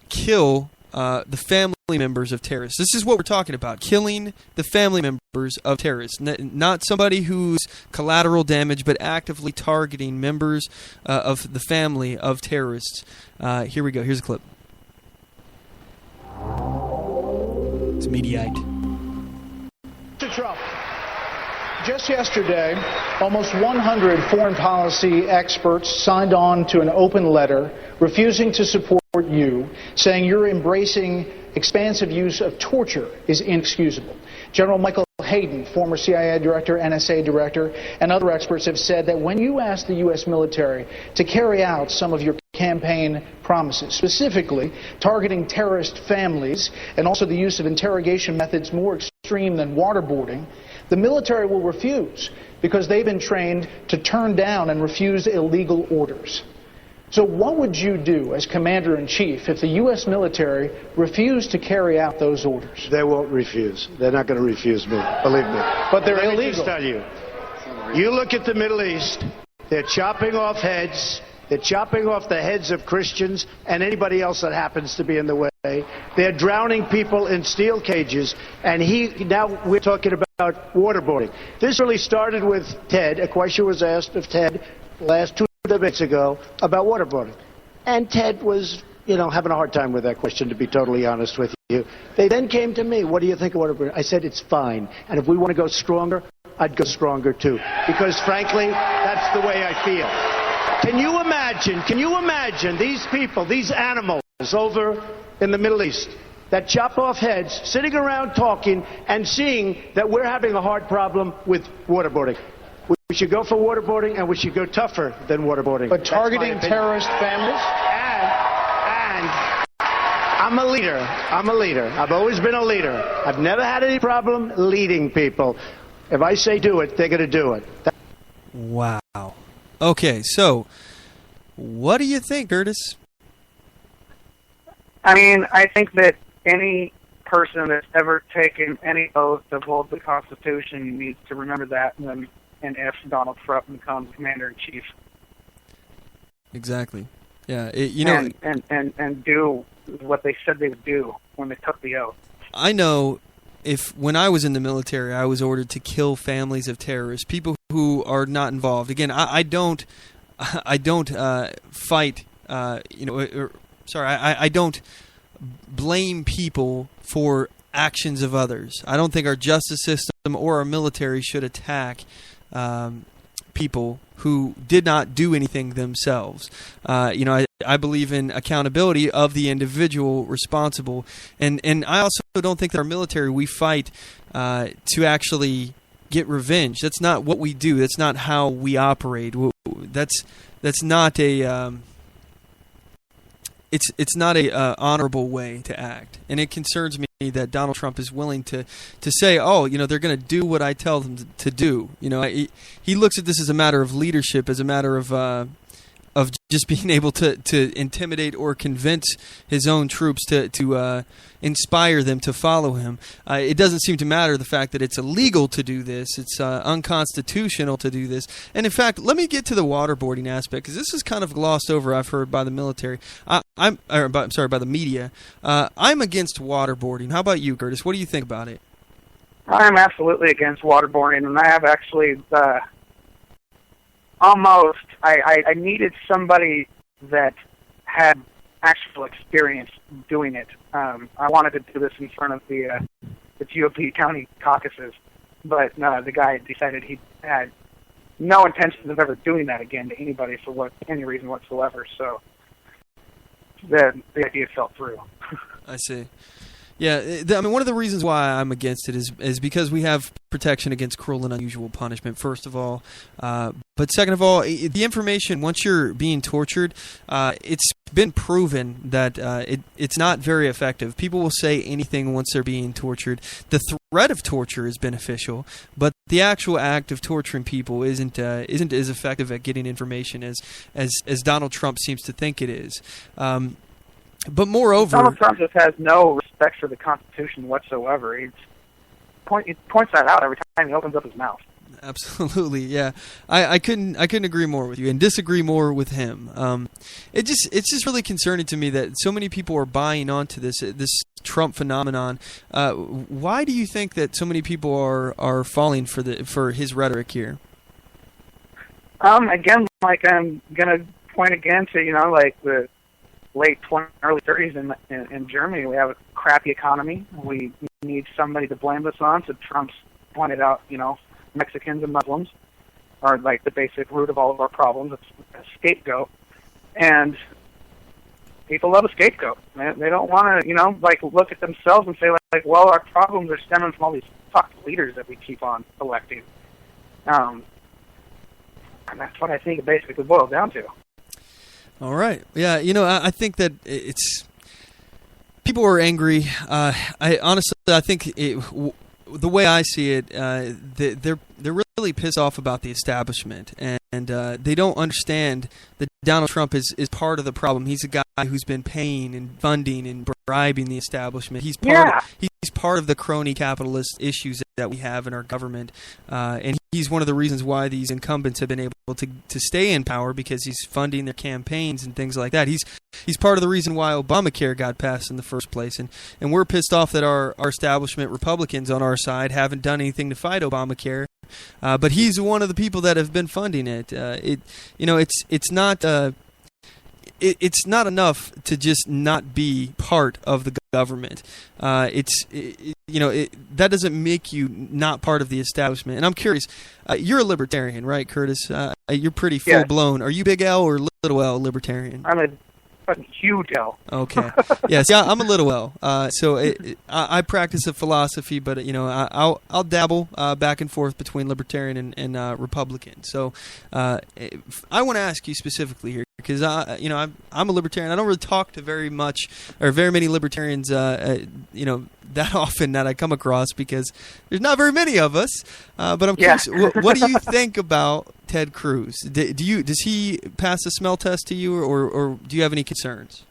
kill the family members of terrorists. This is what we're talking about, killing the family members of terrorists. Not somebody who's collateral damage, but actively targeting members of the family of terrorists. Here we go. Here's a clip. It's Mediate.
Mr. Trump, just yesterday, almost 100 foreign policy experts signed on to an open letter refusing to support you, saying you're embracing expansive use of torture is inexcusable. General Michael Hayden, former CIA director, NSA director, and other experts have said that when you ask the U.S. military to carry out some of your campaign promises, specifically targeting terrorist families and also the use of interrogation methods more extreme than waterboarding, The military will refuse because they've been trained to turn down and refuse illegal orders. So what would you do as Commander-in-Chief if the U.S. military refused to carry out those orders?
They won't refuse. They're not going to refuse me, believe me.
But they're
Let me
illegal.
just tell you, you look at the Middle East, they're chopping off heads. They're chopping off the heads of Christians and anybody else that happens to be in the way. They're drowning people in steel cages. And now we're talking about waterboarding. This really started with Ted. A question was asked of Ted last 2 debates ago about waterboarding. And Ted was, having a hard time with that question, to be totally honest with you. They then came to me, what do you think of waterboarding? I said, it's fine. And if we want to go stronger, I'd go stronger too. Because frankly, that's the way I feel. Can you imagine these people, these animals over in the Middle East that chop off heads, sitting around talking and seeing that we're having a hard problem with waterboarding? We should go for waterboarding, and we should go tougher than waterboarding.
But targeting terrorist families?
And I'm a leader. I've always been a leader. I've never had any problem leading people. If I say do it, they're going to do it.
Wow. Okay, so what do you think, Curtis?
I mean, I think that any person that's ever taken any oath to uphold the Constitution needs to remember that when and if Donald Trump becomes Commander-in-Chief.
Exactly. Yeah,
and do what they said they would do when they took the oath.
I know when I was in the military, I was ordered to kill families of terrorists, people who are not involved. Again, I don't fight. I don't blame people for actions of others. I don't think our justice system or our military should attack people who did not do anything themselves. I believe in accountability of the individual responsible, and I also don't think that our military, we fight to actually get revenge. That's not what we do. That's not how we operate. That's not a it's not a honorable way to act, and it concerns me that Donald Trump is willing to say, they're going to do what I tell them to do. He looks at this as a matter of leadership, as a matter of just being able to intimidate or convince his own troops to inspire them to follow him. It doesn't seem to matter the fact that it's illegal to do this. It's unconstitutional to do this. And in fact, let me get to the waterboarding aspect, because this is kind of glossed over, I've heard, by the military. By the media. I'm against waterboarding. How about you, Curtis? What do you think about it?
I'm absolutely against waterboarding, and I have actually I needed somebody that had actual experience doing it. I wanted to do this in front of the GOP county caucuses, but the guy decided he had no intentions of ever doing that again to anybody for any reason whatsoever. So the idea fell through.
I see. Yeah, one of the reasons why I'm against it is because we have protection against cruel and unusual punishment, first of all. But second of all, the information, once you're being tortured, it's been proven that it's not very effective. People will say anything once they're being tortured. The threat of torture is beneficial, but the actual act of torturing people isn't as effective at getting information as Donald Trump seems to think it is. But moreover,
Donald Trump just has no respect for the Constitution whatsoever. He points that out every time he opens up his mouth.
Absolutely, yeah. I couldn't agree more with you and disagree more with him. It's just really concerning to me that so many people are buying onto this Trump phenomenon. Why do you think that so many people are falling for his rhetoric here?
Again, I'm gonna point again to the late 20s, early 30s in Germany. We have a crappy economy. We need somebody to blame this on. So Trump's pointed out, Mexicans and Muslims are like the basic root of all of our problems. It's a scapegoat. And people love a scapegoat. They don't want to, look at themselves and say, well, our problems are stemming from all these fucked leaders that we keep on electing. And that's what I think it basically boils down to.
All right. Yeah, I think that people are angry. I think the way I see it, they're really pissed off about the establishment, and they don't understand that Donald Trump is part of the problem. He's a guy who's been paying and funding and bribing the establishment. He's part of the crony capitalist issues that we have in our government, and he's one of the reasons why these incumbents have been able to stay in power, because he's funding their campaigns and things like that. He's part of the reason why Obamacare got passed in the first place, and we're pissed off that our establishment Republicans on our side haven't done anything to fight Obamacare. But he's one of the people that have been funding it. It's not enough to just not be part of the government. That doesn't make you not part of the establishment. And I'm curious, you're a libertarian, right, Curtis? You're pretty full blown. Are you big L or little L libertarian?
I'm a fucking huge L.
Okay. Yes, yeah, I'm a little L. So I practice a philosophy, but I'll dabble back and forth between libertarian and Republican. So I want to ask you specifically here, because I'm a libertarian. I don't really talk to very many libertarians that often that I come across, because there's not very many of us. But I'm curious, what do you think about Ted Cruz? Does he pass the smell test to you, or do you have any concerns?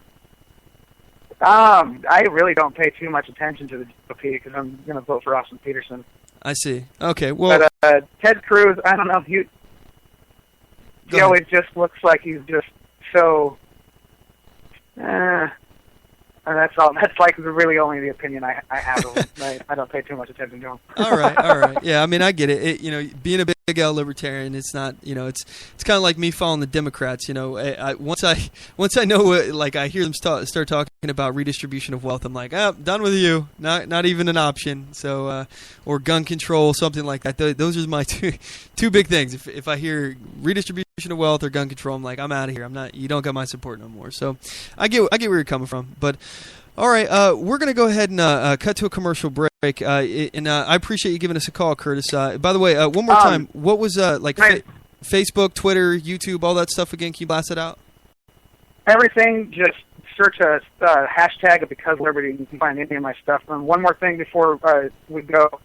I really don't pay too much attention to the GOP, because I'm going to vote for Austin Peterson.
I see. Okay, well,
but Ted Cruz, I don't know. He always just looks like he's just so. And that's all. That's like really only the opinion I have of him. I don't pay too much attention to him.
All right. Yeah, I mean, I get it. Being a big L libertarian, it's not. It's kind of like me following the Democrats. Once I know, I hear them start talking about redistribution of wealth, I'm like, done with you. Not even an option. So, or gun control, something like that. Those are my two big things. If I hear redistribution of wealth or gun control, I'm like, I'm out of here. You don't got my support no more. So, I get where you're coming from, but. All right, we're going to go ahead and cut to a commercial break, and I appreciate you giving us a call, Curtis. By the way, one more time, what was Facebook, Twitter, YouTube, all that stuff again? Can you blast it out?
Everything, just search a hashtag of Because Liberty, and you can find any of my stuff. And one more thing before we go,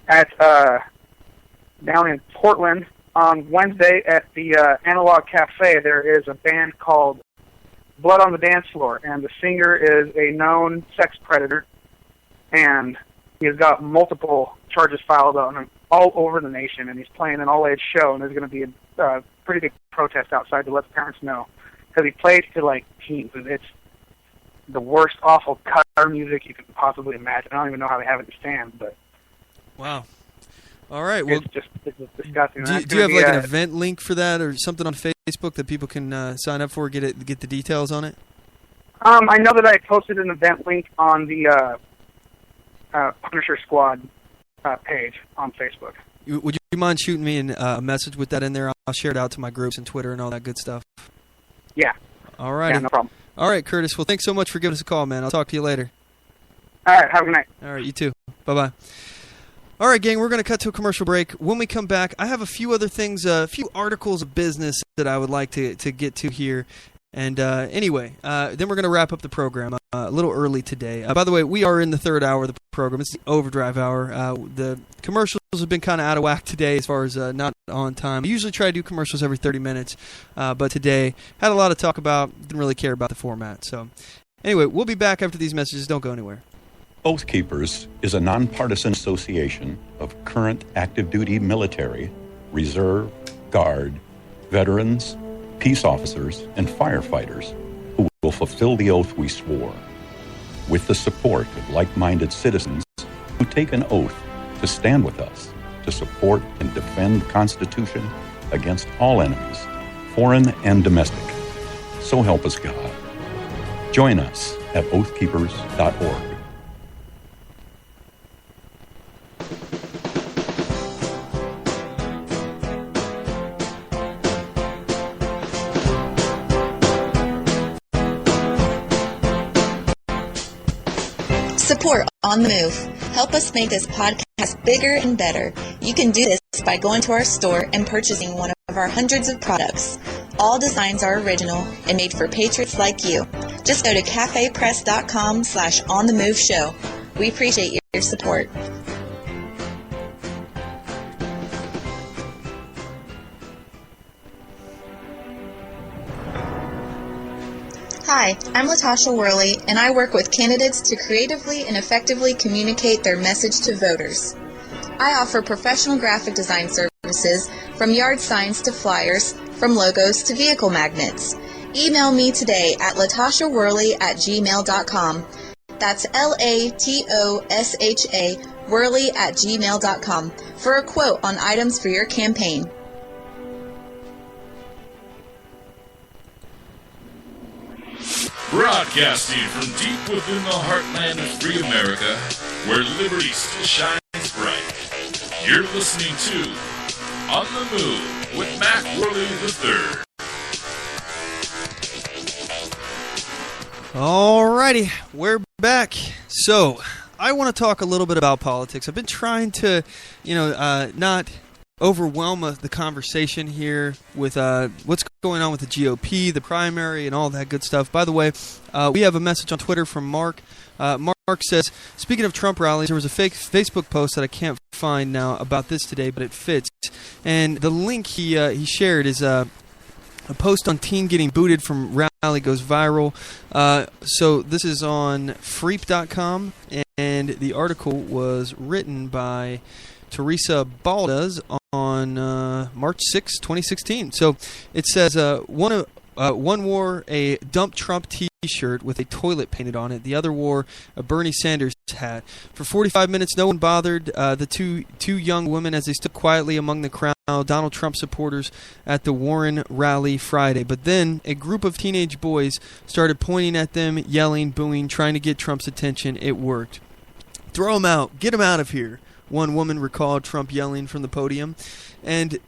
down in Portland, on Wednesday at the Analog Cafe, there is a band called Blood on the Dance Floor, and the singer is a known sex predator, and he has got multiple charges filed on him all over the nation, and he's playing an all-age show, and there's going to be a pretty big protest outside to let the parents know, because he plays to, teens, and it's the worst, awful car music you could possibly imagine. I don't even know how they have it to stand, but...
Wow. All right, well,
it's disgusting.
Do you have an event link for that, or something on Facebook that people can sign up for, get the details on it?
I know that I posted an event link on the Punisher Squad page on Facebook.
Would you mind shooting me a message with that in there? I'll share it out to my groups and Twitter and all that good stuff.
Yeah.
All right.
Yeah, no problem.
All right, Curtis. Well, thanks so much for giving us a call, man. I'll talk to you later.
All right. Have a good night.
All right. You too. Bye-bye. All right, gang, we're going to cut to a commercial break. When we come back, I have a few other things, a few articles of business that I would like to get to here. And anyway, then we're going to wrap up the program a little early today. By the way, we are in the third hour of the program. It's the overdrive hour. The commercials have been kind of out of whack today as far as not on time. I usually try to do commercials every 30 minutes, but today had a lot to talk about. Didn't really care about the format. So anyway, we'll be back after these messages. Don't go anywhere.
Oath Keepers is a nonpartisan association of current active duty military, reserve, guard, veterans, peace officers, and firefighters who will fulfill the oath we swore, with the support of like-minded citizens who take an oath to stand with us to support and defend the Constitution against all enemies, foreign and domestic. So help us God. Join us at oathkeepers.org.
Support On The Move. Help us make this podcast bigger and better. You can do this by going to our store and purchasing one of our hundreds of products. All designs are original and made for patriots like you. Just go to cafepress.com/onthemoveshow. We appreciate your support. Hi, I'm Latasha Worley, and I work with candidates to creatively and effectively communicate their message to voters. I offer professional graphic design services, from yard signs to flyers, from logos to vehicle magnets. Email me today at latashaworley@gmail.com. That's LATOSHA Worley@gmail.com for a quote on items for your campaign.
Broadcasting from deep within the heartland of free America, where liberty still shines bright. You're listening to On the Move with Mac Worley III.
Alrighty, we're back. So, I want to talk a little bit about politics. I've been trying to, not overwhelm the conversation here with what's going on with the GOP, the primary, and all that good stuff. By the way, we have a message on Twitter from Mark. Mark says, speaking of Trump rallies, there was a fake Facebook post that I can't find now about this today, but it fits. And the link he shared is a post on teen getting booted from rally goes viral. So this is on Freep.com, and the article was written by Teresa Baldas on March 6, 2016. So it says, one wore a Dump Trump t-shirt with a toilet painted on it. The other wore a Bernie Sanders hat. For 45 minutes, no one bothered the two young women as they stood quietly among the crowd, Donald Trump supporters at the Warren rally Friday. But then a group of teenage boys started pointing at them, yelling, booing, trying to get Trump's attention. It worked. Throw him out. Get him out of here. One woman recalled Trump yelling from the podium. And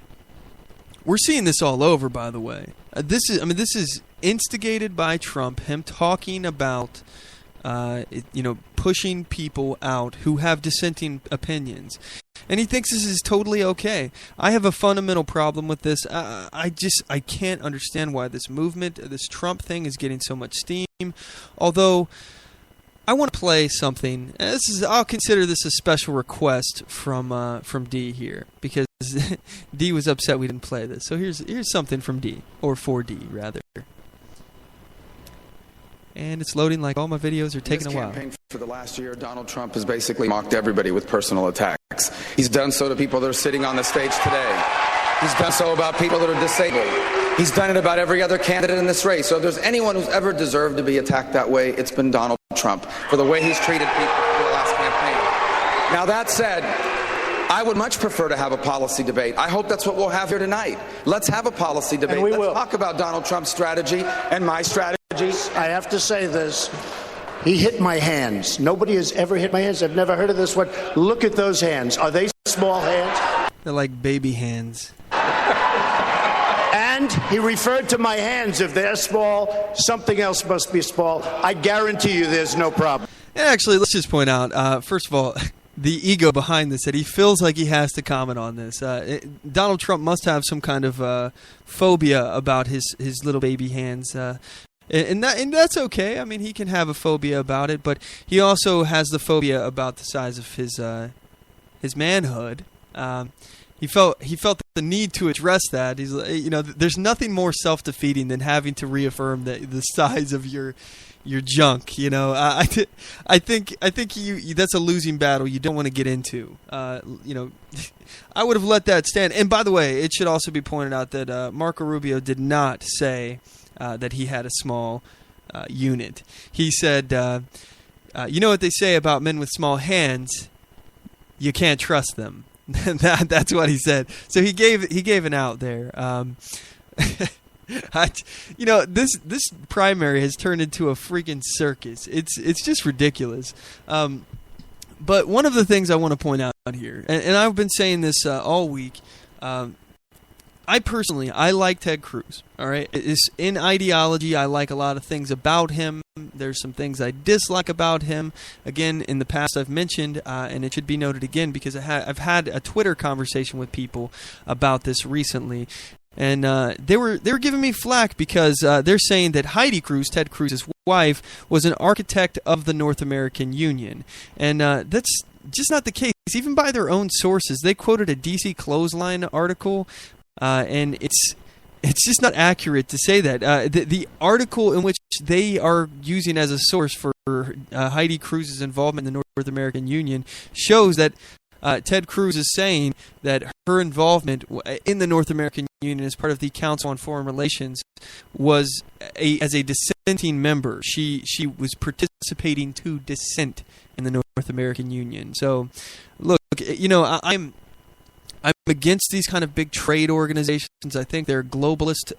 we're seeing this all over, by the way. This is instigated by Trump, him talking about, pushing people out who have dissenting opinions. And he thinks this is totally okay. I have a fundamental problem with this. I can't understand why this movement, this Trump thing, is getting so much steam. Although, I want to play something. I'll consider this a special request from D here, because D was upset we didn't play this. So here's something from D, or for D rather. And it's loading like all my videos are taking a while.
This campaign for the last year, Donald Trump has basically mocked everybody with personal attacks. He's done so to people that are sitting on the stage today. He's done so about people that are disabled. He's done it about every other candidate in this race. So if there's anyone who's ever deserved to be attacked that way, it's been Donald Trump for the way he's treated people for the last campaign. Now, that said, I would much prefer to have a policy debate. I hope that's what we'll have here tonight. Let's have a policy debate.
And we
Let's
will.
talk about Donald Trump's strategy and my strategies.
I have to say this. He hit my hands. Nobody has ever hit my hands. I've never heard of this one. Look at those hands. Are they small hands?
They're like baby hands.
And he referred to my hands. If they're small, something else must be small. I guarantee you there's no problem.
And actually, let's just point out, first of all, the ego behind this, that he feels like he has to comment on this. Donald Trump must have some kind of phobia about his little baby hands. And that's okay. I mean, he can have a phobia about it, but he also has the phobia about the size of his manhood. He felt the need to address that. He's, there's nothing more self-defeating than having to reaffirm the size of your junk. I think that's a losing battle you don't want to get into. I would have let that stand. And by the way, it should also be pointed out that Marco Rubio did not say that he had a small unit. He said, you know what they say about men with small hands? You can't trust them. That's what he said. So he gave an out there. This primary has turned into a freaking circus. It's just ridiculous. But one of the things I want to point out here, and I've been saying this all week, I personally like Ted Cruz. All right, it's in ideology. I like a lot of things about him. There's some things I dislike about him. Again, in the past I've mentioned, and it should be noted again because I've had a Twitter conversation with people about this recently, and they were giving me flack because they're saying that Heidi Cruz, Ted Cruz's wife, was an architect of the North American Union, and that's just not the case. Even by their own sources, they quoted a DC Clothesline article. And It's just not accurate to say that. The article in which they are using as a source for Heidi Cruz's involvement in the North American Union shows that Ted Cruz is saying that her involvement in the North American Union as part of the Council on Foreign Relations was as a dissenting member. She was participating to dissent in the North American Union. So, look, I'm against these kind of big trade organizations. I think they're globalist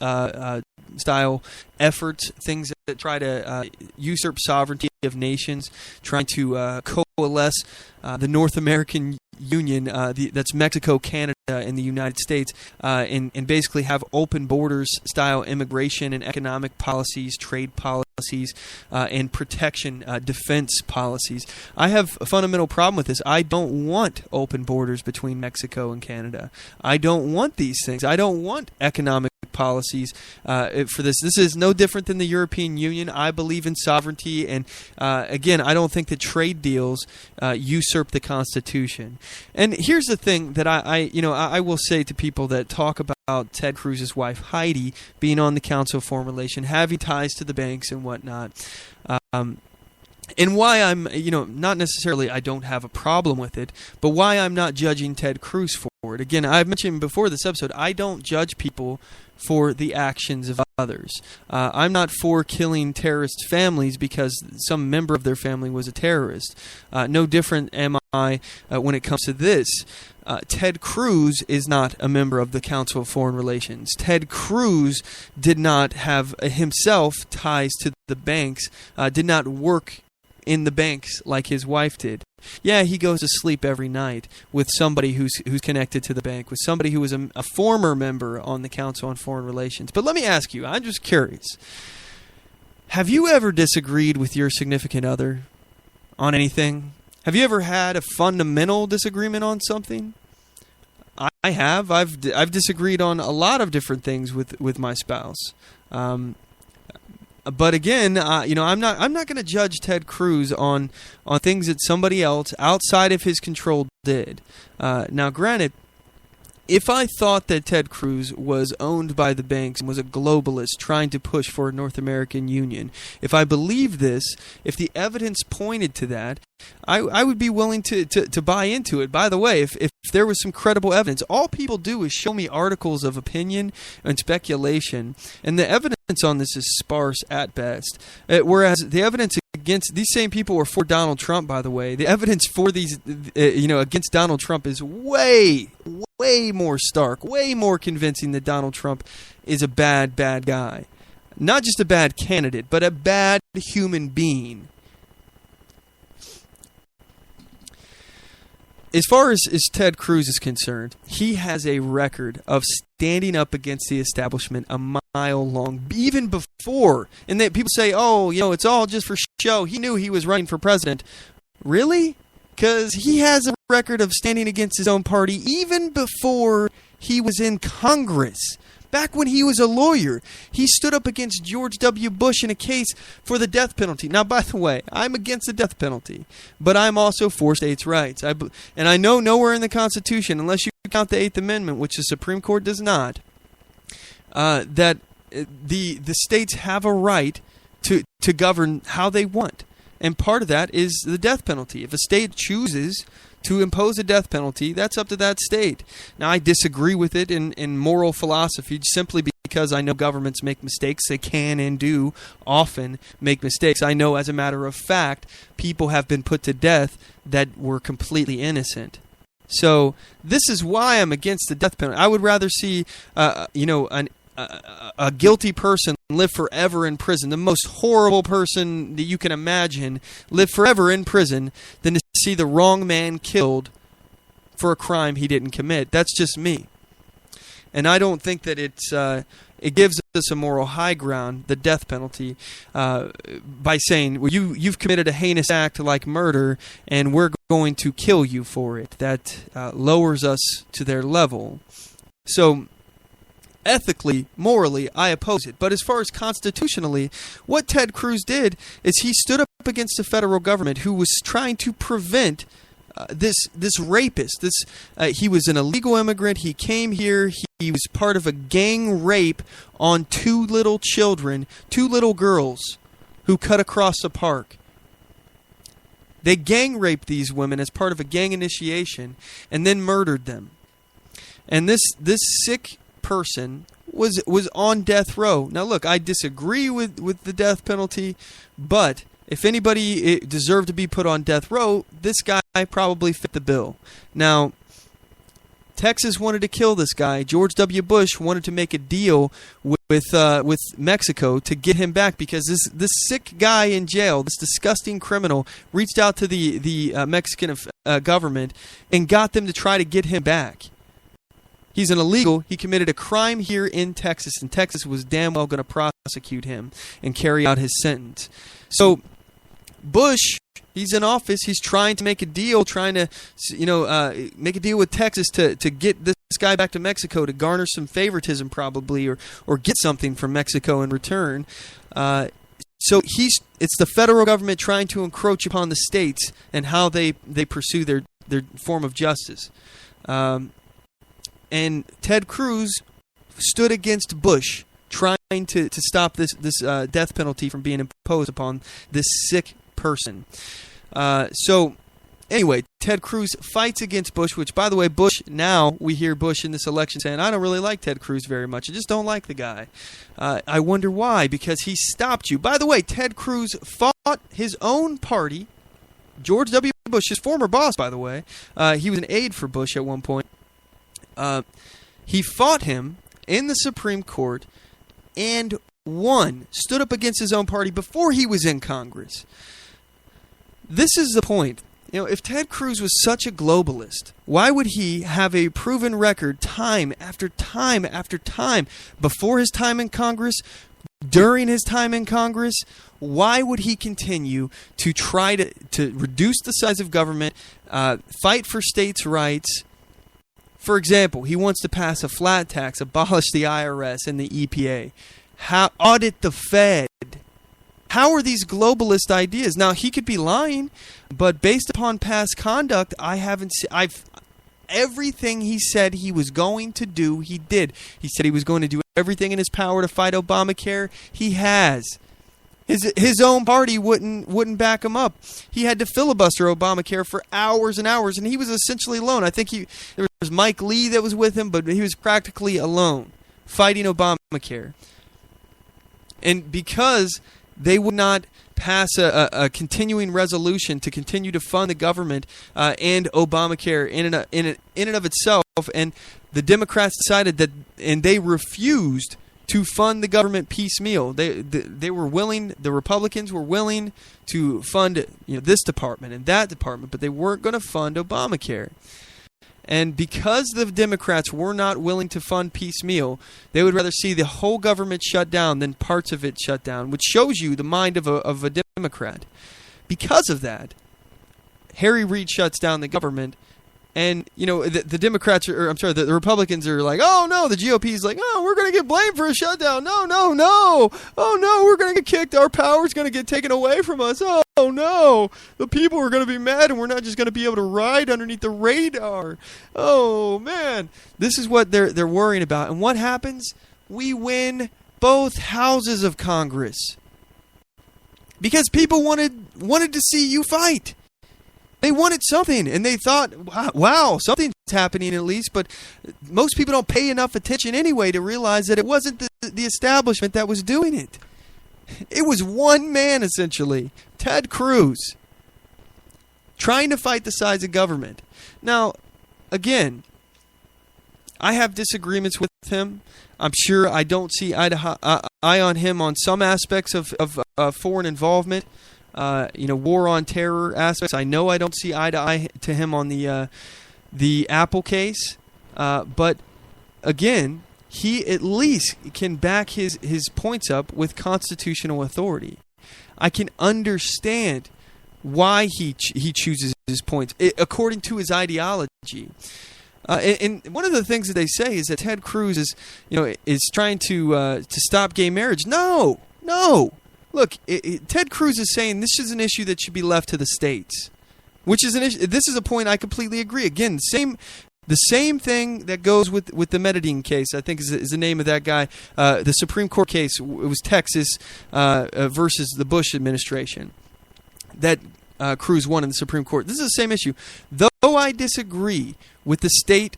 style efforts, things that try to usurp sovereignty of nations, trying to coalesce the North American Union, that's Mexico, Canada, and the United States, and basically have open borders style immigration and economic policies, trade policies, and protection defense policies. I have a fundamental problem with this. I don't want open borders between Mexico and Canada. I don't want these things. I don't want economic policies for this. This is no different than the European Union. I believe in sovereignty, and again, I don't think that trade deals usurp the Constitution. And here's the thing that I will say to people that talk about Ted Cruz's wife Heidi being on the Council of Foreign Relations, having ties to the banks and whatnot. And why I'm, not necessarily I don't have a problem with it, but why I'm not judging Ted Cruz for it. Again, I've mentioned before this episode, I don't judge people for the actions of others. I'm not for killing terrorist families because some member of their family was a terrorist. No different am I when it comes to this. Ted Cruz is not a member of the Council of Foreign Relations. Ted Cruz did not have himself ties to the banks, did not work in the banks like his wife did. Yeah, he goes to sleep every night with somebody who's connected to the bank, with somebody who was a former member on the Council on Foreign Relations. But let me ask you, I'm just curious. Have you ever disagreed with your significant other on anything? Have you ever had a fundamental disagreement on something? I have. I've disagreed on a lot of different things with my spouse. But again, I'm not going to judge Ted Cruz on things that somebody else outside of his control did. Now, granted, if I thought that Ted Cruz was owned by the banks and was a globalist trying to push for a North American Union, if I believed this, if the evidence pointed to that, I would be willing to buy into it. By the way, if there was some credible evidence, all people do is show me articles of opinion and speculation, and the evidence on this is sparse at best. Whereas the evidence against these same people were for Donald Trump, by the way. The evidence for these, against Donald Trump is way more stark, way more convincing that Donald Trump is a bad guy. Not just a bad candidate, but a bad human being. As far as Ted Cruz is concerned, he has a record of standing up against the establishment a mile long, even before. And people say, it's all just for show. He knew he was running for president. Really? Because he has a record of standing against his own party even before he was in Congress. Back when he was a lawyer, he stood up against George W. Bush in a case for the death penalty. Now, by the way, I'm against the death penalty, but I'm also for states' rights. And I know nowhere in the Constitution, unless you count the Eighth Amendment, which the Supreme Court does not, that the states have a right to govern how they want. And part of that is the death penalty. If a state chooses to impose a death penalty, that's up to that state. Now, I disagree with it in moral philosophy simply because I know governments make mistakes. They can and do often make mistakes. I know, as a matter of fact, people have been put to death that were completely innocent. So this is why I'm against the death penalty. I would rather see, a guilty person live forever in prison, the most horrible person that you can imagine live forever in prison, than to see the wrong man killed for a crime he didn't commit. That's just me. And I don't think that it gives us a moral high ground, the death penalty, by saying, well, you've committed a heinous act like murder, and we're going to kill you for it. That lowers us to their level. So, ethically, morally, I oppose it. But as far as constitutionally, what Ted Cruz did is he stood up against the federal government who was trying to prevent this rapist. He was an illegal immigrant. He came here. He was part of a gang rape on 2 little children, 2 little girls who cut across a park. They gang raped these women as part of a gang initiation and then murdered them. And this sick person was on death row. Now look, I disagree with the death penalty, but if anybody deserved to be put on death row, this guy probably fit the bill. Now, Texas wanted to kill this guy. George W. Bush wanted to make a deal with Mexico to get him back because this sick guy in jail, this disgusting criminal, reached out to the Mexican government and got them to try to get him back. He's an illegal. He committed a crime here in Texas, and Texas was damn well going to prosecute him and carry out his sentence. So Bush, he's in office. He's trying to make a deal, make a deal with Texas to get this guy back to Mexico to garner some favoritism, probably, or get something from Mexico in return. So it's the federal government trying to encroach upon the states and how they pursue their form of justice. And Ted Cruz stood against Bush, trying to stop this death penalty from being imposed upon this sick person. So anyway, Ted Cruz fights against Bush, which, by the way, Bush, now we hear Bush in this election saying, I don't really like Ted Cruz very much. I just don't like the guy. I wonder why, because he stopped you. By the way, Ted Cruz fought his own party, George W. Bush, his former boss, by the way. He was an aide for Bush at one point. He fought him in the Supreme Court and won, stood up against his own party before he was in Congress. This is the point. If Ted Cruz was such a globalist, why would he have a proven record time after time after time before his time in Congress, during his time in Congress? Why would he continue to try to reduce the size of government, fight for states' rights? For example, he wants to pass a flat tax, abolish the IRS and the EPA, audit the Fed. How are these globalist ideas? Now, he could be lying, but based upon past conduct, everything he said he was going to do, he did. He said he was going to do everything in his power to fight Obamacare. He has. His own party wouldn't back him up. He had to filibuster Obamacare for hours and hours, and he was essentially alone. I think there was Mike Lee that was with him, but he was practically alone fighting Obamacare. And because they would not pass a continuing resolution to continue to fund the government and Obamacare in and of itself, and the Democrats decided that, and they refused to fund the government piecemeal. They were willing. The Republicans were willing to fund this department and that department, but they weren't going to fund Obamacare. And because the Democrats were not willing to fund piecemeal, they would rather see the whole government shut down than parts of it shut down, which shows you the mind of a Democrat. Because of that, Harry Reid shuts down the government. And, the Democrats the Republicans are like, oh, no, the GOP's like, oh, we're going to get blamed for a shutdown. No. Oh, no, we're going to get kicked. Our power's going to get taken away from us. Oh, no. The people are going to be mad, and we're not just going to be able to ride underneath the radar. Oh, man. This is what they're worrying about. And what happens? We win both houses of Congress. Because people wanted to see you fight. They wanted something, and they thought, wow, something's happening at least, but most people don't pay enough attention anyway to realize that it wasn't the establishment that was doing it. It was one man, essentially, Ted Cruz, trying to fight the size of government. Now, again, I have disagreements with him. I'm sure I don't see eye on him on some aspects of foreign involvement. War on terror aspects. I know I don't see eye to eye to him on the Apple case, but again, he at least can back his points up with constitutional authority. I can understand why he chooses his points according to his ideology. And one of the things that they say is that Ted Cruz is trying to stop gay marriage. No. Look, Ted Cruz is saying this is an issue that should be left to the states. which is an issue. This is a point I completely agree. Again, the same thing that goes with the Medellin case, I think is the name of that guy. The Supreme Court case, it was Texas versus the Bush administration. That Cruz won in the Supreme Court. This is the same issue. Though I disagree with the state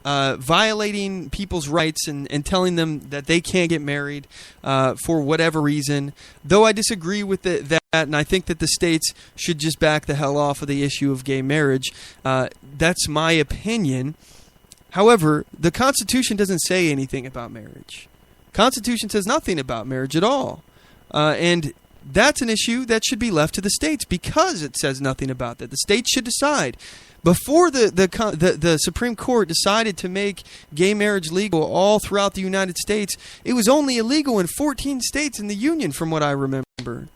violating people's rights and telling them that they can't get married for whatever reason, though I disagree with that, and I think that the states should just back the hell off of the issue of gay marriage, that's my opinion. However, the Constitution doesn't say anything about marriage. Constitution says nothing about marriage at all. And that's an issue that should be left to the states because it says nothing about that. The states should decide. Before the Supreme Court decided to make gay marriage legal all throughout the United States, it was only illegal in 14 states in the Union, from what I remember.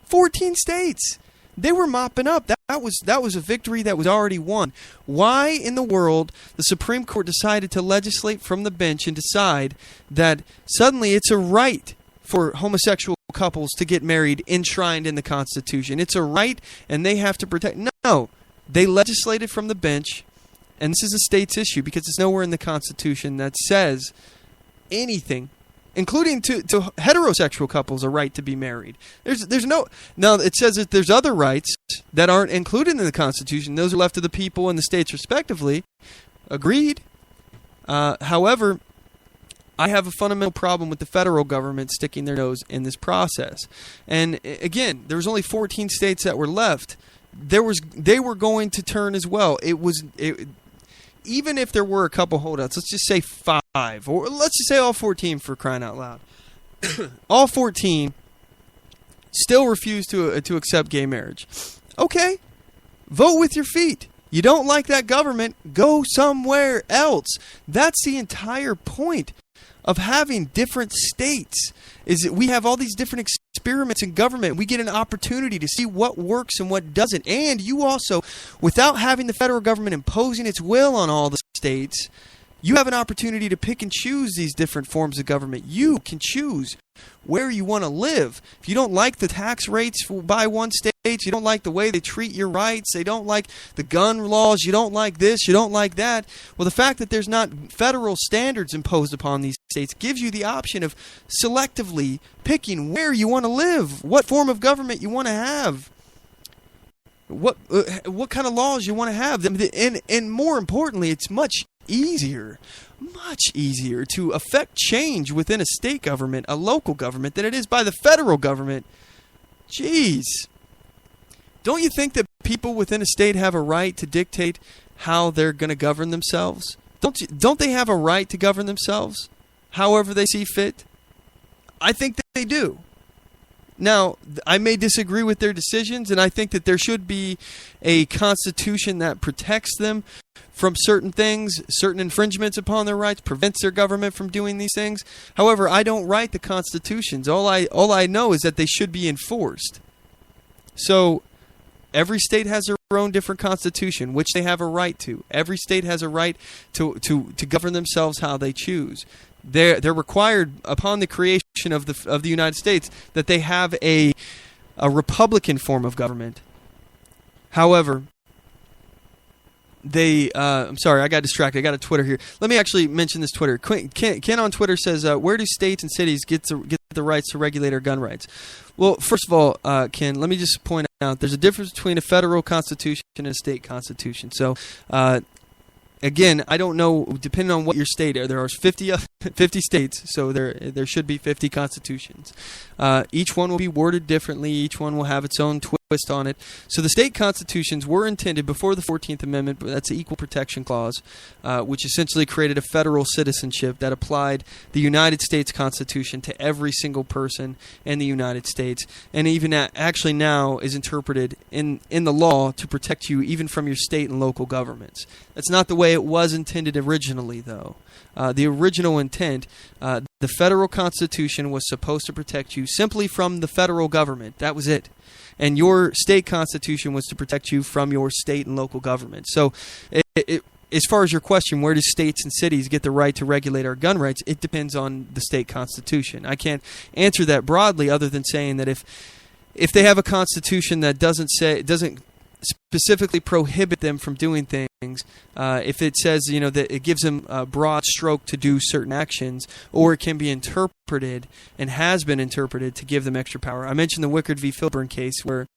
14 states. They were mopping up. That was a victory that was already won. Why in the world the Supreme Court decided to legislate from the bench and decide that suddenly it's a right for homosexual couples to get married enshrined in the Constitution? It's a right and they have to protect. No. They legislated from the bench, and this is a state's issue because it's nowhere in the Constitution that says anything, including to heterosexual couples, a right to be married. There's no. Now, it says that there's other rights that aren't included in the Constitution. Those are left to the people and the states respectively. Agreed. However, I have a fundamental problem with the federal government sticking their nose in this process. And again, there was only 14 states that were left. They were going to turn as well. Even if there were a couple holdouts, let's just say 5, or let's just say all 14 for crying out loud. All 14 still refuse to accept gay marriage. Okay, vote with your feet. You don't like that government, go somewhere else. That's the entire point of having different states, is that we have all these different experiments in government. We get an opportunity to see what works and what doesn't. And you also, without having the federal government imposing its will on all the states, you have an opportunity to pick and choose these different forms of government. You can choose where you want to live. If you don't like the tax rates by one state, you don't like the way they treat your rights, they don't like the gun laws, you don't like this, you don't like that. Well, the fact that there's not federal standards imposed upon these states gives you the option of selectively picking where you want to live, what form of government you want to have, what kind of laws you want to have. And more importantly, it's much easier to affect change within a state government, a local government, than it is by the federal government. Jeez. Don't you think that people within a state have a right to dictate how they're going to govern themselves? Don't they have a right to govern themselves however they see fit? I think that they do. Now, I may disagree with their decisions, and I think that there should be a constitution that protects them from certain things, certain infringements upon their rights, prevents their government from doing these things. However, I don't write the constitutions. All I know is that they should be enforced. So every state has their own different constitution, which they have a right to. Every state has a right to govern themselves how they choose. They're required upon the creation of the United States that they have a republican form of government. However, I'm sorry, I got distracted. I got a Twitter here. Let me actually mention this Twitter. Ken on Twitter says, where do states and cities get the rights to regulate our gun rights? Well, first of all, Ken, let me just point out there's a difference between a federal constitution and a state constitution. So, again, I don't know, depending on what your state are, there are 50 states, so there should be 50 constitutions. Each one will be worded differently. Each one will have its own twist on it. So the state constitutions were intended before the 14th Amendment, but that's the Equal Protection Clause, which essentially created a federal citizenship that applied the United States Constitution to every single person in the United States, and even actually now is interpreted in the law to protect you even from your state and local governments. That's not the way it was intended originally, though. The original intent, the federal Constitution was supposed to protect you simply from the federal government. That was it. And your state constitution was to protect you from your state and local government. So as far as your question, where do states and cities get the right to regulate our gun rights, it depends on the state constitution. I can't answer that broadly other than saying that if they have a constitution that doesn't specifically prohibit them from doing things. If it says, that it gives them a broad stroke to do certain actions, or it can be interpreted and has been interpreted to give them extra power. I mentioned the Wickard v. Filburn case where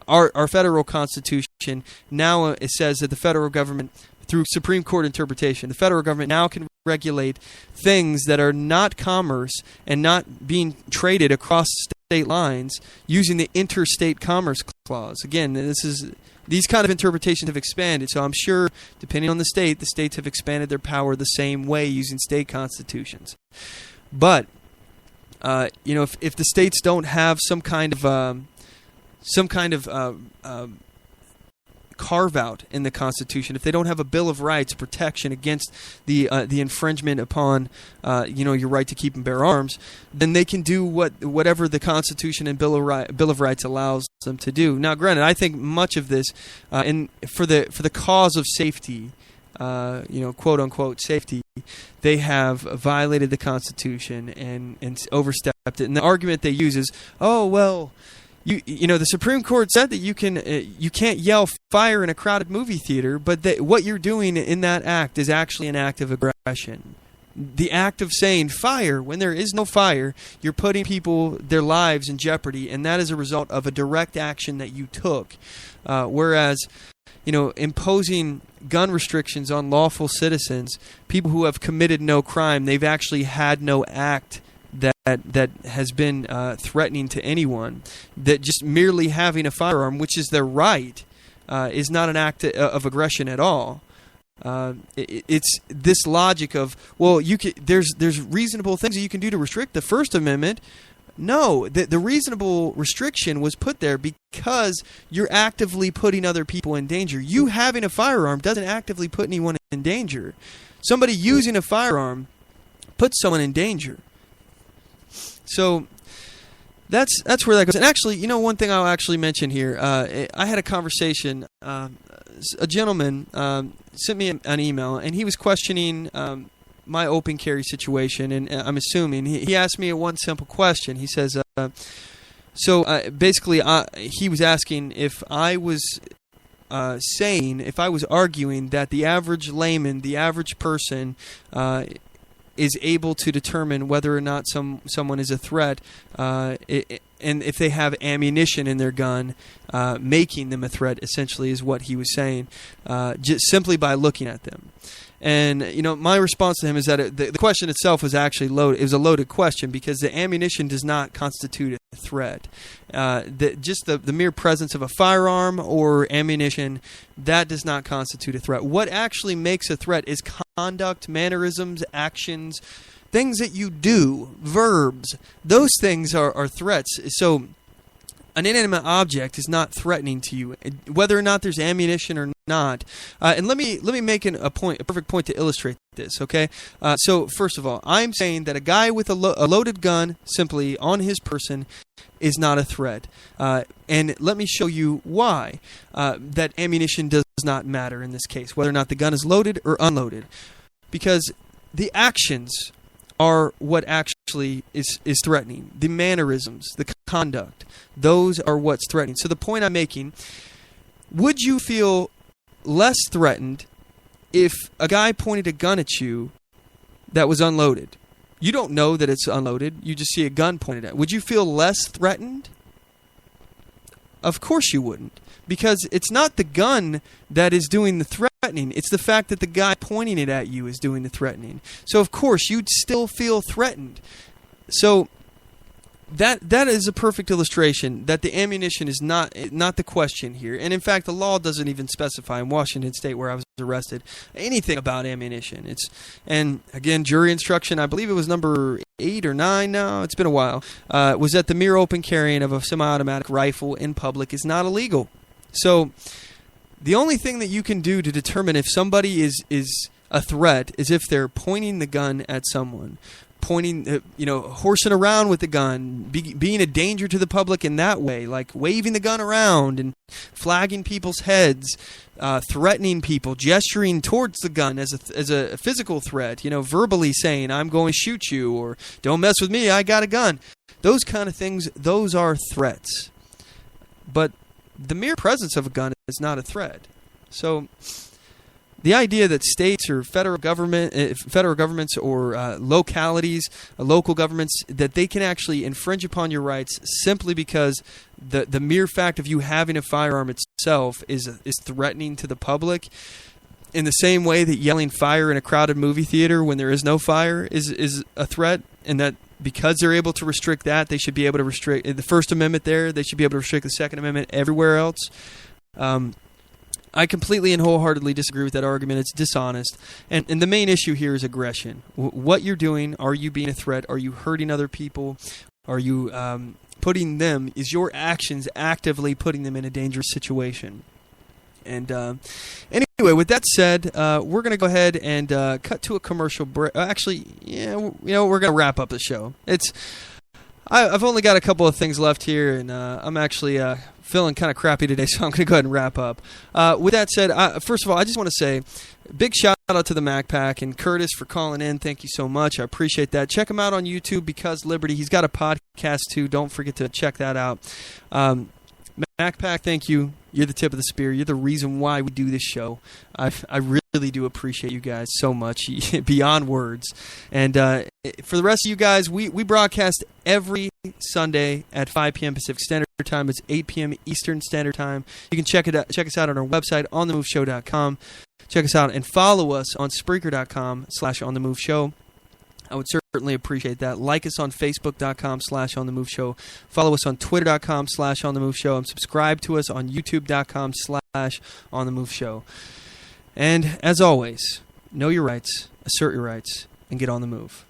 our federal Constitution now it says that the federal government, through Supreme Court interpretation, the federal government now can regulate things that are not commerce and not being traded across state lines using the Interstate Commerce Clause. Again, these kind of interpretations have expanded, so I'm sure, depending on the states have expanded their power the same way using state constitutions. But if the states don't have some kind of carve out in the Constitution, if they don't have a Bill of Rights protection against the infringement upon your right to keep and bear arms, then they can do whatever the Constitution and Bill of Rights allows them to do. Now, granted, I think much of this, for the cause of safety, quote unquote safety, they have violated the Constitution and overstepped it. And the argument they use is, oh well, the Supreme Court said that you can't yell fire in a crowded movie theater, but what you're doing in that act is actually an act of aggression. The act of saying fire when there is no fire, you're putting their lives in jeopardy, and that is a result of a direct action that you took. Whereas, imposing gun restrictions on lawful citizens, people who have committed no crime, they've actually had no act that has been threatening to anyone, that just merely having a firearm, which is their right, is not an act of aggression at all. It's this logic of, well, there's reasonable things that you can do to restrict the First Amendment. No, the reasonable restriction was put there because you're actively putting other people in danger. You having a firearm doesn't actively put anyone in danger. Somebody using a firearm puts someone in danger. So that's where that goes. And actually, one thing I'll actually mention here, I had a conversation. A gentleman sent me an email, and he was questioning my open carry situation. And I'm assuming he asked me one simple question. He says, basically, he was asking if I was arguing that the average layman, the average person, is able to determine whether or not someone is a threat, and if they have ammunition in their gun, making them a threat, essentially, is what he was saying, just simply by looking at them. And my response to him is that the question itself was actually loaded. It was a loaded question because the ammunition does not constitute a threat. Just the mere presence of a firearm or ammunition, that does not constitute a threat. What actually makes a threat is conduct, mannerisms, actions, things that you do, verbs. Those things are threats. So an inanimate object is not threatening to you, whether or not there's ammunition or not. And let me make a perfect point to illustrate this. Okay. So first of all, I'm saying that a guy with a loaded gun simply on his person is not a threat. And let me show you why that ammunition does not matter in this case, whether or not the gun is loaded or unloaded, because the actions are what actually is threatening. The mannerisms, the conduct, those are what's threatening. So the point I'm making, would you feel less threatened if a guy pointed a gun at you that was unloaded? You don't know that it's unloaded. You just see a gun pointed at. Would you feel less threatened? Of course you wouldn't, because it's not the gun that is doing the threatening. It's the fact that the guy pointing it at you is doing the threatening. So of course you'd still feel threatened. So that is a perfect illustration that the ammunition is not the question here. And in fact, the law doesn't even specify in Washington State, where I was arrested, anything about ammunition. And again, jury instruction, I believe it was number 8 or 9 now, it's been a while, was that the mere open carrying of a semi-automatic rifle in public is not illegal. So the only thing that you can do to determine if somebody is a threat is if they're pointing the gun at someone, pointing, horsing around with the gun, being a danger to the public in that way, like waving the gun around and flagging people's heads, threatening people, gesturing towards the gun as a physical threat, verbally saying, I'm going to shoot you, or don't mess with me, I got a gun. Those kind of things, those are threats. But the mere presence of a gun is not a threat. So the idea that states or federal governments or localities, local governments, that they can actually infringe upon your rights simply because the mere fact of you having a firearm itself is threatening to the public, in the same way that yelling fire in a crowded movie theater when there is no fire is a threat, and that because they're able to restrict that, they should be able to restrict the First Amendment there, they should be able to restrict the Second Amendment everywhere else. I completely and wholeheartedly disagree with that argument. It's dishonest. And the main issue here is aggression. What you're doing, are you being a threat? Are you hurting other people? Are you is your actions actively putting them in a dangerous situation? And anyway, with that said, we're going to go ahead and cut to a commercial break. Actually, we're going to wrap up the show. I've only got a couple of things left here, and I'm actually feeling kind of crappy today, so I'm going to go ahead and wrap up. With that said, first of all, I just want to say big shout out to the Mac Pack and Curtis for calling in. Thank you so much. I appreciate that. Check him out on YouTube, Because Liberty. He's got a podcast too. Don't forget to check that out. Mac Pack, thank you. You're the tip of the spear. You're the reason why we do this show. I really do appreciate you guys so much, beyond words. And for the rest of you guys, we broadcast every Sunday at 5 p.m. Pacific Standard Time. It's 8 p.m. Eastern Standard Time. You can check us out on our website, OnTheMoveShow.com. Check us out and follow us on Spreaker.com/OnTheMoveShow. I would certainly appreciate that. Like us on Facebook.com/OnTheMoveShow. Follow us on Twitter.com/OnTheMoveShow. And subscribe to us on YouTube.com/OnTheMoveShow. And as always, know your rights, assert your rights, and get on the move.